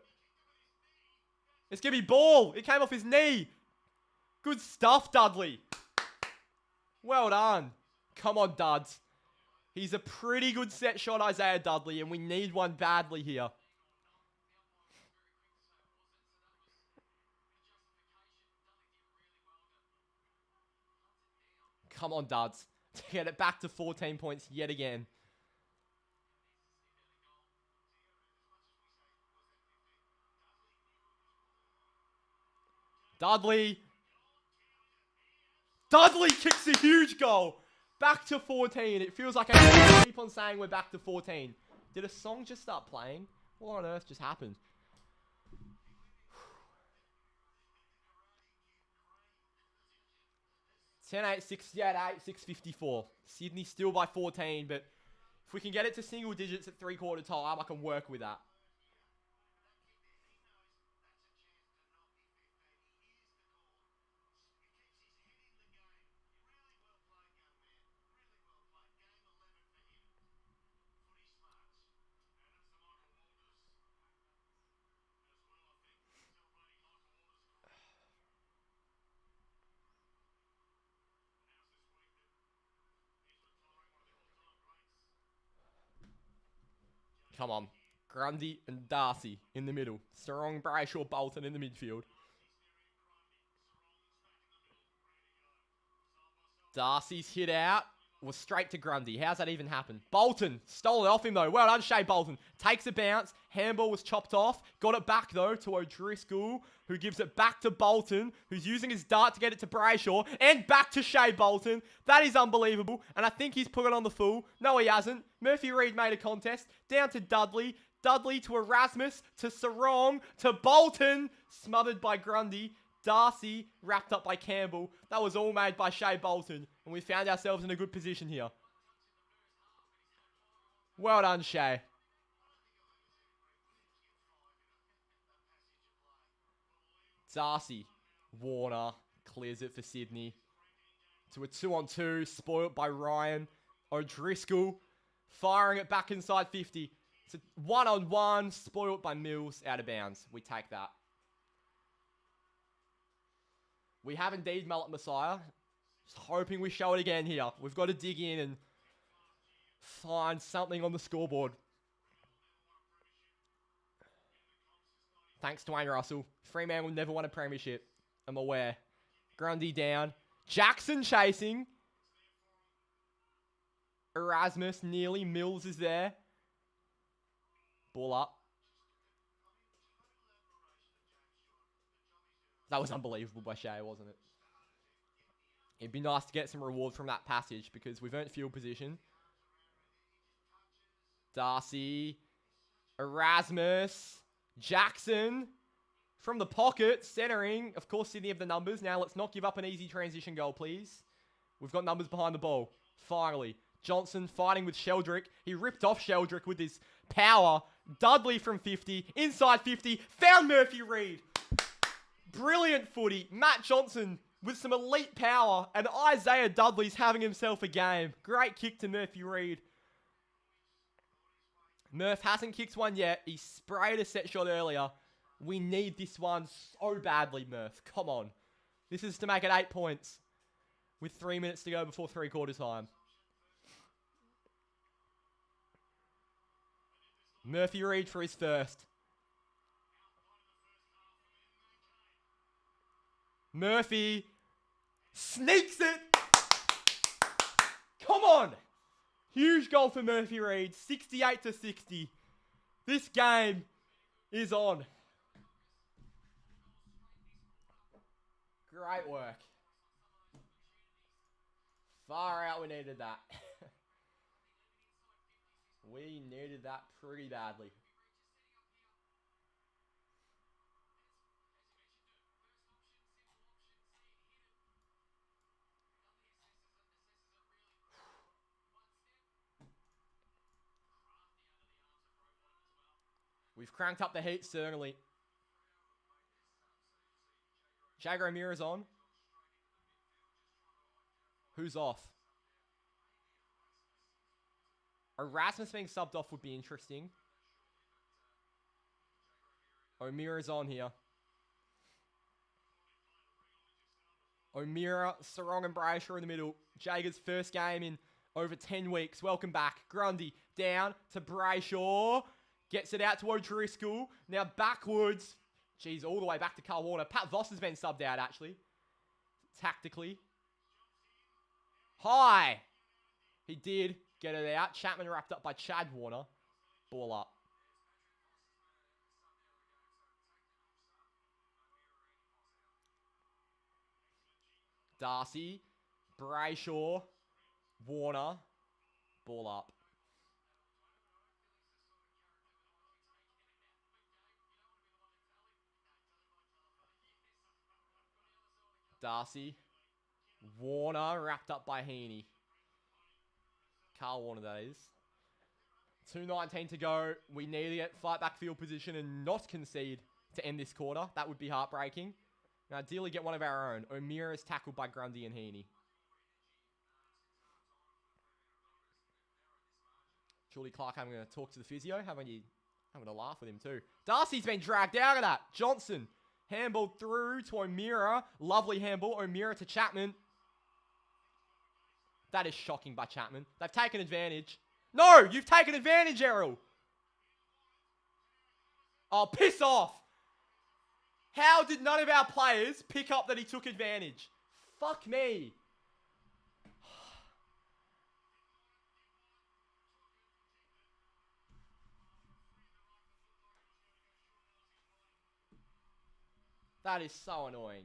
It's going to be ball. It came off his knee. Good stuff, Dudley. Well done. Come on, Duds. He's a pretty good set shot, Isaiah Dudley, and we need one badly here. Come on, Duds. To get it back to 14 points yet again. Dudley. Dudley kicks a huge goal. Back to 14. It feels like I keep on saying we're back to 14. Did a song just start playing? What on earth just happened? 10-8, 68-8, 6:54. Sydney still by 14, but if we can get it to single digits at three-quarter time, I can work with that. Come on. Grundy and Darcy in the middle. Sarong, Brayshaw, Bolton in the midfield. Darcy's hit out. Was straight to Grundy. How's that even happen? Bolton. Stole it off him, though. Well done, Shea Bolton. Takes a bounce. Handball was chopped off. Got it back, though, to O'Driscoll, who gives it back to Bolton, who's using his dart to get it to Brayshaw, and back to Shea Bolton. That is unbelievable, and I think he's put it on the full. No, he hasn't. Murphy Reed made a contest. Down to Dudley. Dudley to Erasmus, to Sarong, to Bolton. Smothered by Grundy. Darcy wrapped up by Campbell. That was all made by Shea Bolton. And we found ourselves in a good position here. Well done, Shea. Darcy. Warner clears it for Sydney. To a 2-on-2. Spoiled by Ryan. O'Driscoll. Firing it back inside 50. It's a 1-on-1. Spoiled by Mills. Out of bounds. We take that. We have indeed Mullet Messiah. Just hoping we show it again here. We've got to dig in and find something on the scoreboard. Thanks, Dwayne Russell. Fremantle will never won a premiership. I'm aware. Grundy down. Jackson chasing. Erasmus nearly. Mills is there. Ball up. That was unbelievable by Shea, wasn't it? It'd be nice to get some reward from that passage because we've earned field position. Darcy. Erasmus. Jackson. From the pocket. Centering. Of course, Sydney have the numbers. Now, let's not give up an easy transition goal, please. We've got numbers behind the ball. Finally. Johnson fighting with Sheldrick. He ripped off Sheldrick with his power. Dudley from 50. Inside 50. Found Murphy Reid. Brilliant footy. Matt Johnson with some elite power. And Isaiah Dudley's having himself a game. Great kick to Murphy Reid. Murph hasn't kicked one yet. He sprayed a set shot earlier. We need this one so badly, Murph. Come on. This is to make it 8 points. With 3 minutes to go before three-quarter time. Murphy Reid for his first. Murphy sneaks it. Come on. Huge goal for Murphy Reid. 68-60. This game is on. Great work. Far out, we needed that. We needed that pretty badly. We've cranked up the heat, certainly. Jagger O'Meara's on. Who's off? Erasmus being subbed off would be interesting. O'Meara's on here. O'Meara, Sarong and Brayshaw in the middle. Jager's first game in over 10 weeks. Welcome back. Grundy down to Brayshaw. Gets it out to O'Driscoll. Now backwards. Jeez, all the way back to Carl Warner. Pat Voss has been subbed out, actually. Tactically. High. He did get it out. Chapman wrapped up by Chad Warner. Ball up. Darcy. Brayshaw. Warner. Ball up. Darcy. Warner wrapped up by Heaney. Carl Warner, that is. 2:19 to go. We need to get fight back field position and not concede to end this quarter. That would be heartbreaking. Now, ideally get one of our own. O'Meara is tackled by Grundy and Heaney. Julie Clark having a talk to the physio. Having a laugh with him too. Darcy's been dragged out of that. Johnson. Handball through to O'Meara. Lovely handball. O'Meara to Chapman. That is shocking by Chapman. They've taken advantage. No! You've taken advantage, Errol! Oh, piss off! How did none of our players pick up that he took advantage? Fuck me. That is so annoying.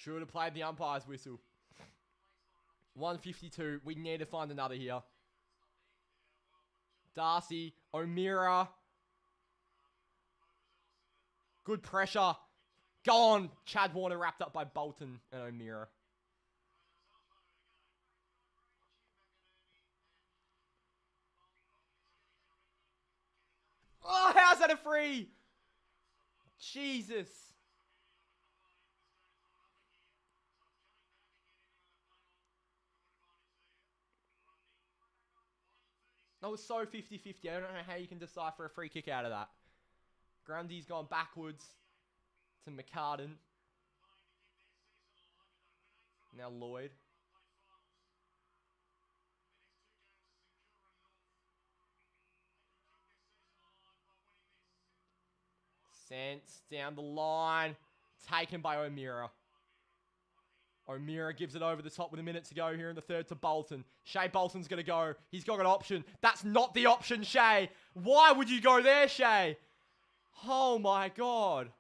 Should have played the umpire's whistle. 152. We need to find another here. Darcy. O'Meara. Good pressure. Go on. Chad Warner wrapped up by Bolton and O'Meara. Oh, how's that a free? Jesus. That was so 50-50. I don't know how you can decipher a free kick out of that. Grundy's gone backwards to McCartan. Now Lloyd. Sense down the line. Taken by O'Meara. O'Meara gives it over the top with a minute to go here in the third to Bolton. Shea Bolton's going to go. He's got an option. That's not the option, Shea. Why would you go there, Shea? Oh, my God.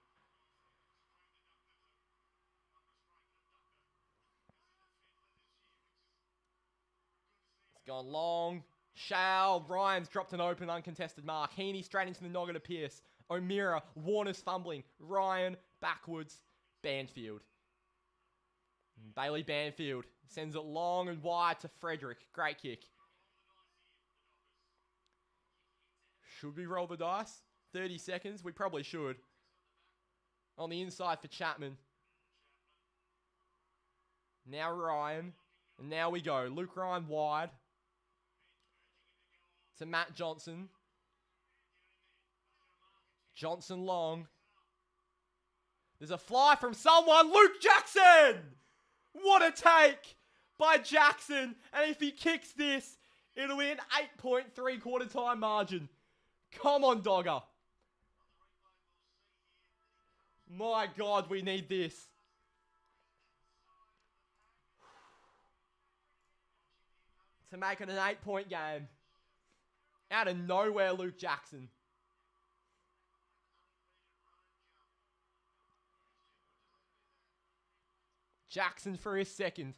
It's gone long. Shao. Ryan's dropped an open, uncontested mark. Heaney straight into the noggin to Pierce. O'Meara. Warner's fumbling. Ryan backwards. Banfield. Bailey Banfield sends it long and wide to Frederick. Great kick. Should we roll the dice? 30 seconds. We probably should. On the inside for Chapman. Now Ryan. And now we go. Luke Ryan wide. To Matt Johnson. Johnson long. There's a fly from someone. Luke Jackson! What a take by Jackson. And if he kicks this, it'll be an 8-point three-quarter time margin. Come on, Dogger. My God, we need this. To make it an 8-point game. Out of nowhere, Luke Jackson. Jackson for his second.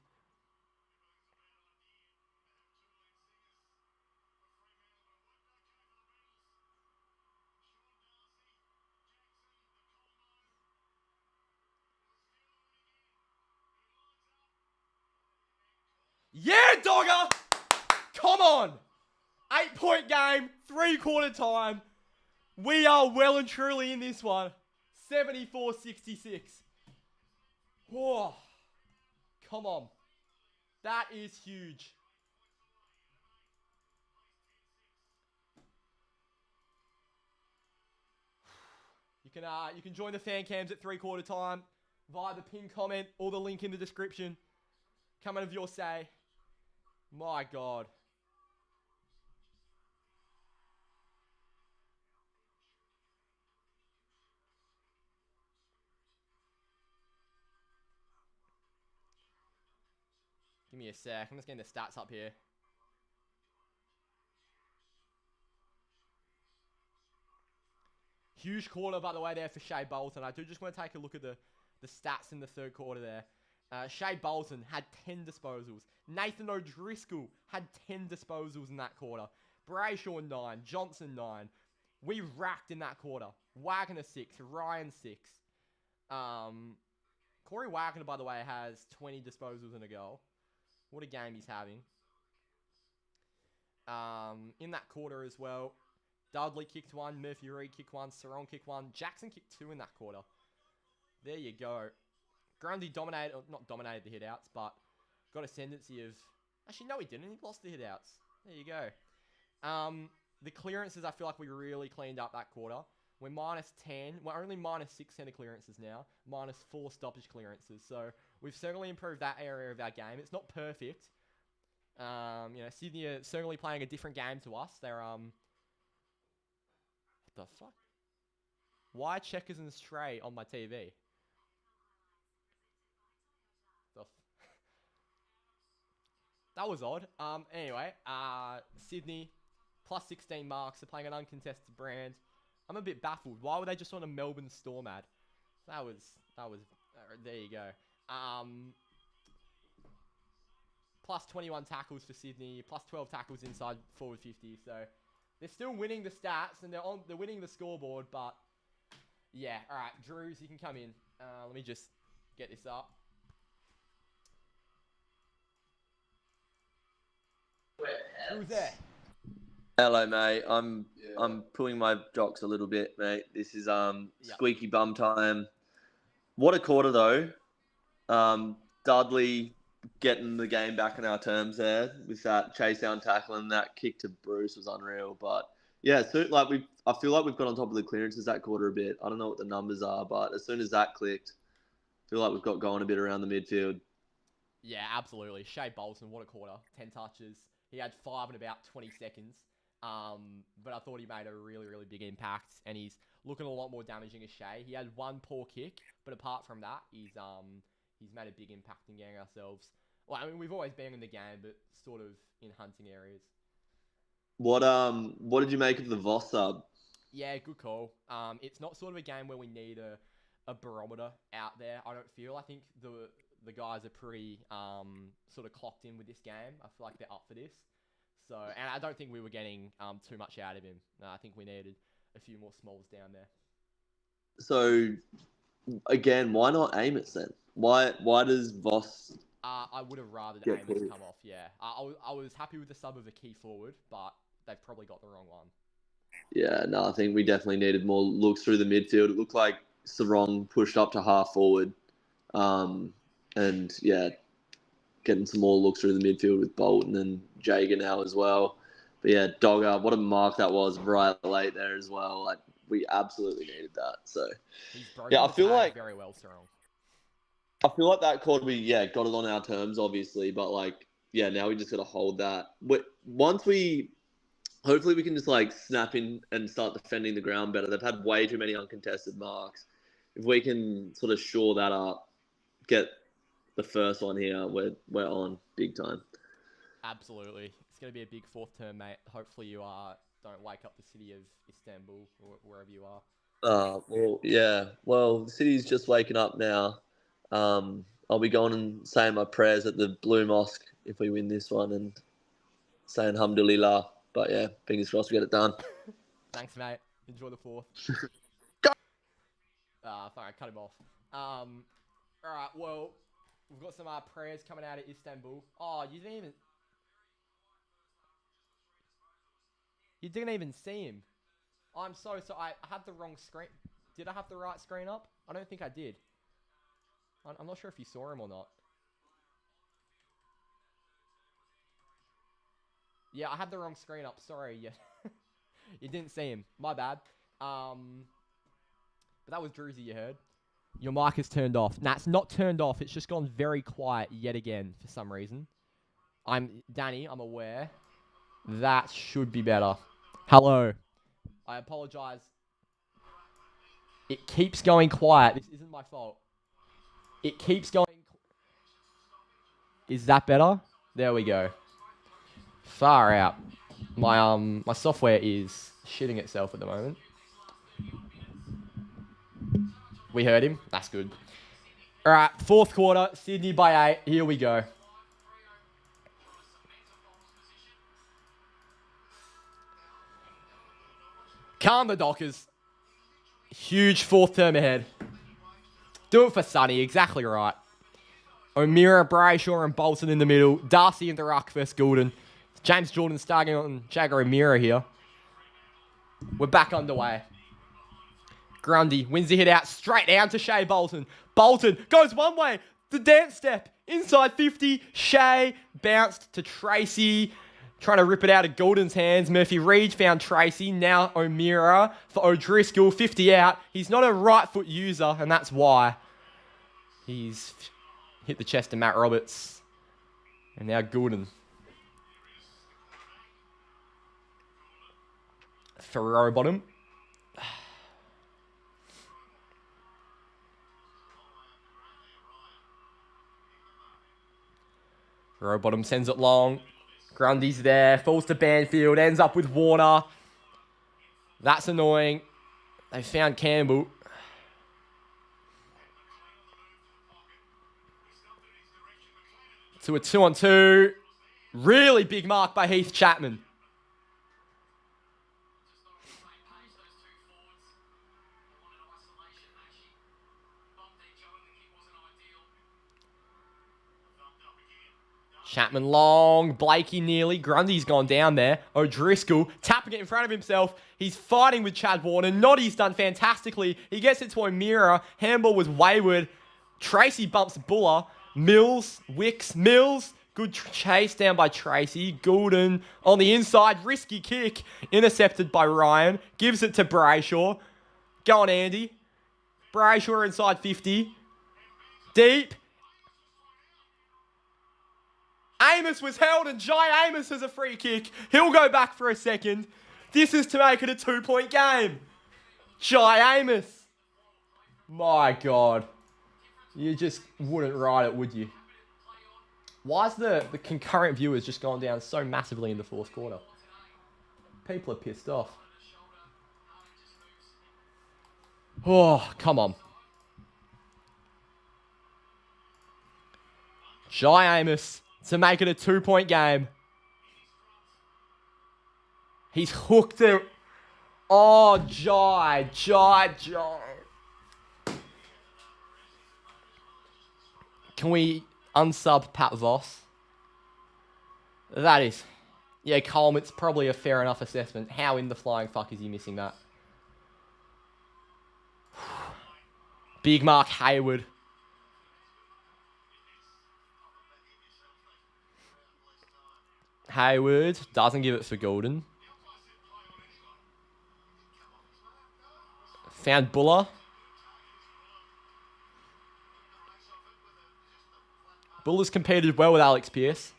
Yeah, Dogger! Come on! 8-point game, three-quarter time. We are well and truly in this one. 74-66. Whoa. Come on. That is huge. You can join the fan cams at three-quarter time via the pinned comment or the link in the description. Come and have your say. My God. Give me a sec. I'm just getting the stats up here. Huge quarter, by the way, there for Shea Bolton. I do just want to take a look at the stats in the third quarter there. Shea Bolton had 10 disposals. Nathan O'Driscoll had 10 disposals in that quarter. Brayshaw 9. Johnson 9. We racked in that quarter. Wagner 6. Ryan 6. Corey Wagner, by the way, has 20 disposals and a goal. What a game he's having. In that quarter as well, Dudley kicked 1, Murphy Reed kicked 1, Sarong kicked 1, Jackson kicked 2 in that quarter. There you go. Grundy dominated, not dominated the hit-outs, but got ascendancy of... Actually, no, he didn't. He lost the hit-outs. There you go. The clearances, I feel like we really cleaned up that quarter. We're minus 10. We're only minus 6 centre clearances now. Minus 4 stoppage clearances. So we've certainly improved that area of our game. It's not perfect. Sydney are certainly playing a different game to us. They're, what the fuck? Why checkers and stray on my TV? That was odd. Anyway, Sydney, plus 16 marks. They're playing an uncontested brand. I'm a bit baffled. Why were they just on a Melbourne Storm ad? That was, there you go. Plus 21 tackles for Sydney, plus 12 tackles inside forward 50. So they're still winning the stats and they're winning the scoreboard. But yeah, all right, Drews, you can come in. Let me just get this up. Who's there? Hello, mate. I'm pulling my jocks a little bit, mate. This is squeaky bum time. What a quarter though. Dudley getting the game back on our terms there with that chase down tackle and that kick to Bruce was unreal. But yeah, so I feel like we've got on top of the clearances that quarter a bit. I don't know what the numbers are, but as soon as that clicked, I feel like we've got going a bit around the midfield. Yeah, absolutely. Shea Bolton, what a quarter. 10 touches. He had 5 in about 20 seconds. But I thought he made a really, really big impact, and he's looking a lot more damaging as Shea. He had one poor kick, but apart from that, he's made a big impact in getting ourselves. Well, I mean, we've always been in the game, but sort of in hunting areas. What did you make of the Voss sub? Yeah, good call. It's not sort of a game where we need a barometer out there. I don't feel. I think the guys are pretty sort of clocked in with this game. I feel like they're up for this. So, and I don't think we were getting too much out of him. I think we needed a few more smalls down there. So, again, why not Amos then? Why does Voss? I would have rather Yeah, Amos cool. come off. Yeah, I was happy with the sub of a key forward, but they've probably got the wrong one. Yeah, no, I think we definitely needed more looks through the midfield. It looked like Sarong pushed up to half forward, and yeah, getting some more looks through the midfield with Bolton and Jager now as well. But yeah, Dogger, what a mark that was right late there as well. Like we absolutely needed that. So He's broken yeah, I the feel tag like very well, Sarong. that quarter we got it on our terms obviously, but like yeah, now we just got to hold that. Hopefully we can just like snap in and start defending the ground better. They've had way too many uncontested marks. If we can sort of shore that up, get the first one here, we're on big time. Absolutely. It's going to be a big fourth term, mate. Hopefully you don't wake up the city of Istanbul or wherever you are. Well, yeah. Well, the city's just waking up now. I'll be going and saying my prayers at the Blue Mosque if we win this one and saying Alhamdulillah. But yeah, fingers crossed we get it done. Thanks, mate. Enjoy the fourth. Sorry, I cut him off. All right, well, we've got some prayers coming out of Istanbul. Oh, you didn't even see him. I'm so I had the wrong screen. Did I have the right screen up? I don't think I did. I'm not sure if you saw him or not. Yeah, I had the wrong screen up. Sorry. Yeah. You didn't see him. My bad. But that was Druzy you heard. Your mic is turned off. Nah, it's not turned off. It's just gone very quiet yet again for some reason. Danny, I'm aware. That should be better. Hello. I apologize. It keeps going quiet. This isn't my fault. It keeps going... Is that better? There we go. Far out. My software is shitting itself at the moment. We heard him. That's good. All right, fourth quarter, Sydney by 8. Here we go. Calm the Dockers. Huge fourth term ahead. Do it for Sonny. Exactly right. O'Meara, Brayshaw, and Bolton in the middle. Darcy and the ruck versus Goulden. James Jordan starting on Jagger O'Meara here. We're back underway. Grundy wins the hit out straight down to Shea Bolton. Bolton goes one way. The dance step. Inside 50. Shea bounced to Tracy. Trying to rip it out of Goulden's hands. Murphy Reed found Tracy. Now O'Meara for O'Driscoll. 50 out. He's not a right foot user, and that's why. He's hit the chest of Matt Roberts. And now Goulden. Freo bottom. Freo bottom sends it long. Grundy's there. Falls to Banfield. Ends up with Warner. That's annoying. They found Campbell. To a 2-on-2. Really big mark by Heath Chapman. Chapman long, Blakey nearly, Grundy's gone down there. O'Driscoll tapping it in front of himself. He's fighting with Chad Warner. Noddy's done fantastically. He gets it to O'Meara. Handball was wayward. Tracy bumps Buller. Mills, Wicks, Mills. Good chase down by Tracy. Goulden on the inside. Risky kick. Intercepted by Ryan. Gives it to Brayshaw. Go on, Andy. Brayshaw inside 50. Deep. Amos was held and Jai Amos has a free kick. He'll go back for a second. This is to make it a 2-point game. Jai Amos. My God. You just wouldn't write it, would you? Why is the concurrent viewers just gone down so massively in the fourth quarter? People are pissed off. Oh, come on. Jai Amos to make it a 2-point game. He's hooked it. Oh, Jai. Can we unsub Pat Voss? That is... Yeah, Colm, it's probably a fair enough assessment. How in the flying fuck is he missing that? Big Mark Hayward. Hayward doesn't give it for Golden. Found Buller. Buller's competed well with Alex Pearce.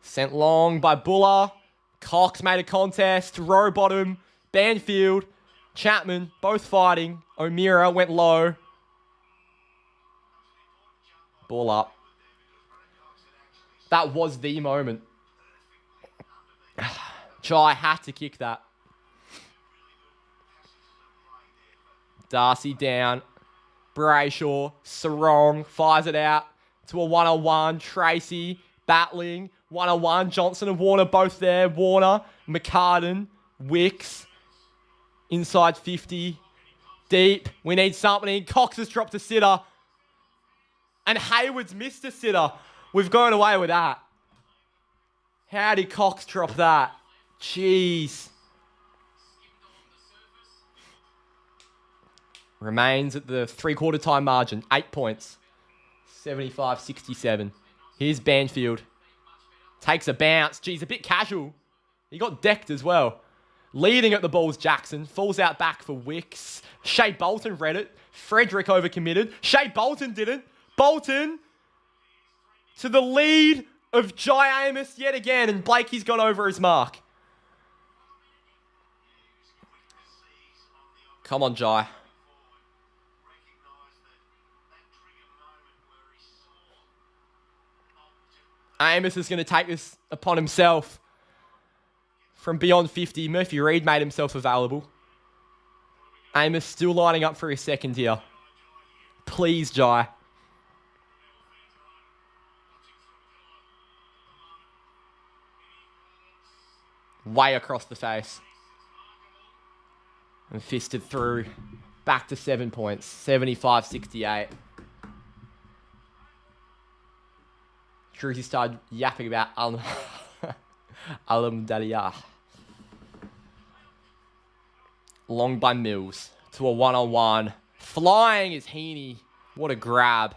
Sent long by Buller. Cox made a contest. Row bottom. Banfield. Chapman. Both fighting. O'Meara went low. Ball up. That was the moment. Jai had to kick that. Darcy down. Brayshaw. Sarong fires it out to a 1-on-1. Tracy battling. 1-on-1. Johnson and Warner both there. Warner. McCartan. Wicks. Inside 50. Deep. We need something. Cox has dropped a sitter. And Hayward's missed a sitter. We've gone away with that. How did Cox drop that? Jeez. Remains at the 3/4 time margin. 8 points. 75-67. Here's Banfield. Takes a bounce. Jeez, a bit casual. He got decked as well. Leading at the balls, Jackson. Falls out back for Wicks. Shea Bolton read it. Frederick overcommitted. Shea Bolton didn't. Bolton to the lead of Jai Amos yet again. And Blakey's gone over his mark. Come on, Jai. Amos is going to take this upon himself. From beyond 50, Murphy Reed made himself available. Amos still lining up for his second here. Please, Jai. Way across the face. And fisted through. Back to 7 points. 75-68. Druzy started yapping about Alam Dalia. Long by Mills. To a 1-on-1. Flying is Heaney. What a grab.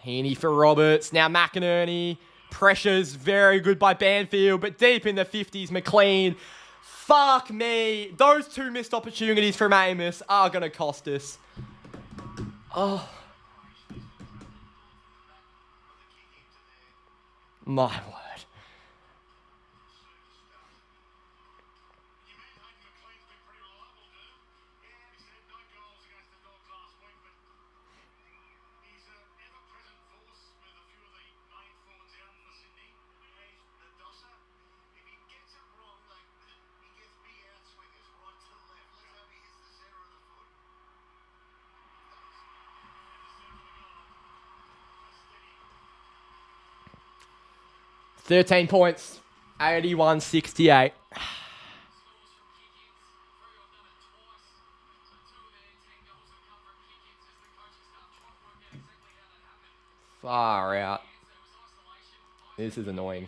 Heaney for Roberts. Now McInerney. Pressures very good by Banfield. But deep in the 50s, McLean. Fuck me. Those two missed opportunities from Amos are going to cost us. Oh. My word. $13 points, 81-68. Far out. This is annoying.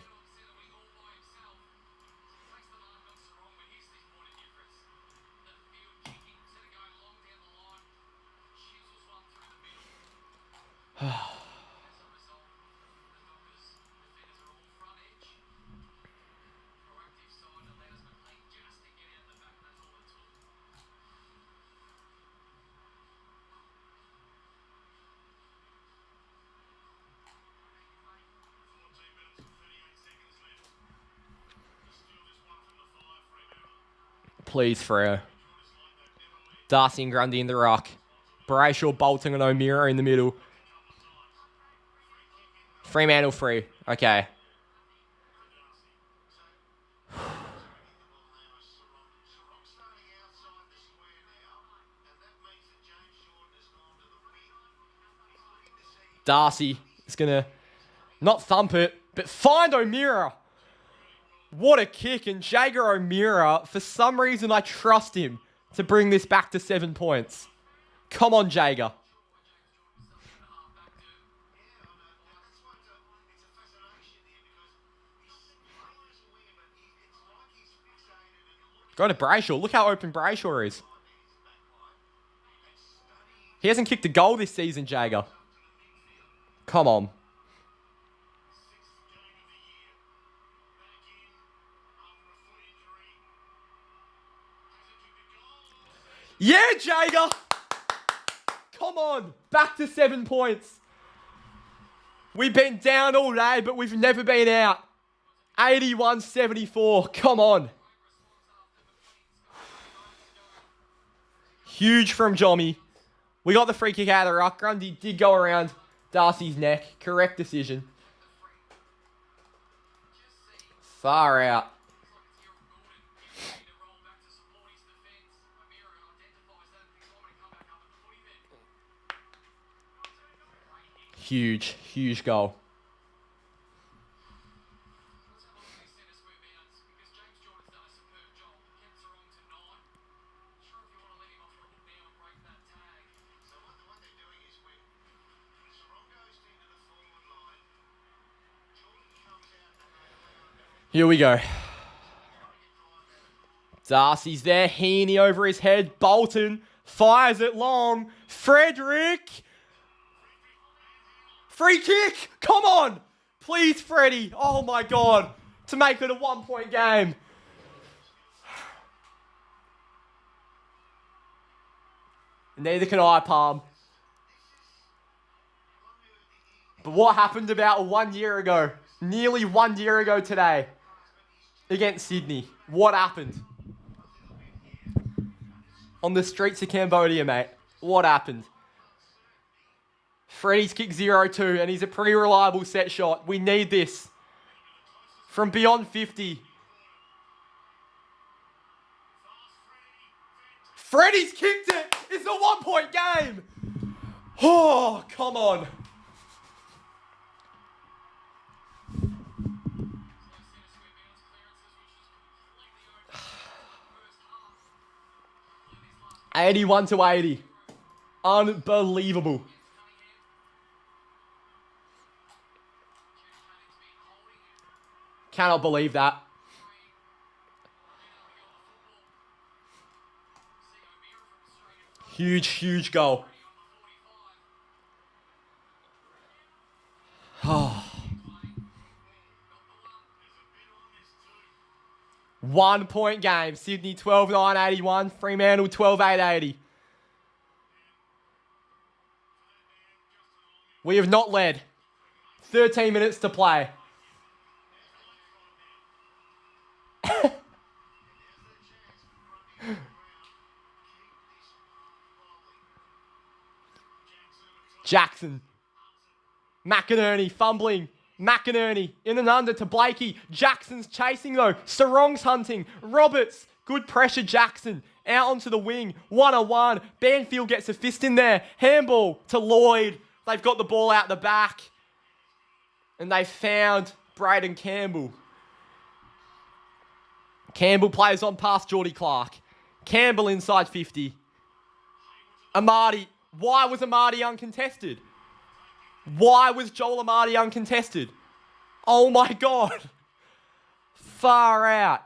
Please, Freo. Darcy and Grundy in the ruck. Brayshaw, Bolton and O'Meara in the middle. Fremantle free. Okay. Darcy is going to not thump it, but find O'Meara. What a kick. And Jager O'Meara, for some reason, I trust him to bring this back to 7 points. Come on, Jager. Go to Brayshaw. Look how open Brayshaw is. He hasn't kicked a goal this season, Jager. Come on. Yeah, Jager! Come on. Back to 7 points. We've been down all day, but we've never been out. 81-74. Come on. Huge from Jommy. We got the free kick out of the ruck. Grundy did go around Darcy's neck. Correct decision. Far out. Huge goal. Here we go. Darcy's there. Heaney over his head. Bolton fires it long. Frederick. Free kick. Come on. Please, Freddie. Oh, my God. To make it a 1 point game. Neither can I, Palm. But what happened about 1 year ago? Nearly 1 year ago today. Against Sydney. What happened? On the streets of Cambodia, mate. What happened? Freddie's kick 0-2, and he's a pretty reliable set shot. We need this. From beyond 50. Freddie's kicked it! It's a 1 point game! Oh, come on. $81-80. Unbelievable. Cannot believe that. Huge goal. Oh. 1 point game. Sydney 12-9-81. Fremantle 12-8-80. We have not led. 13 minutes to play. Jackson. McInerney fumbling. McInerney in and under to Blakey. Jackson's chasing though. Sarong's hunting. Roberts. Good pressure, Jackson. Out onto the wing. 1-on-1. Banfield gets a fist in there. Handball to Lloyd. They've got the ball out the back. And they found Braden Campbell. Campbell plays on past Geordie Clark. Campbell inside 50. Amati. Why was Amati uncontested? Why was Joel Amati uncontested? Oh my God. Far out.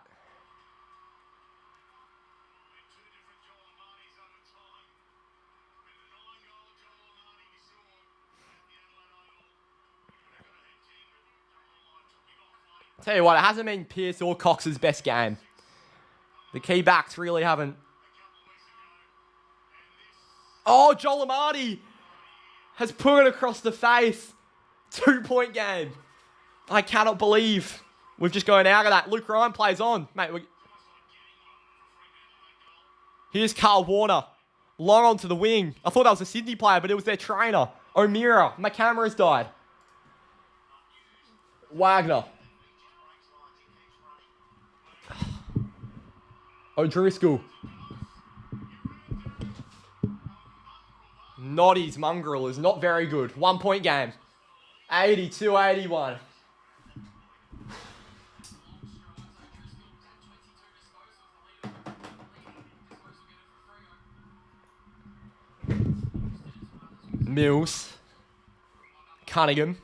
Tell you what, it hasn't been Pearce or Cox's best game. The key backs really haven't. Oh, Joel Amati has put it across the face. 2 point game. I cannot believe we've just gone out of that. Luke Ryan plays on. Mate, Here's Carl Warner. Long onto the wing. I thought that was a Sydney player, but it was their trainer. O'Meara. My camera's died. Wagner. O'Driscoll. Noddy's mongrel is not very good. 1 point game. 82-81. Mills. Cunningham.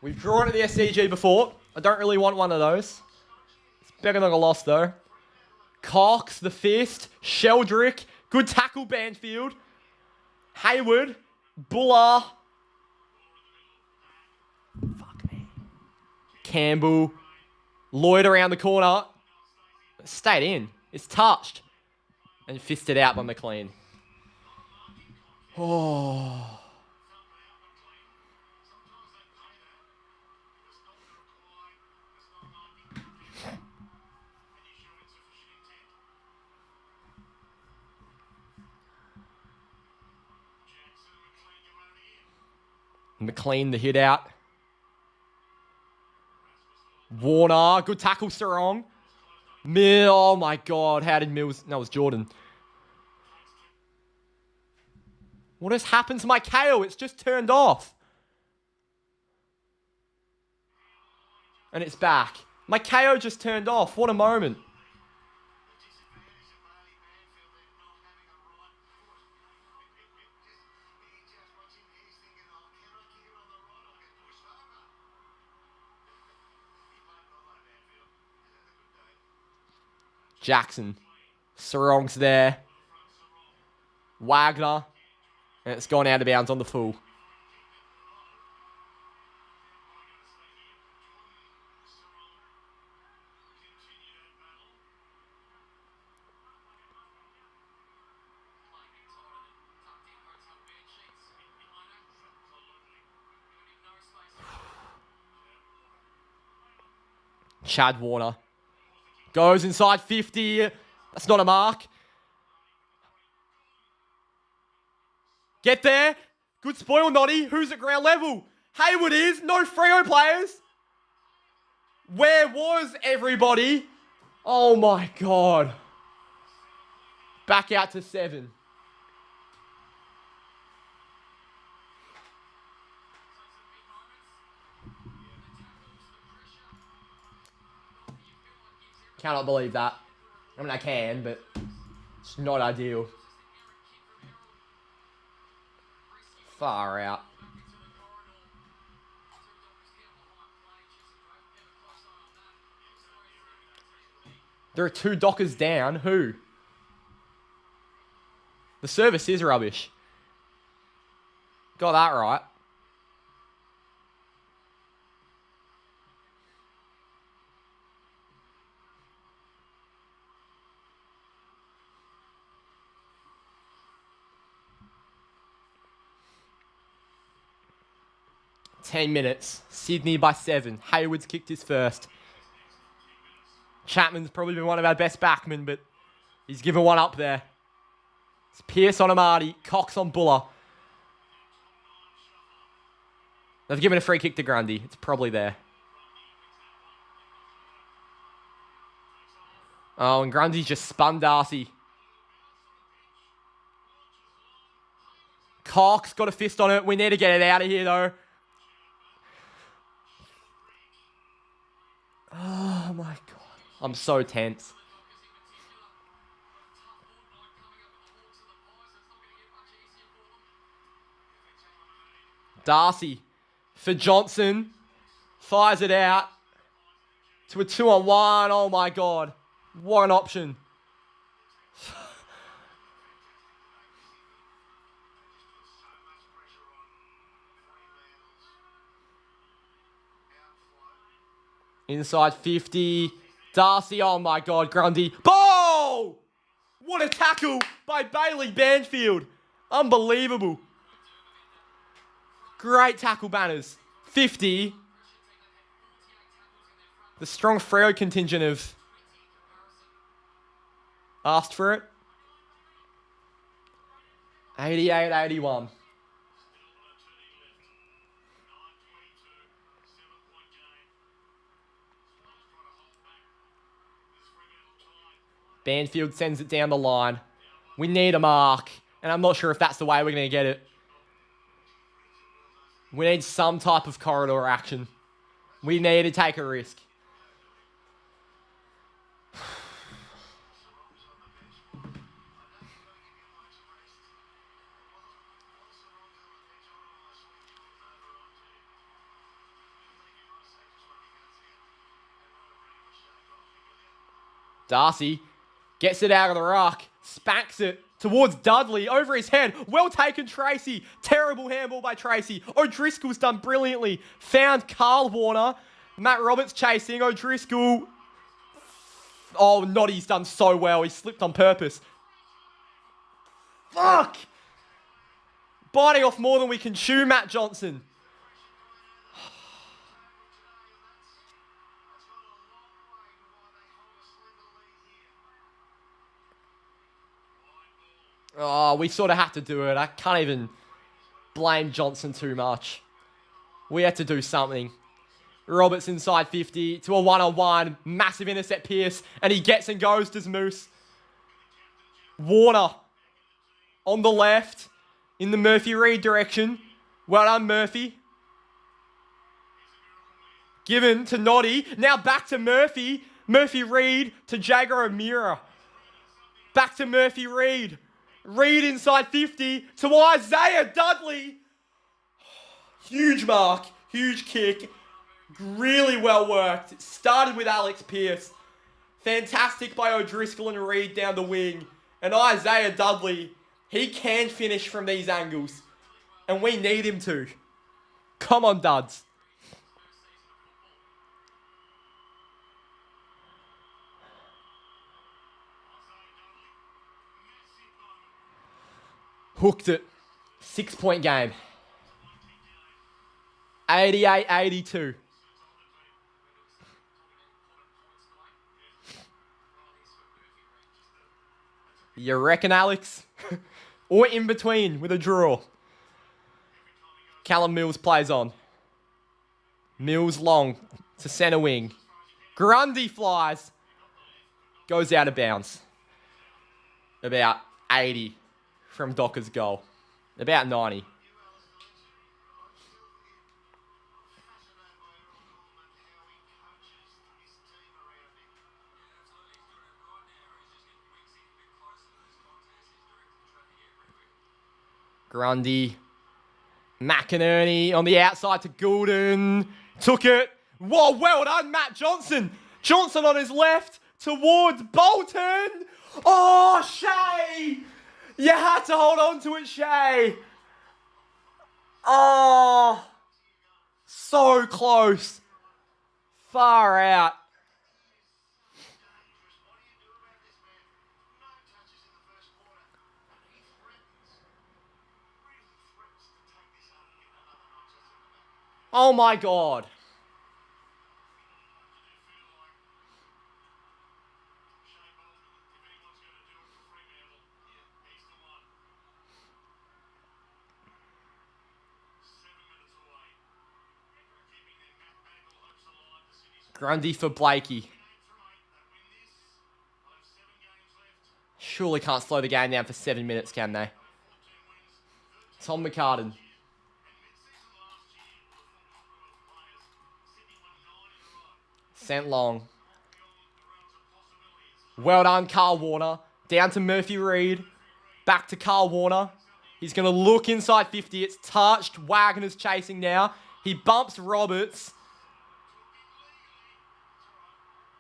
We've drawn at the SCG before. I don't really want one of those. It's better than a loss, though. Cox, the fist. Sheldrick. Good tackle, Banfield. Hayward. Buller. Fuck me. Campbell. Lloyd around the corner. Stayed in. It's touched. And fisted out by McLean. Oh. McLean, the hit out. Warner, good tackle, Sarong. Oh my God, how did Mills... No, it was Jordan. What has happened to my KO? It's just turned off. And it's back. My KO just turned off. What a moment. Jackson. Sarong's there. Wagner. And it's gone out of bounds on the full. Chad Warner. Goes inside 50. That's not a mark. Get there. Good spoil, Noddy. Who's at ground level? Hayward is. No Freo players. Where was everybody? Oh my God. Back out to 7. Cannot believe that. I mean, I can, but it's not ideal. Far out. There are 2 Dockers down. Who? The service is rubbish. Got that right. Ten minutes. Sydney by 7. Hayward's kicked his first. Chapman's probably been one of our best backmen, but he's given one up there. It's Pearce on Amadi. Cox on Buller. They've given a free kick to Grundy. It's probably there. Oh, and Grundy's just spun Darcy. Cox got a fist on it. We need to get it out of here, though. Oh my God. I'm so tense. Darcy for Johnson. Fires it out to a 2-on-1. Oh my God. What an option. Inside 50. Darcy, oh my God, Grundy. Ball! What a tackle by Bailey Banfield. Unbelievable. Great tackle, Banners. 50. The strong Freo contingent have asked for it. 88-81. Banfield sends it down the line. We need a mark. And I'm not sure if that's the way we're going to get it. We need some type of corridor action. We need to take a risk. Darcy gets it out of the ruck, smacks it towards Dudley, over his head. Well taken, Tracy. Terrible handball by Tracy. O'Driscoll's done brilliantly. Found Carl Warner. Matt Roberts chasing. O'Driscoll. Oh, Noddy's done so well. He slipped on purpose. Fuck! Biting off more than we can chew, Matt Johnson. Oh, we sort of had to do it. I can't even blame Johnson too much. We had to do something. Roberts inside 50 to a one-on-one. Massive intercept Pierce. And he gets and goes to Moose. Warner on the left in the Murphy-Reed direction. Well done, Murphy. Given to Noddy. Now back to Murphy. Murphy-Reed to Jagger O'Meara. Back to Murphy-Reed. Reed inside 50 to Isaiah Dudley. Huge mark. Huge kick. Really well worked. It started with Alex Pierce. Fantastic by O'Driscoll and Reed down the wing. And Isaiah Dudley, he can finish from these angles. And we need him to. Come on, Duds. Hooked it. 6-point game. 88-82. You reckon, Alex? Or in between with a draw. Callum Mills plays on. Mills long to centre wing. Grundy flies. Goes out of bounds. About 80 from Dockers' goal. About 90. Grundy. McInerney on the outside to Goulden. Took it. Whoa, well done, Matt Johnson. Johnson on his left towards Bolton. Oh, Shay. You had to hold on to it, Shay. Oh, so close. Far out. Oh my God. Grundy for Blakey. Surely can't slow the game down for 7 minutes, can they? Tom McCartan. Sent long. Well done, Carl Warner. Down to Murphy-Reed. Back to Carl Warner. He's going to look inside 50. It's touched. Wagner's chasing now. He bumps Roberts.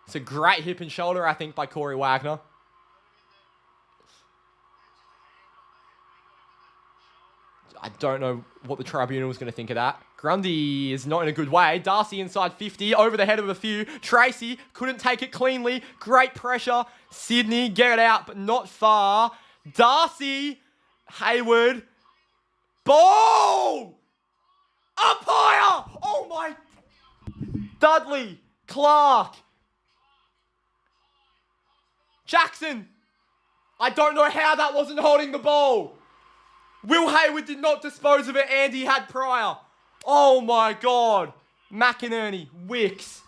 It's a great hip and shoulder, I think, by Corey Wagner. I don't know what the tribunal was going to think of that. Grundy is not in a good way. Darcy inside 50, over the head of a few. Tracy couldn't take it cleanly. Great pressure. Sydney, get it out, but not far. Darcy, Hayward. Ball! Up higher! Oh my... Dudley. Clark. Jackson. I don't know how that wasn't holding the ball. Will Hayward did not dispose of it, and he had prior. Oh my God. McInerney. Wicks.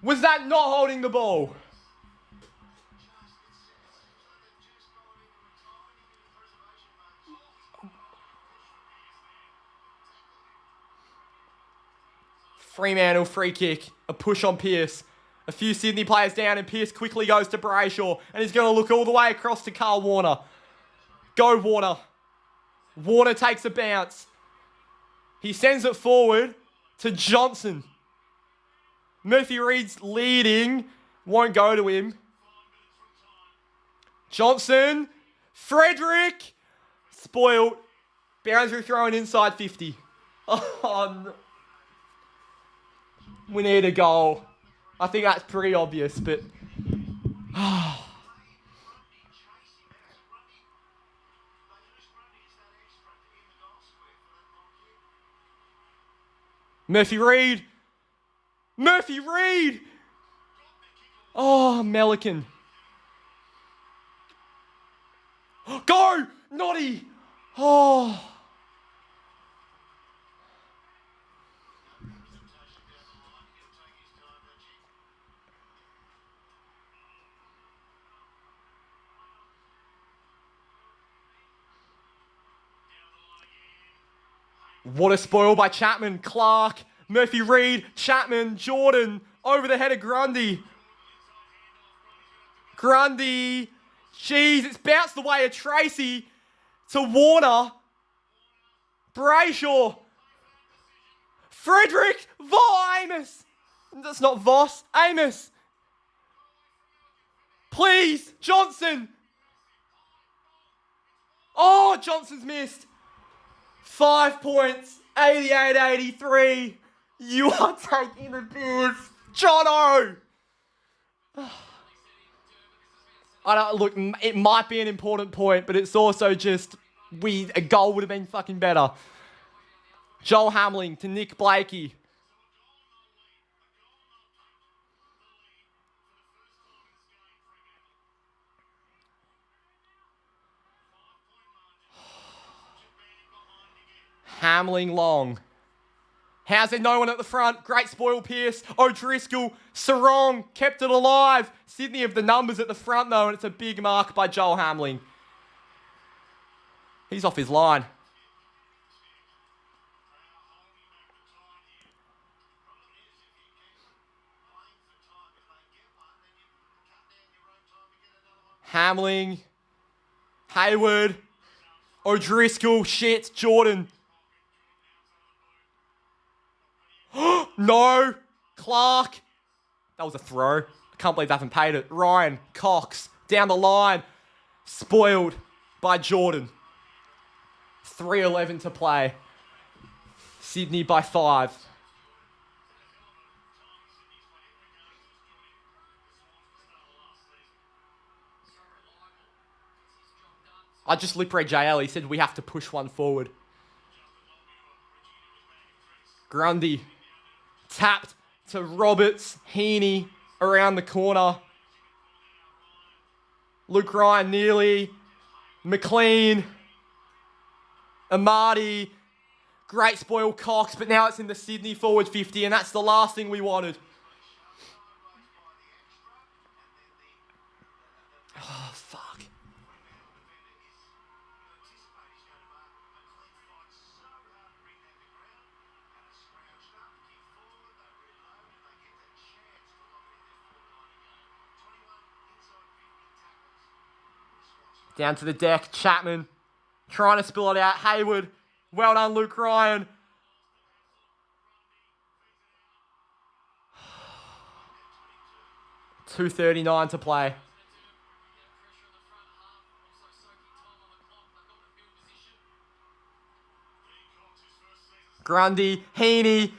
Was that not holding the ball? Fremantle free kick. A push on Pearce. A few Sydney players down, and Pearce quickly goes to Brayshaw, and he's going to look all the way across to Carl Warner. Go Warner. Warner takes a bounce. He sends it forward to Johnson. Murphy Reed's leading. Won't go to him. Johnson. Frederick. Spoiled. Boundary thrown inside 50. Oh, no. We need a goal. I think that's pretty obvious, but... Murphy Reed. Murphy Reed. Oh, Melican. Go! Noddy. Oh. What a spoil by Chapman. Clark. Murphy Reed. Chapman. Jordan. Over the head of Grundy. Grundy. Jeez, it's bounced the way of Tracy to Warner. Brayshaw. Frederick. Amos. That's not Voss. Amos. Please. Johnson. Oh, Johnson's missed. 5 points. 88-83. You are taking the piss. Jono. I don't look. It might be an important point, but it's also just a goal would have been fucking better. Joel Hamling to Nick Blakey. Hamling long. How's there no one at the front? Great spoil, Pearce. O'Driscoll. Sarong kept it alive. Sydney have the numbers at the front, though, and it's a big mark by Joel Hamling. He's off his line. Hamling. Hayward. O'Driscoll. Shit. Jordan. No. Clark. That was a throw. I can't believe they haven't paid it. Ryan. Cox. Down the line. Spoiled by Jordan. 3:11 to play. Sydney by 5. I just lip read JL. He said we have to push one forward. Grundy. Tapped to Roberts. Heaney around the corner. Luke Ryan nearly. McLean. Amadi. Great spoil Cox, but now it's in the Sydney forward 50, and that's the last thing we wanted. Oh, fuck. Down to the deck, Chapman. Trying to spill it out. Hayward. Well done, Luke Ryan. $2:39 to play. Grundy. Heaney.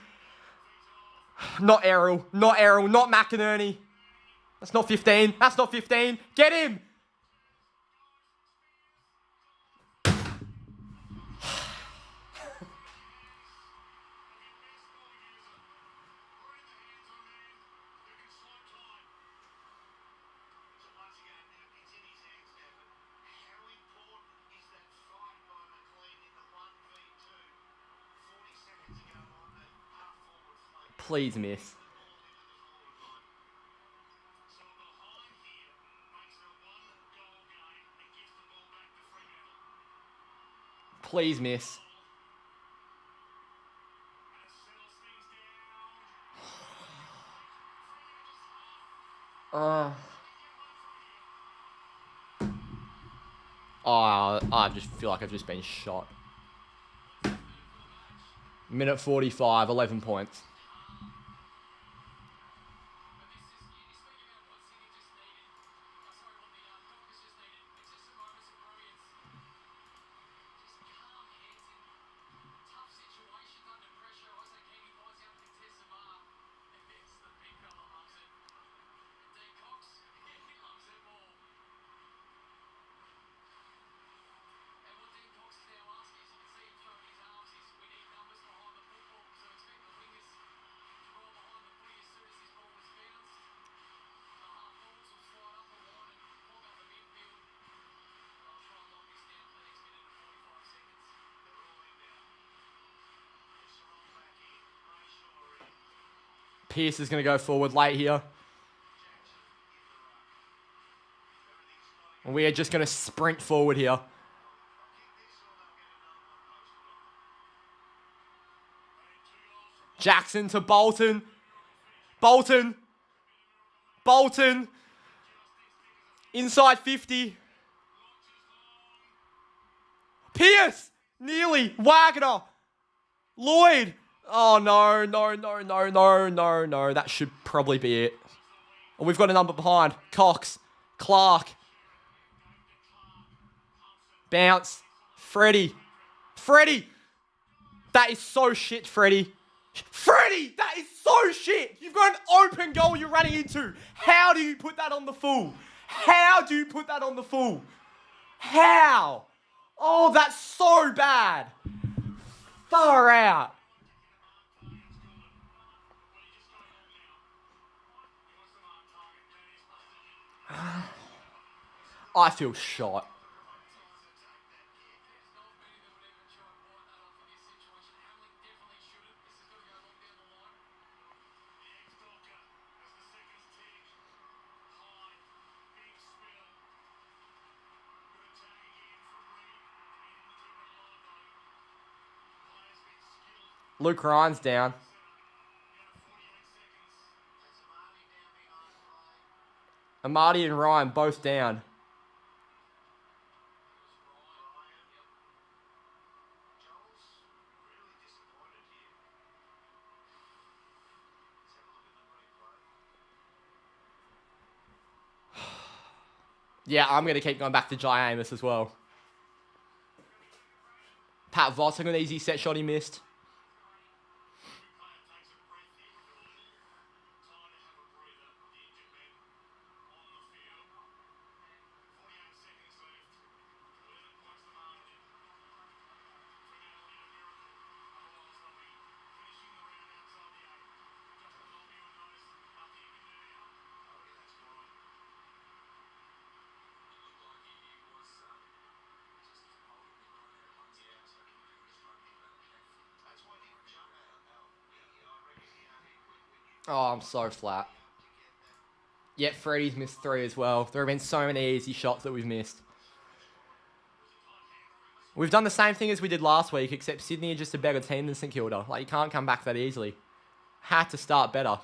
Not Errol. Not Errol. Not McInerney. That's not 15. That's not 15. Get him. Please miss. Please miss. Oh, I just feel like I've just been shot. Minute 45, 11 points. Pierce is going to go forward late here. And we are just going to sprint forward here. Jackson to Bolton. Bolton. Bolton. Inside 50. Pierce. Nearly. Wagner. Lloyd. Oh, no. That should probably be it. Oh, we've got a number behind. Cox. Clark. Bounce. Freddie. Freddie. That is so shit, Freddie. Freddie, that is so shit. You've got an open goal you're running into. How do you put that on the full? How do you put that on the full? How? Oh, that's so bad. Far out. I feel shot. Luke Ryan's down. Amadi and Ryan both down. Yeah, I'm going to keep going back to Jai Amos as well. Pat Voss, an easy set shot he missed. Oh, I'm so flat. Yet Freddie's missed 3 as well. There have been so many easy shots that we've missed. We've done the same thing as we did last week, except Sydney are just a better team than St Kilda. Like, you can't come back that easily. Had to start better.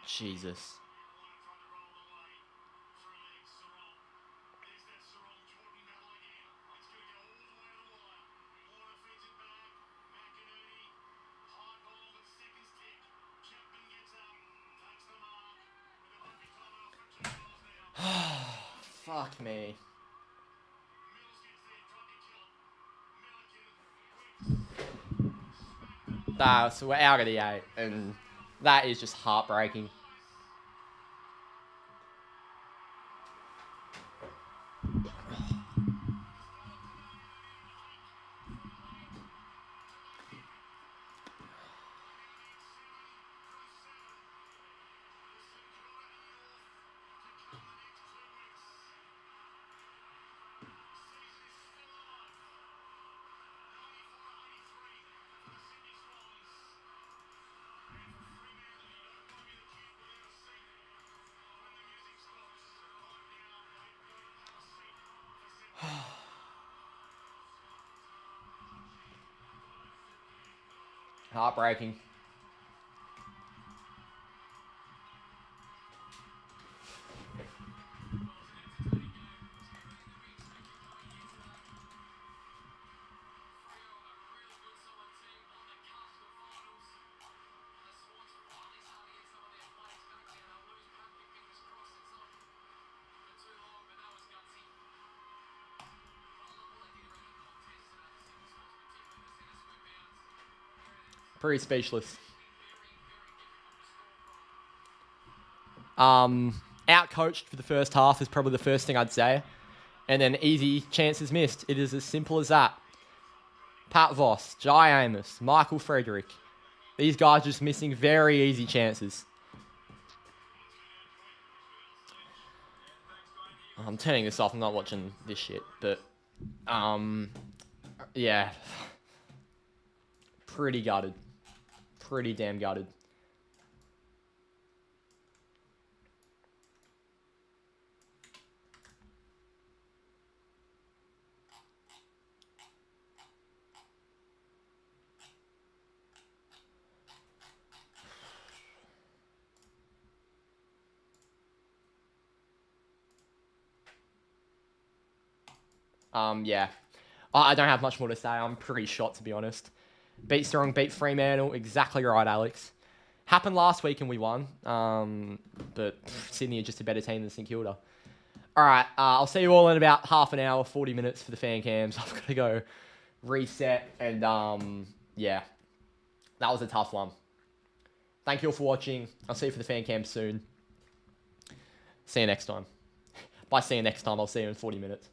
Jesus. Fuck me. So we're out of the 8, and that is just heartbreaking. Heartbreaking. Pretty speechless. Out-coached for the first half is probably the first thing I'd say. And then easy chances missed. It is as simple as that. Pat Voss, Jai Amos, Michael Frederick. These guys just missing very easy chances. I'm turning this off. I'm not watching this shit. But, yeah. Pretty gutted. Pretty damn gutted. Yeah. I don't have much more to say. I'm pretty shot, to be honest. Beat Strong, beat Fremantle. Exactly right, Alex. Happened last week and we won. But Sydney are just a better team than St Kilda. All right. I'll see you all in about half an hour, 40 minutes for the fan cams. I've got to go reset. And, yeah. That was a tough one. Thank you all for watching. I'll see you for the fan cam soon. See you next time. By see you next time, I'll see you in 40 minutes.